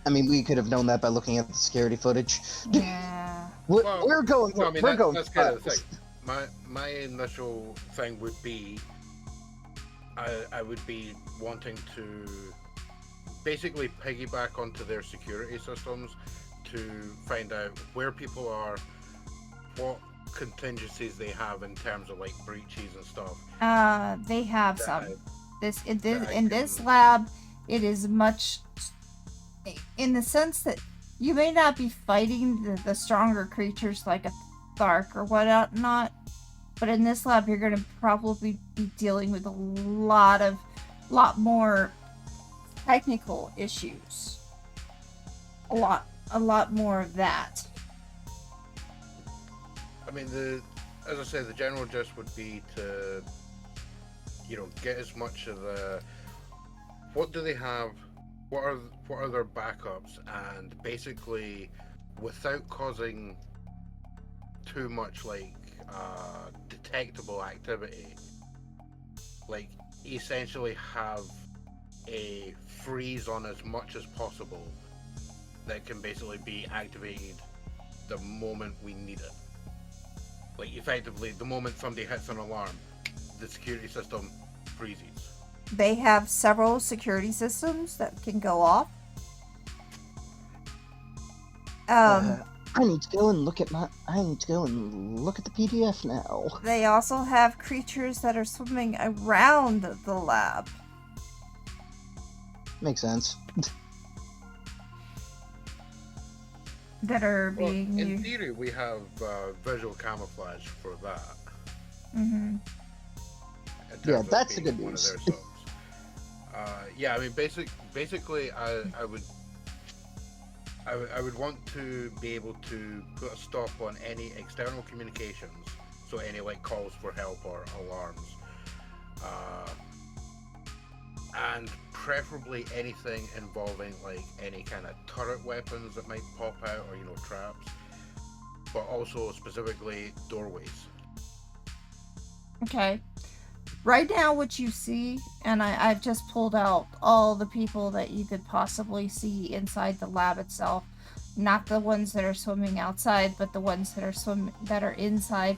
I mean, we could have known that by looking at the security footage. Yeah. We're going. Well, I mean, we're going. that's kind of the thing. My initial thing would be, I would be wanting to basically piggyback onto their security systems to find out where people are, what contingencies they have in terms of like breaches and stuff. They have That some. In I this can- lab, it is much in the sense that you may not be fighting the stronger creatures like a Thark or whatnot, but in this lab you're going to probably be dealing with a lot more technical issues. A lot more of that. I mean, as I say, the general gist would be to, get as much of the, what do they have, what are their backups, and basically, without causing too much like detectable activity, like essentially have a freeze on as much as possible that can basically be activated the moment we need it. Like, effectively, the moment somebody hits an alarm, the security system freezes. They have several security systems that can go off. I need to go and look at the PDF now. They also have creatures that are swimming around the lab. Makes sense. That are Well, being in used. theory, we have visual camouflage for that. Mm-hmm. in terms Yeah, of that's the being good one of news. their subs. Yeah, I mean, basically, I would want to be able to put a stop on any external communications, so any like calls for help or alarms, and preferably anything involving like any kind of turret weapons that might pop out or traps, but also specifically doorways. Okay. Right now, what you see, and I've just pulled out all the people that you could possibly see inside the lab itself. Not the ones that are swimming outside, but the ones that are inside.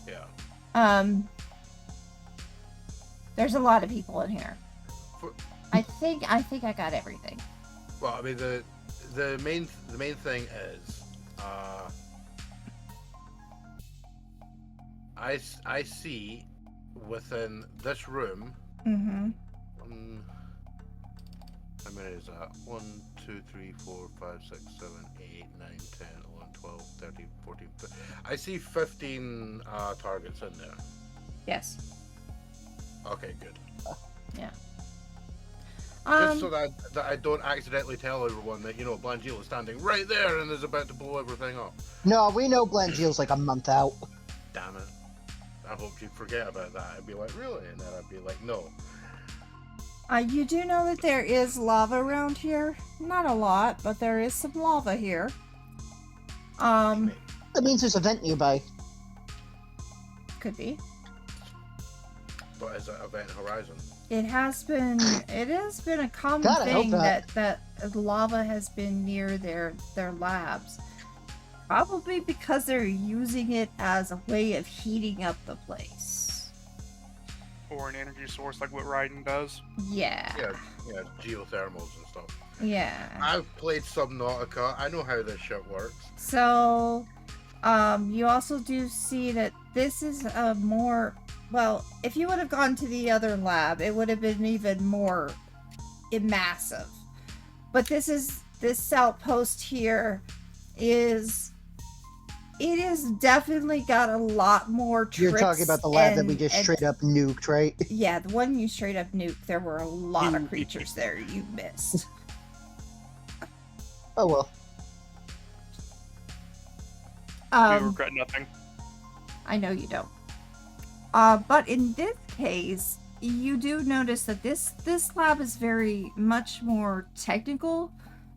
Yeah. There's a lot of people in here. For- I think I got everything. Well, I mean the main thing is, I see within this room. Mm-hmm. How many is that? 1, 2, 3, 4, 5, 6, 7, 8, 9, 10, 11, 12, 13, 14, 15. I see 15 targets in there. Yes. Okay, good. Just so that I don't accidentally tell everyone that Blangeal is standing right there and is about to blow everything up. No, we know Blangeal's like a month out. Damn it. I hoped you'd forget about that. I'd be like, really? And then I'd be like, no. You do know that there is lava around here. Not a lot, but there is some lava here. That means there's a vent nearby. Could be. But is it Event Horizon? It has been a common God, I hope thing not. that lava has been near their labs. Probably because they're using it as a way of heating up the place. Or an energy source like what Raiden does. Yeah. Yeah, geothermals and stuff. Yeah. I've played Subnautica. I know how this shit works. So, you also do see that this is a more... Well, if you would have gone to the other lab, it would have been even more massive. But this outpost here is... It has definitely got a lot more tricks. You're talking about the lab that we just straight up nuked, right? Yeah, the one you straight up nuked. There were a lot of creatures there you missed. Oh well. We regret nothing. I know you don't. But in this case, you do notice that this lab is very much more technical.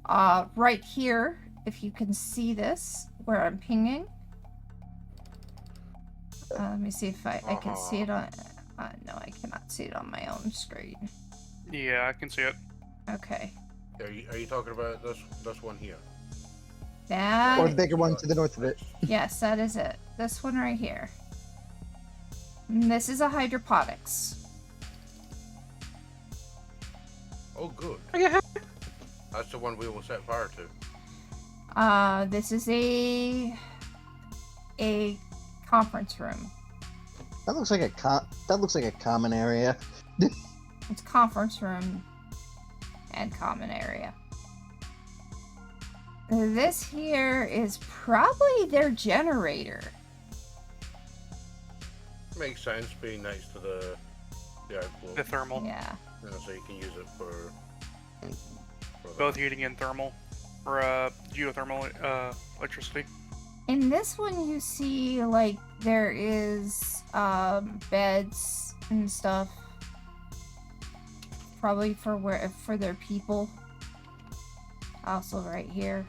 Right here, if you can see this, where I'm pinging. Let me see if I can see it on... no, I cannot see it on my own screen. Yeah, I can see it. Okay. Are you talking about this one here? That... Or the bigger one to the north of it. Yes, that is it. This one right here. And this is a hydroponics. Oh, good. That's the one we will set fire to. This is a conference room. That looks like a common area. It's conference room and common area. This here is probably their generator. Makes sense, being next to the outflow. The thermal. Yeah. So you can use it for Both heating and thermal. Or geothermal electricity. In this one you see like there is beds and stuff. Probably for their people. Also right here.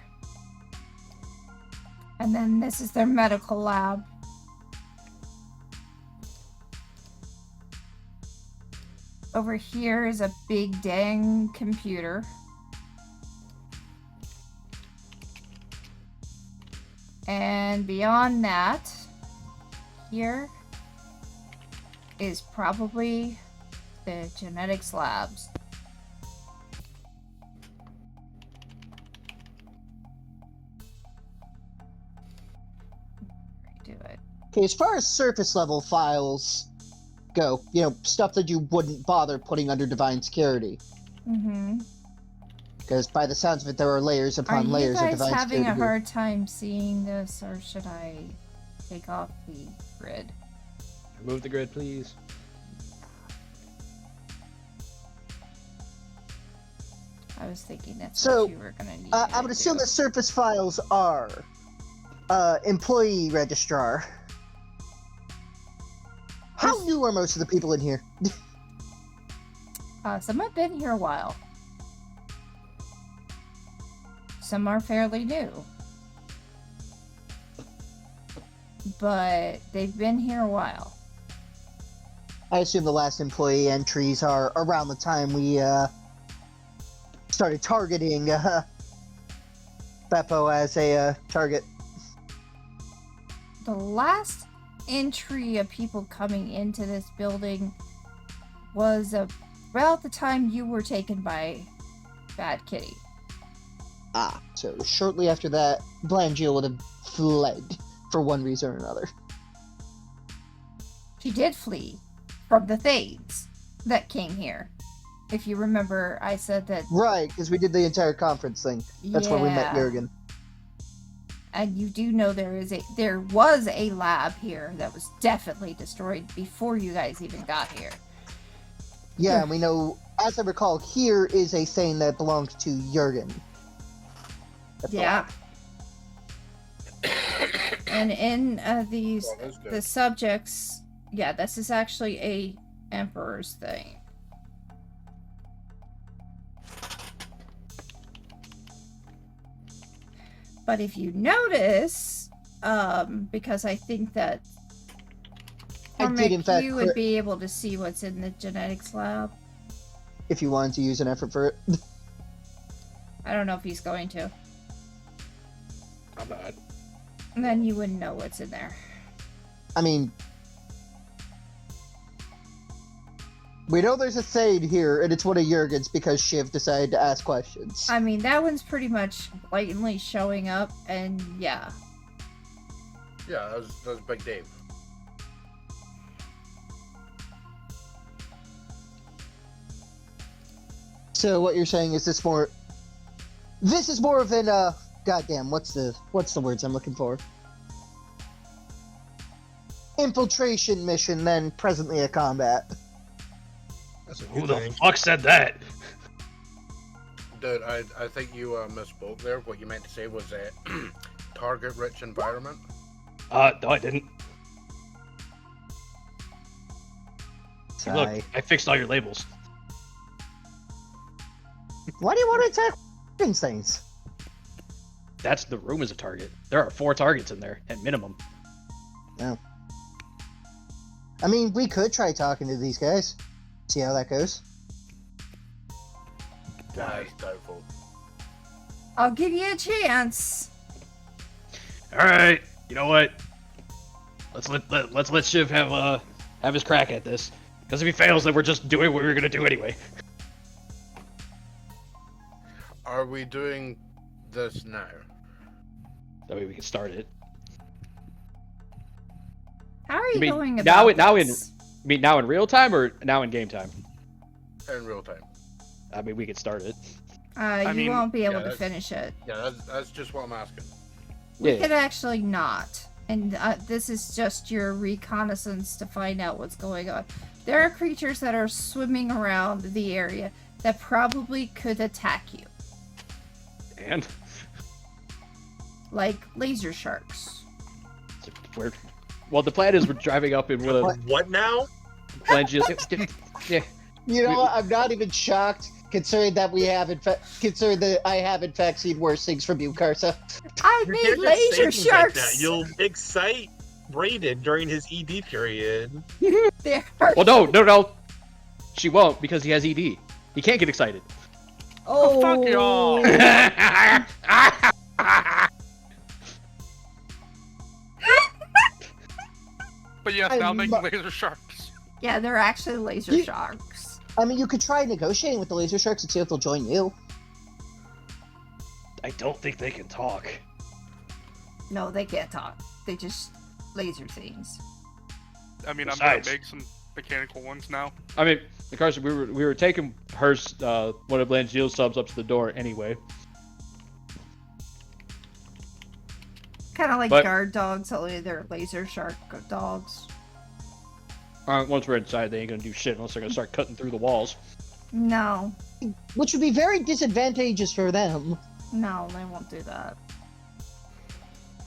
And then this is their medical lab. Over here is a big dang computer. And beyond that, here is probably the genetics labs. Do it. Okay, as far as surface level files go, stuff that you wouldn't bother putting under divine security. Mm-hmm. Because by the sounds of it, there are layers upon layers of Are you divine guys having security. a hard time seeing this, or should I take off the grid? Remove the grid, please. I was thinking that's So, what you were gonna need. I to would assume do. the surface files are employee registrar. How new are most of the people in here? Some have been here a while. Some are fairly new. But they've been here a while. I assume the last employee entries are around the time we started targeting Vepo as a target. The last entry of people coming into this building was about the time you were taken by Bad Kitty. Ah, so shortly after that, Blangiel would have fled for one reason or another. She did flee from the Thanes that came here. If you remember, I said that. Right, because we did the entire conference thing. That's where we met Yeah. Jergen. And you do know there was a lab here that was definitely destroyed before you guys even got here. Yeah, and we know, as I recall, here is a thing that belongs to Jergen. That's the Yeah. lab. And in these Well, that's good. the subjects, yeah, this is actually a Emperor's thing. But if you notice, because I think that I did, in fact, you would be able to see what's in the genetics lab. if you wanted to use an effort for it. I don't know if he's going to. I'm not. And then you wouldn't know what's in there. I mean, we know there's a Thane here, and it's one of Jergen's because Shiv decided to ask questions. I mean, that one's pretty much blatantly showing up, and yeah. Yeah, that was Big Dave. So what you're saying is this is more of an goddamn, what's the words I'm looking for? Infiltration mission than presently a combat. That's a Who good the thing. fuck said that? Dude, I think you misspoke there. What you meant to say was a target-rich environment. No, I didn't. Look, Sigh. I fixed all your labels. Why do you want to attack these things? That's the room as a target. There are 4 targets in there at minimum. I mean, we could try talking to these guys. See how that goes. That's doubtful. I'll give you a chance. All right, you know what? Let's let Shiv have his crack at this. Because if he fails, then we're just doing what we were gonna do anyway. Are we doing this now? That way we can start it. How are you mean going now about in- this? I mean, now in real time or now in game time? In real time. I mean, we could start it. You mean, won't be able yeah, to that's- finish it. Yeah, that's just what I'm asking. We Yeah. could actually not. And this is just your reconnaissance to find out what's going on. There are creatures that are swimming around the area that probably could attack you. And Like laser sharks. we're well, the plan is we're driving up in one of What now? yeah. You know what? I'm not even shocked, considering that I have in fact seen worse things from you, Karsa. I You made can't just say laser things like sharks! that. You'll excite Raiden during his ED period. There are... Well, no. She won't because he has ED. He can't get excited. Oh, fuck y'all! But yes, now I'm- making laser sharks. Yeah, they're actually laser You- sharks. I mean, you could try negotiating with the laser sharks and see if they'll join you. I don't think they can talk. No, they can't talk. They just laser things. I mean, I'm Besides- gonna make some mechanical ones now. I mean, Carson, we were taking her one of Blanche's subs up to the door anyway. Kind of like But- guard dogs, only they're laser shark dogs. Once we're inside, they ain't gonna do shit unless they're gonna start cutting through the walls. No. Which would be very disadvantageous for them. No, they won't do that.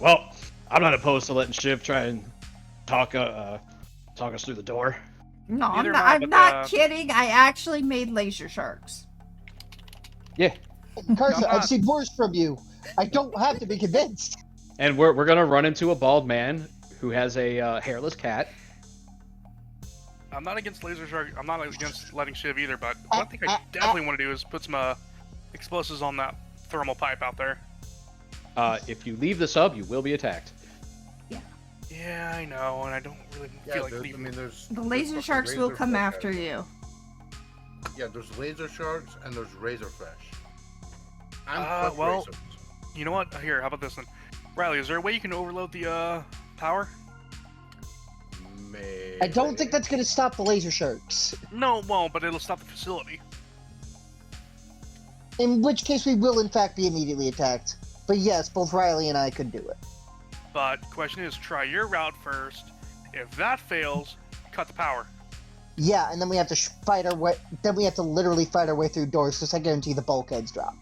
Well, I'm not opposed to letting Shiv try and talk us through the door. No, Neither I'm am I, not, but, I'm not kidding. I actually made laser sharks. Yeah, Carson, I'm I've not- seen worse from you. I don't have to be convinced. and we're gonna run into a bald man who has a hairless cat. I'm not against laser shark. I'm not against letting Shiv either, but one thing I definitely want to do is put some explosives on that thermal pipe out there. If you leave the sub, you will be attacked. Yeah, I know, and I don't really Yeah, feel like I leaving. mean, there's The there's laser fucking sharks will come razorfish after out there. you. Yeah, there's laser sharks and there's razorfish. And cliff well- racers. You know what? Here, how about this then? Riley, is there a way you can overload the power? Maybe. I don't think that's going to stop the laser sharks. No, it won't, but it'll stop the facility. In which case, we will in fact be immediately attacked. But yes, both Riley and I could do it. But the question is, try your route first. If that fails, cut the power. Yeah, and then we have to fight our way. Then we have to literally fight our way through doors, because I guarantee the bulkheads drop.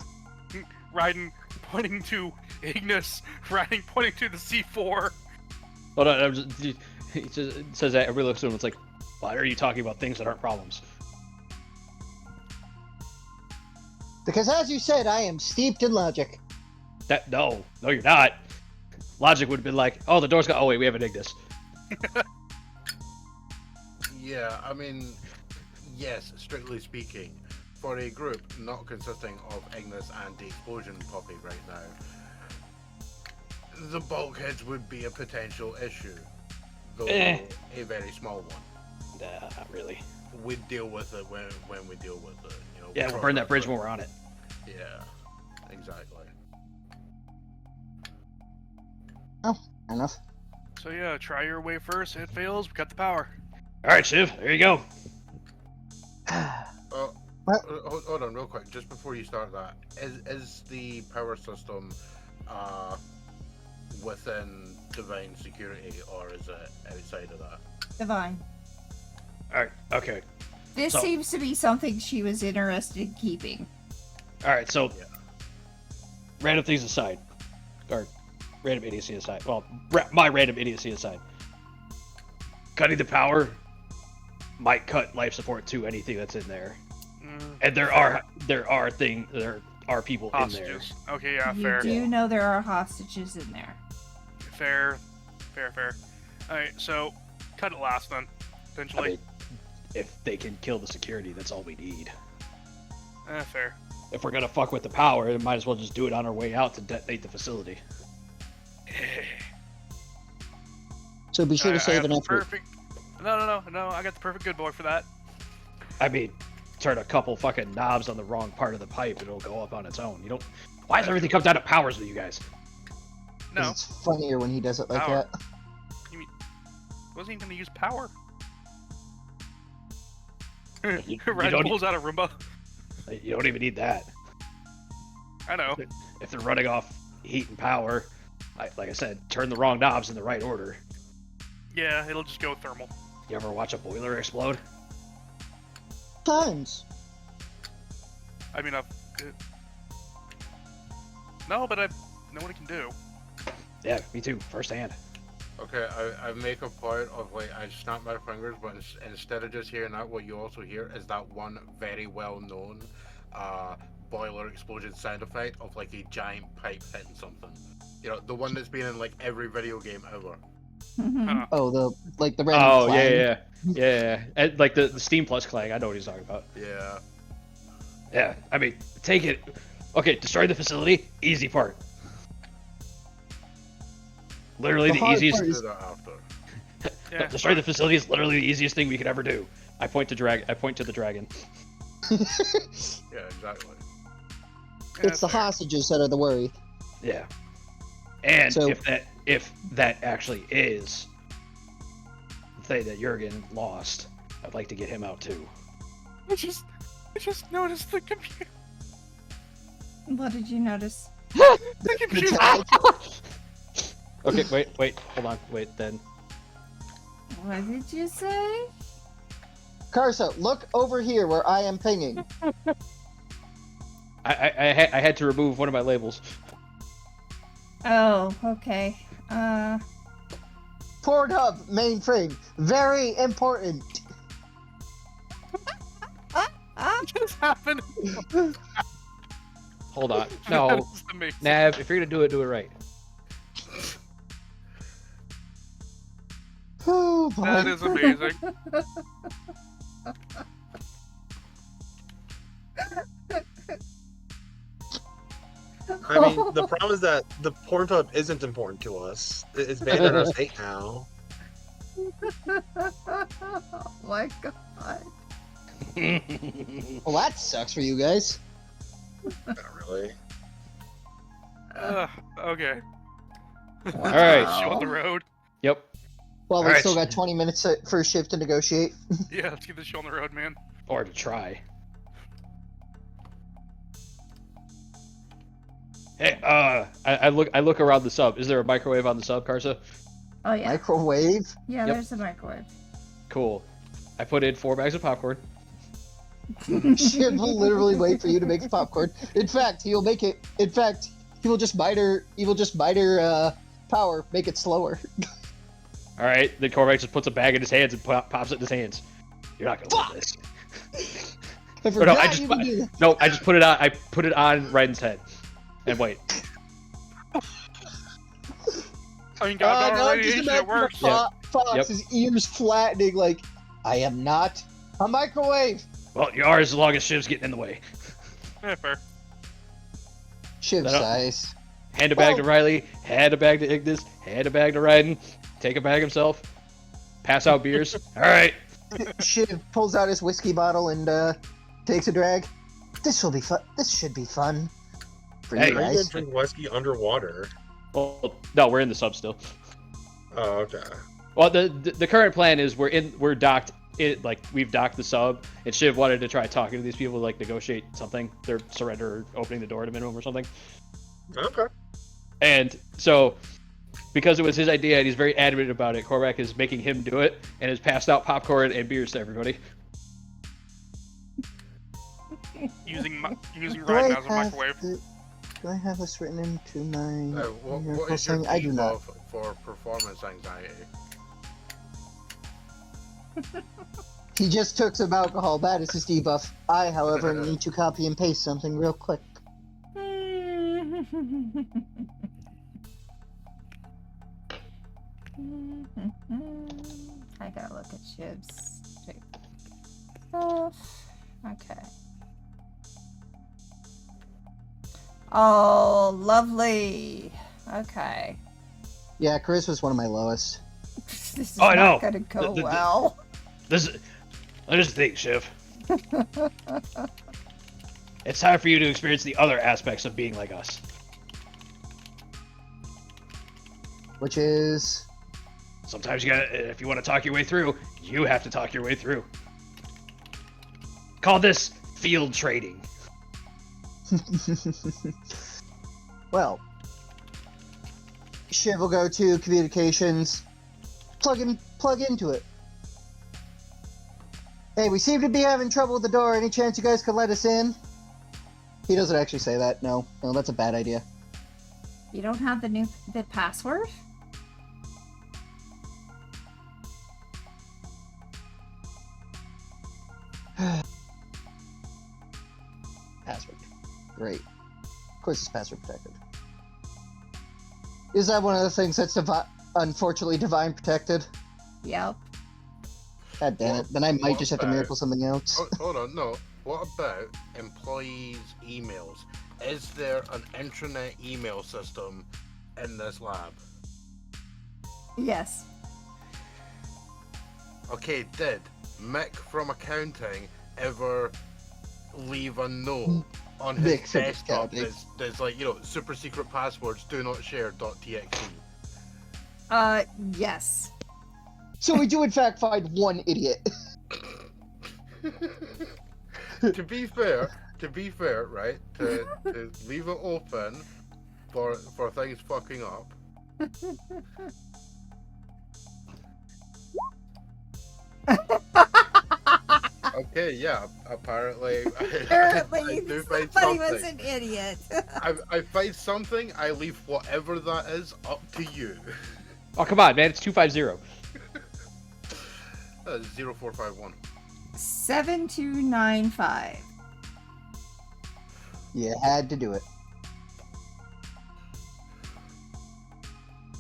Raiden pointing to Ignis, Raiden pointing to the C4. Hold on, he just says that. Everybody looks at him. It's like, why are you talking about things that aren't problems? Because as you said, I am steeped in logic. No, you're not. Logic would have been like, oh, the door's got. Oh wait, we have an Ignis. Yeah, I mean, yes, strictly speaking, for a group not consisting of Ignis and the Explosion Puppy right now, the bulkheads would be a potential issue, though Eh. a very small one. Nah, not really. We'd deal with it when we deal with it. You know, Yeah, we'll burn that bridge when we're on it. Yeah, exactly. Fair enough. So yeah, try your way first. If it fails, we cut the power. All right, Shiv, there you go. Hold on, real quick, just before you start that, is the power system within Divine Security, or is it outside of that? Divine. All right, okay. This So- seems to be something she was interested in keeping. All right, so Yeah. random things aside, or random idiocy aside. Well, my random idiocy aside. Cutting the power might cut life support to anything that's in there, and there are people in there. Hostages. Okay, yeah, You fair. do know there are hostages in there. Fair. Alright, so cut it last then, I potentially. mean, if they can kill the security, that's all we need. Fair. If we're gonna fuck with the power, then might as well just do it on our way out to detonate the facility. So be sure to I save got the enough. perfect. No, I got the perfect good boy for that. I mean, turn a couple fucking knobs on the wrong part of the pipe, and it'll go up on its own. You don't. Why does everything come down to powers with you guys? No, It's funnier when he does it like Power. that. wasn't even gonna use power. you Raiden don't- pulls out a Roomba. You don't even need that. I know. If they're running off heat and power, like I said, turn the wrong knobs in the right order. Yeah, it'll just go thermal. You ever watch a boiler explode? Times. I mean, no, but I know what it can do. Yeah, me too, firsthand. Okay, I make a point of like I snap my fingers, but instead of just hearing that, what you also hear is that one very well known boiler explosion sound effect of like a giant pipe hitting something. You know, the one that's been in like every video game ever. Mhm. Oh, the random Oh clang. yeah. And, like the Steam Plus clang. I know what he's talking about. Yeah. Yeah, I mean, take it. Okay, destroy the facility. Easy part. Literally The the hard easiest. part Do is- that after. Yeah. Destroy the facility is literally the easiest thing we could ever do. I point to the dragon. Yeah, exactly. Yeah, It's the fair. hostages that are the worry. Yeah. And So- if that actually is the thing that Jergen lost, I'd like to get him out too. I just noticed the computer. What did you notice? The computer. Okay, wait, hold on, then. What did you say? Karsa, look over here where I am pinging. I had to remove one of my labels. Oh, okay. Pornhub mainframe. Very important. What just happened? Hold on. That No, is amazing. Nav, if you're gonna do it right. Oh, boy. That is amazing. I mean, the problem is that the Pornhub isn't important to us. It's banned on our state now. Oh my god. Well, that sucks for you guys. Not really. Okay. All right. Show on the road. Yep. Well, we Alright. still got 20 minutes for a shift to negotiate. Yeah, let's get this show on the road, man. Or to try. Hey, I look around the sub. Is there a microwave on the sub, Karsa? Oh yeah. Microwave. Yeah, Yep. there's a microwave. Cool. I put in 4 bags of popcorn. Shiv will literally wait for you to make the popcorn. In fact, he'll make it. In fact, he will just miter. He will just miter power, make it slower. All right. Then Cormac just puts a bag in his hands and pops it in his hands. You're not gonna love this. I Or forgot no, I just you could do that. no, I just put it on. I put it on Raiden's head, and wait. I mean, God, Now I'm just radiation, it imagining works. Fox's ears flattening like, I am not a microwave. Well, you are as long as Shiv's getting in the way. Yeah, fair. Shiv No. size. Hand a bag to Oh. Riley. Hand a bag to Ignis. Hand a bag to Raiden. Take a bag himself. Pass out beers. All right. Shiv pulls out his whiskey bottle and takes a drag. This will be fun. This should be fun for Hey. you How are you gonna guys. drink whiskey underwater? Well, no, we're in the sub still. Oh, okay. Well, the current plan is we're docked. We've docked the sub, and Shiv wanted to try talking to these people, like negotiate something, their surrender, or opening the door at a minimum or something. Okay. And so, because it was his idea and he's very adamant about it, Cormac is making him do it and has passed out popcorn and beers to everybody. Using Do Raiden I as a have microwave. do I have this written into my What is your thing? I do not. debuff for performance anxiety? He just took some alcohol. That is his debuff. I, however, need to copy and paste something real quick. I gotta look at Shiv's stuff. Okay. Oh, lovely. Okay. Yeah, Chris was one of my lowest. This is Oh, I know. not gonna go The- well. This is. Here's the thing, Shiv. It's time for you to experience the other aspects of being like us. Which is... Sometimes you gotta, if you want to talk your way through, you have to talk your way through. Call this field trading. Well, Shiv will go to communications, plug into it. Hey, we seem to be having trouble with the door. Any chance you guys could let us in? He doesn't actually say that. No, that's a bad idea. You don't have the password? Password. Great. Of course it's password protected. Is that one of the things that's unfortunately divine protected? Yep. God damn it. Then I might just have to What about- miracle something else. Hold on, no. What about employees' emails? Is there an intranet email system in this lab? Yes. Okay, did Mick from accounting ever leave a note on his Mick from desktop accounting. that's like, super secret passwords do not share.txt? Yes. So we do in fact find one idiot. To be fair, right? To leave it open for things fucking up. Okay, yeah. Apparently, I Apparently, do find somebody was something. an idiot. I find something. I leave whatever that is up to you. Oh, come on, man. It's 250. 0451. 7295. You had to do it.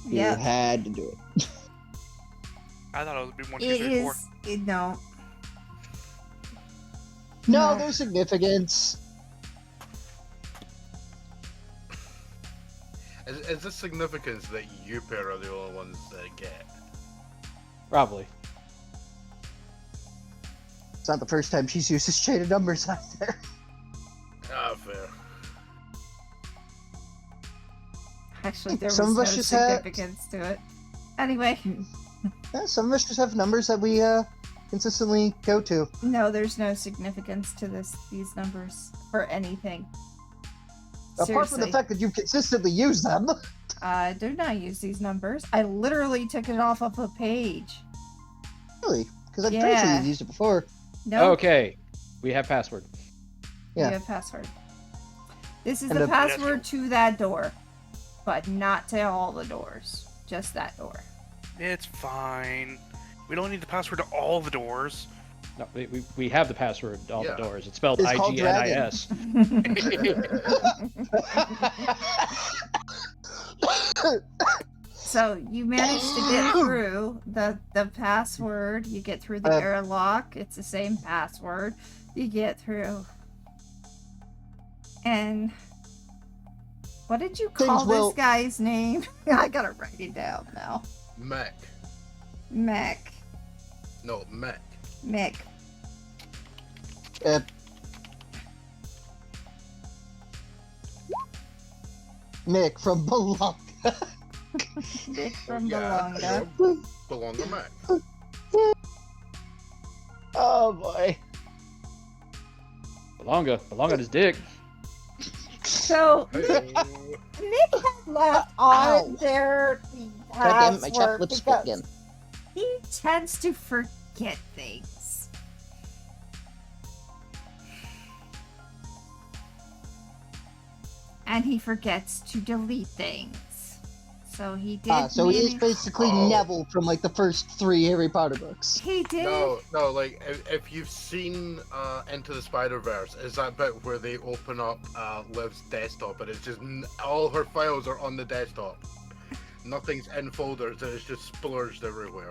You Yep. had to do it. I thought it would be 1, 2, It 3, 4. is. No. No, No. there's significance. Is this significance that you pair are the only ones that get? Probably. It's not the first time she's used this chain of numbers out there. Ah, fair. Actually, there was Some of no us just had- significance to it. Anyway, Yeah, some of us just have numbers that we consistently go to. no, there's no significance to these numbers or anything. Apart from the Seriously. fact that you consistently use them. I do not use these numbers. I literally took it off of a page. Really? Because I'm pretty sure Yeah. you've used it before. No, Okay. We have password. Yeah. you have password. This is And the the- password to that door, but not to all the doors. Just that door. It's fine. We don't need the password to all the doors. No, we have the password to all Yeah. the doors. It's spelled It's called IGNIS. So you managed to get through the password. You get through the airlock. It's the same password. You get through. And what did you call Things will- this guy's name? I gotta write it down now. Mech. Mech. No, mech. Mick. uh, Nick from Belong. Mick from Yeah, Belonga. Belonga mech. Oh boy. Belonga his dick. So Nick had left on Ow. their God damn it, my chopped password lips split because again. he tends to forget things. And he forgets to delete things. So he did. So he is manage- basically Oh. Neville from like the first 3 Harry Potter books. He did. No, like if you've seen Into the Spider-Verse, is that bit where they open up Liv's desktop and it's just all her files are on the desktop. Nothing's in folders and it's just splurged everywhere.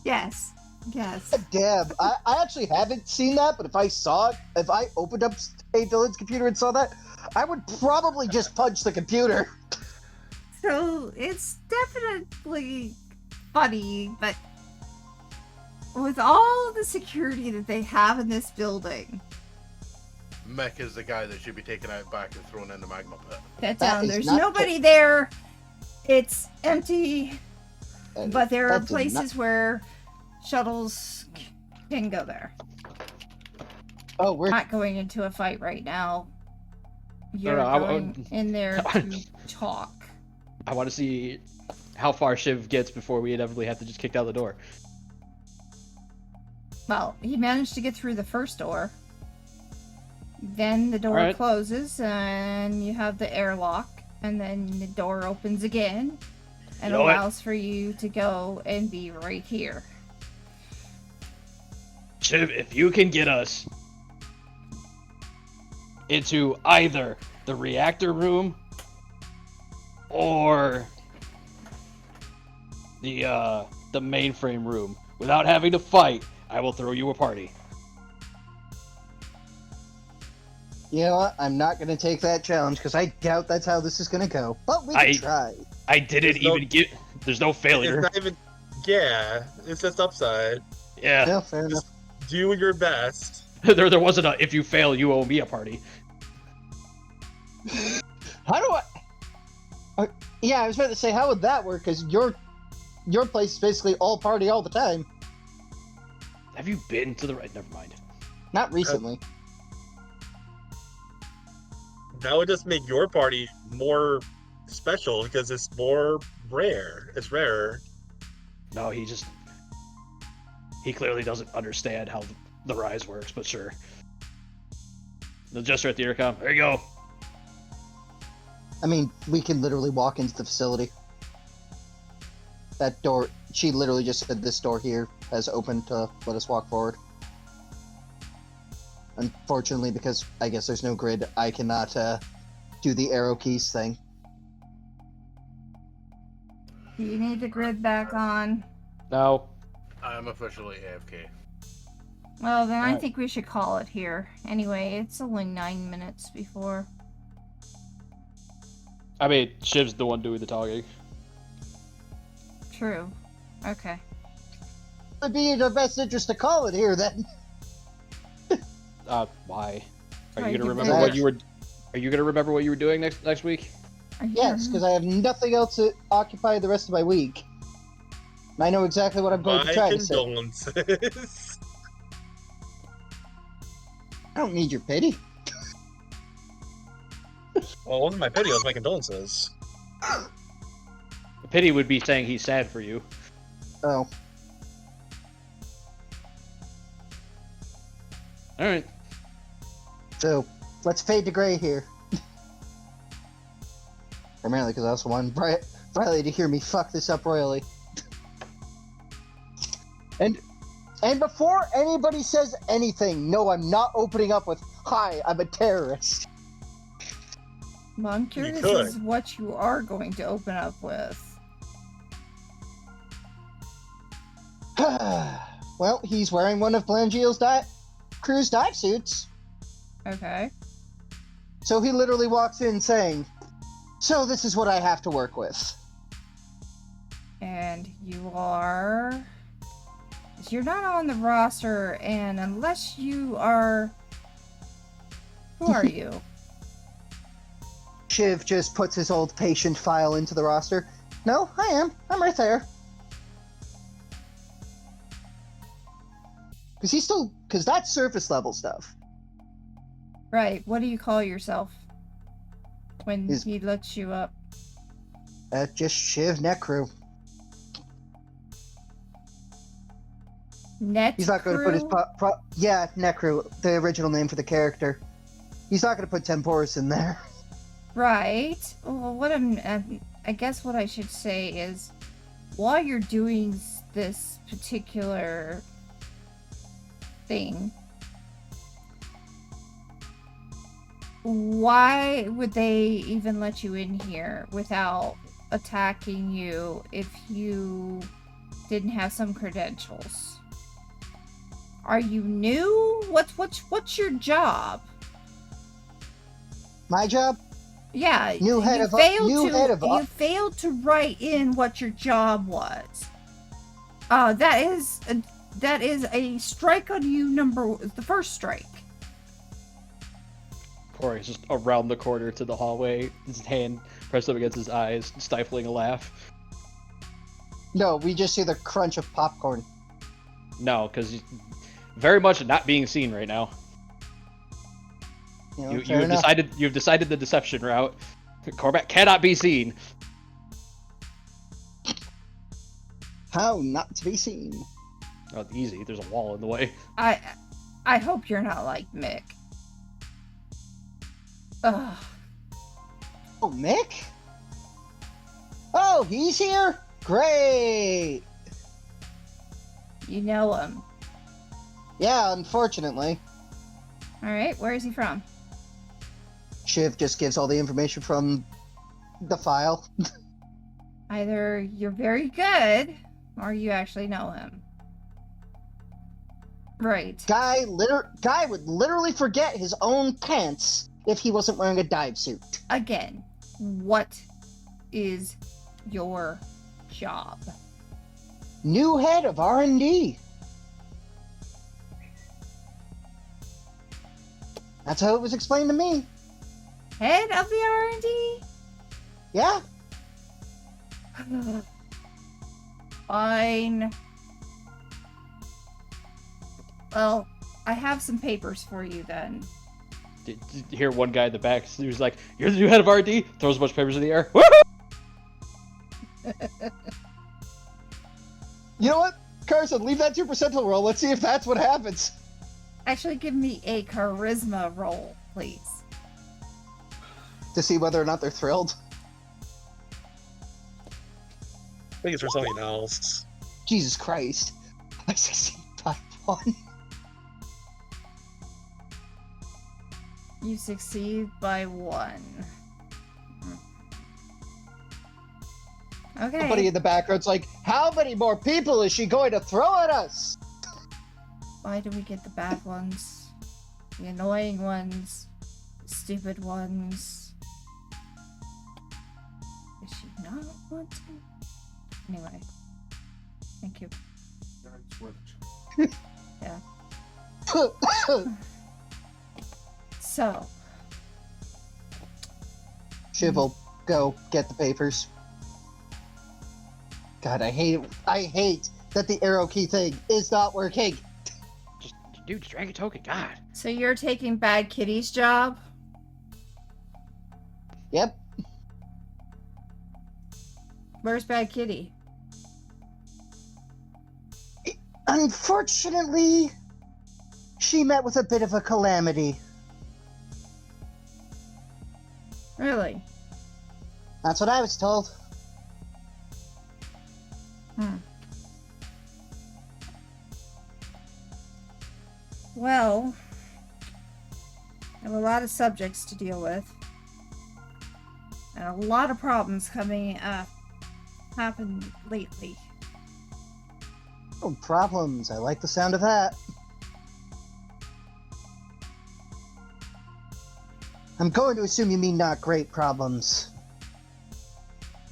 Yes. Yes. Damn, I actually haven't seen that, but if I saw it, if I opened up a villain's computer and saw that, I would probably just punch the computer. So it's definitely funny, but with all the security that they have in this building, Mick is the guy that should be taken out back and thrown in the magma pit. that That down, is there's not nobody there. It's empty, but there are That did places where shuttles can go there. Oh, we're Not going into a fight right now. You're no, going in there to talk. I want to see how far Shiv gets before we inevitably have to just kick down the door. Well, he managed to get through the first door. Then the door Alright. closes and you have the airlock, and then the door opens again and You know what? allows for you to go and be right here. Shiv, if you can get us into either the reactor room or the mainframe room without having to fight, I will throw you a party. You know what? I'm not gonna take that challenge because I doubt that's how this is gonna go. But we can try. I didn't There's no- even get. There's no It's failure. not even. Yeah, it's just upside. Yeah, Yeah, fair enough. Do your best. there wasn't a. If you fail, you owe me a party. How do I? Yeah, I was about to say, how would that work? Because your place is basically all party all the time. Have you been to the right? Never mind. Not recently. That would just make your party more special because it's more rare. It's rarer. No, he clearly doesn't understand how the rise works, but sure. The gesture at the intercom. There you go. I mean, we can literally walk into the facility. That door, she literally just said this door here has opened to let us walk forward. Unfortunately, because I guess there's no grid, I cannot do the arrow keys thing. You need the grid back on. No. I'm officially AFK. Well, then I Alright. think we should call it here. Anyway, it's only 9 minutes before. I mean, Shiv's the one doing the talking. True. Okay. It'd be in our best interest to call it here then. Why? Are Right, you gonna you remember did. what you were? Are you gonna remember what you were doing next week? Are you Yes, sure? because I have nothing else to occupy the rest of my week. And I know exactly what I'm going to My try to say. condolences. I don't need your pity. Well, it wasn't my pity, it was my condolences. The pity would be saying he's sad for you. Oh. All right. So, let's fade to gray here. Primarily because I also want Riley to hear me fuck this up royally. And before anybody says anything, no, I'm not opening up with, "Hi, I'm a terrorist." Well, I'm curious could. as what you are going to open up with. Well, he's wearing one of Blangiel's crew's dive suits. Okay. So he literally walks in saying, "So this is what I have to work with." And you are... You're not on the roster, and unless you are... Who are you? Shiv just puts his old patient file into the roster. "No, I am. I'm right there." Because that's surface level stuff. Right, what do you call yourself? When Is- he looks you up. Just Shiv Net Crew. Net He's not going to put his crew? yeah, Net Crew, the original name for the character. He's not going to put Temporis in there. Right. Well, I guess what I should say is, while you're doing this particular thing, why would they even let you in here without attacking you if you didn't have some credentials? Are you new? What's your job? My job? Yeah, New head you of- failed new to head of- you failed to write in what your job was. That is a strike on you. The first strike. Corey's just around the corner to the hallway, his hand pressed up against his eyes, stifling a laugh. No, we just see the crunch of popcorn. No, because he's very much not being seen right now. You know, You fair have enough. decided the deception route. Cormac cannot be seen. How not to be seen? Oh, easy. There's a wall in the way. I hope you're not like Mick. Ugh. Oh, Mick? Oh, he's here? Great! You know him. Yeah, unfortunately. All right, where is he from? Shiv just gives all the information from the file. Either you're very good, or you actually know him. Right. Guy would literally forget his own pants if he wasn't wearing a dive suit. Again, what is your job? New head of R&D. That's how it was explained to me. Head of the R&D? Yeah? Fine. Well, I have some papers for you then. Did you hear one guy in the back who's like, "You're the new head of RD," throws a bunch of papers in the air. Woohoo! You know what? Carson, leave that 2% roll. Let's see if that's what happens. Actually, give me a charisma roll, please. To see whether or not they're thrilled. I think it's for something else. Jesus Christ. I succeed by 1. You succeed by 1. Okay. Somebody in the background's like, how many more people is she going to throw at us? Why do we get the bad ones? The annoying ones? The stupid ones? Does she not want to? Anyway. Thank you. Yeah. So. Shiv will go get the papers. God, I hate that the arrow key thing is not working. Dude, just drag a token. God. So you're taking Bad Kitty's job? Yep. Where's Bad Kitty? Unfortunately, she met with a bit of a calamity. Really? That's what I was told. Well, I have a lot of subjects to deal with. And a lot of problems coming up happened lately. Oh, problems. I like the sound of that. I'm going to assume you mean not great problems.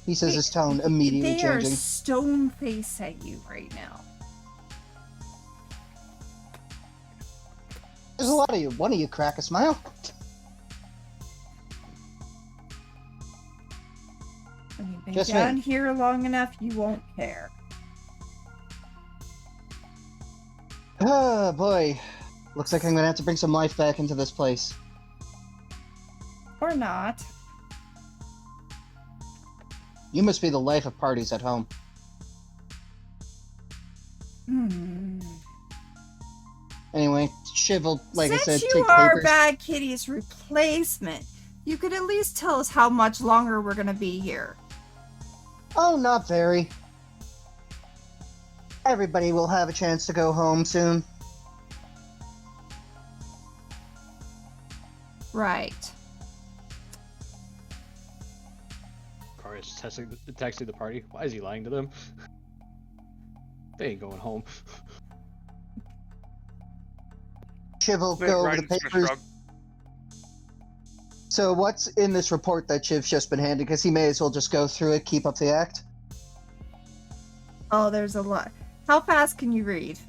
He says, his tone immediately They are changing. stone face at you right now. There's a lot of you. One of you crack a smile. When you've been Just down me. here long enough, you won't care. Oh, boy. Looks like I'm gonna have to bring some life back into this place. Or not. You must be the life of parties at home. Anyway, Shiv will, like Since I said, you take are papers. Bad Kitty's replacement, you could at least tell us how much longer we're gonna be here. Oh, not very. Everybody will have a chance to go home soon. Right. Kari's texting the party. Why is he lying to them? They ain't going home. Shiv will Wait, go over the Raiden's gonna papers. shrug. So what's in this report that Shiv's just been handed? Because he may as well just go through it, keep up the act. Oh, there's a lot. How fast can you read?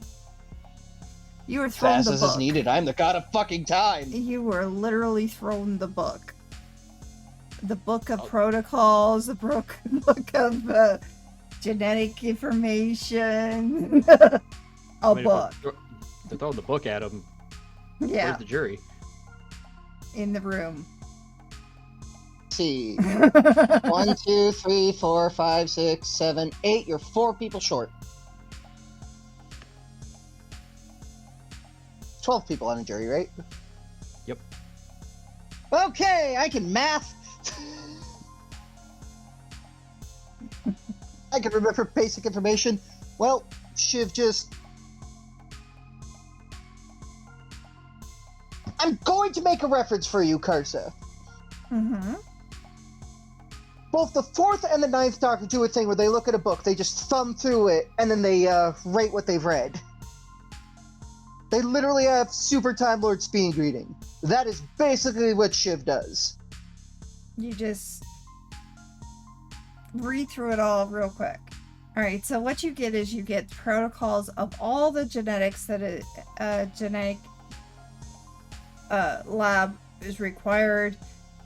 You were thrown Fast the as book. is needed. I'm the god of fucking time. You were literally thrown the book. The book of protocols, the book of genetic information. I mean, Book. if they're throwing the book at him. Yeah, Where's the jury? in the room. Let's see. 1, 2, 3, 4, 5, 6, 7, 8. You're 4 people short. 12 people on a jury, right? Yep. Okay, I can math. I can remember basic information. Well, Shiv just... I'm going to make a reference for you, Karsa. Mm-hmm. Both the 4th and the 9th Doctor do a thing where they look at a book, they just thumb through it, and then they rate what they've read. They literally have Super Time Lord speed reading. That is basically what Shiv does. You just read through it all real quick. Alright, so what you get is you get protocols of all the genetics that a genetic lab is required.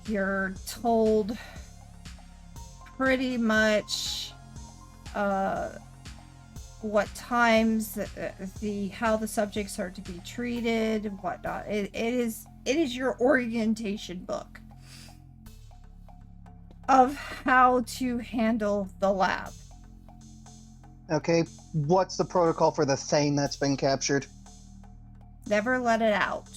You're told pretty much what times how the subjects are to be treated, whatnot. It is your orientation book of how to handle the lab. Okay, what's the protocol for the Thane that's been captured? Never let it out.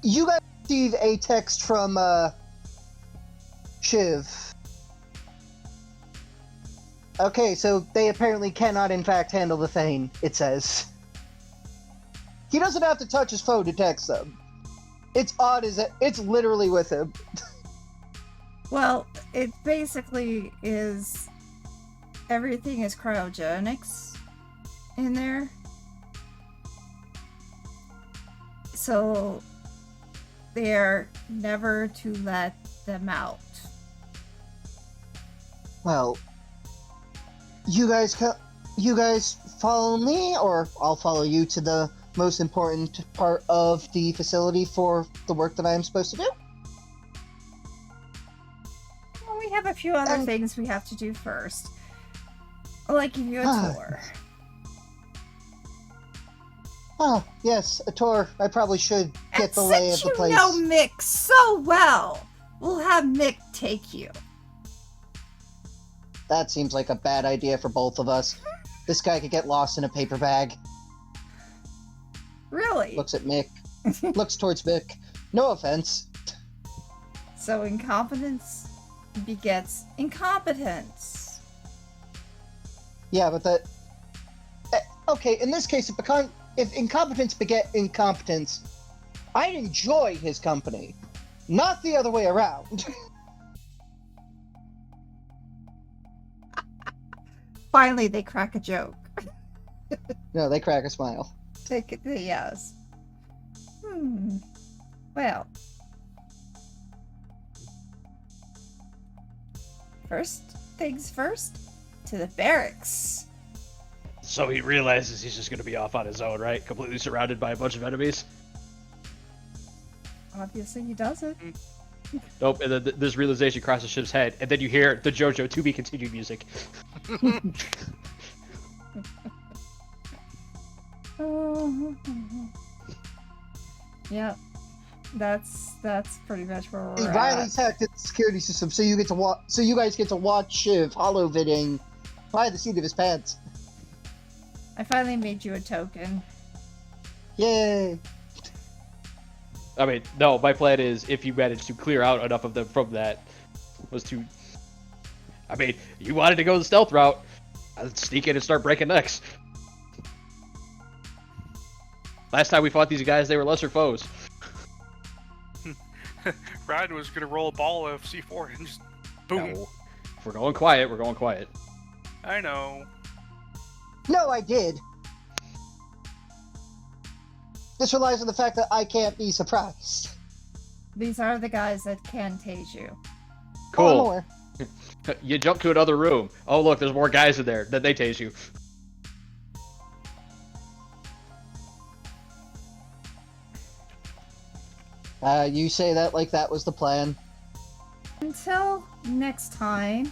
You guys receive a text from Shiv. Okay, so they apparently cannot in fact handle the Thane, it says. He doesn't have to touch his phone to text them. It's odd as it's literally with him. Well, it basically is... Everything is cryogenics in there. So... They are never to let them out. Well, you guys follow me, or I'll follow you to the most important part of the facility for the work that I am supposed to do. Well, we have a few other things we have to do first. I'll like give you a tour. Oh, yes, a tour. I probably should get the lay of the place. Since you know Mick so well, we'll have Mick take you. That seems like a bad idea for both of us. This guy could get lost in a paper bag. Really? Looks at Mick. Looks towards Mick. No offense. So incompetence begets incompetence. Yeah, but okay, in this case, if incompetence beget incompetence, I'd enjoy his company, not the other way around. Finally, they crack a joke. No, they crack a smile. Take it, yes. Well. First things first, to the barracks. So he realizes he's just going to be off on his own, right? Completely surrounded by a bunch of enemies. Obviously, he doesn't. Nope, and then this realization crosses Shiv's head, and then you hear the JoJo to be continued music. Yeah, that's pretty much where we're Riley's hacked the security system, so you guys get to watch Shiv hollow viding by the seat of his pants. I finally made you a token. Yay! I mean, no, my plan is, if you manage to clear out enough of them from that, was to... I mean, you wanted to go the stealth route. I'd sneak in and start breaking necks. Last time we fought these guys, they were lesser foes. Raiden was gonna roll a ball of C4 and just boom. No. If we're going quiet, we're going quiet. I know. No, I did. This relies on the fact that I can't be surprised. These are the guys that can tase you. Or Cool. more. You jump to another room. Oh, look, there's more guys in there. Then they tase you. You say that like that was the plan. Until next time,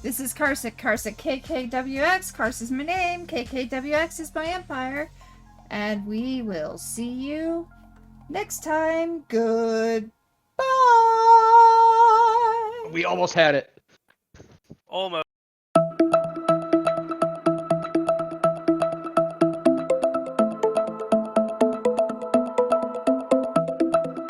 this is Karsak, KKWX. Kars is my name, KKWX is my empire. And we will see you next time. Goodbye. We almost had it. Almost.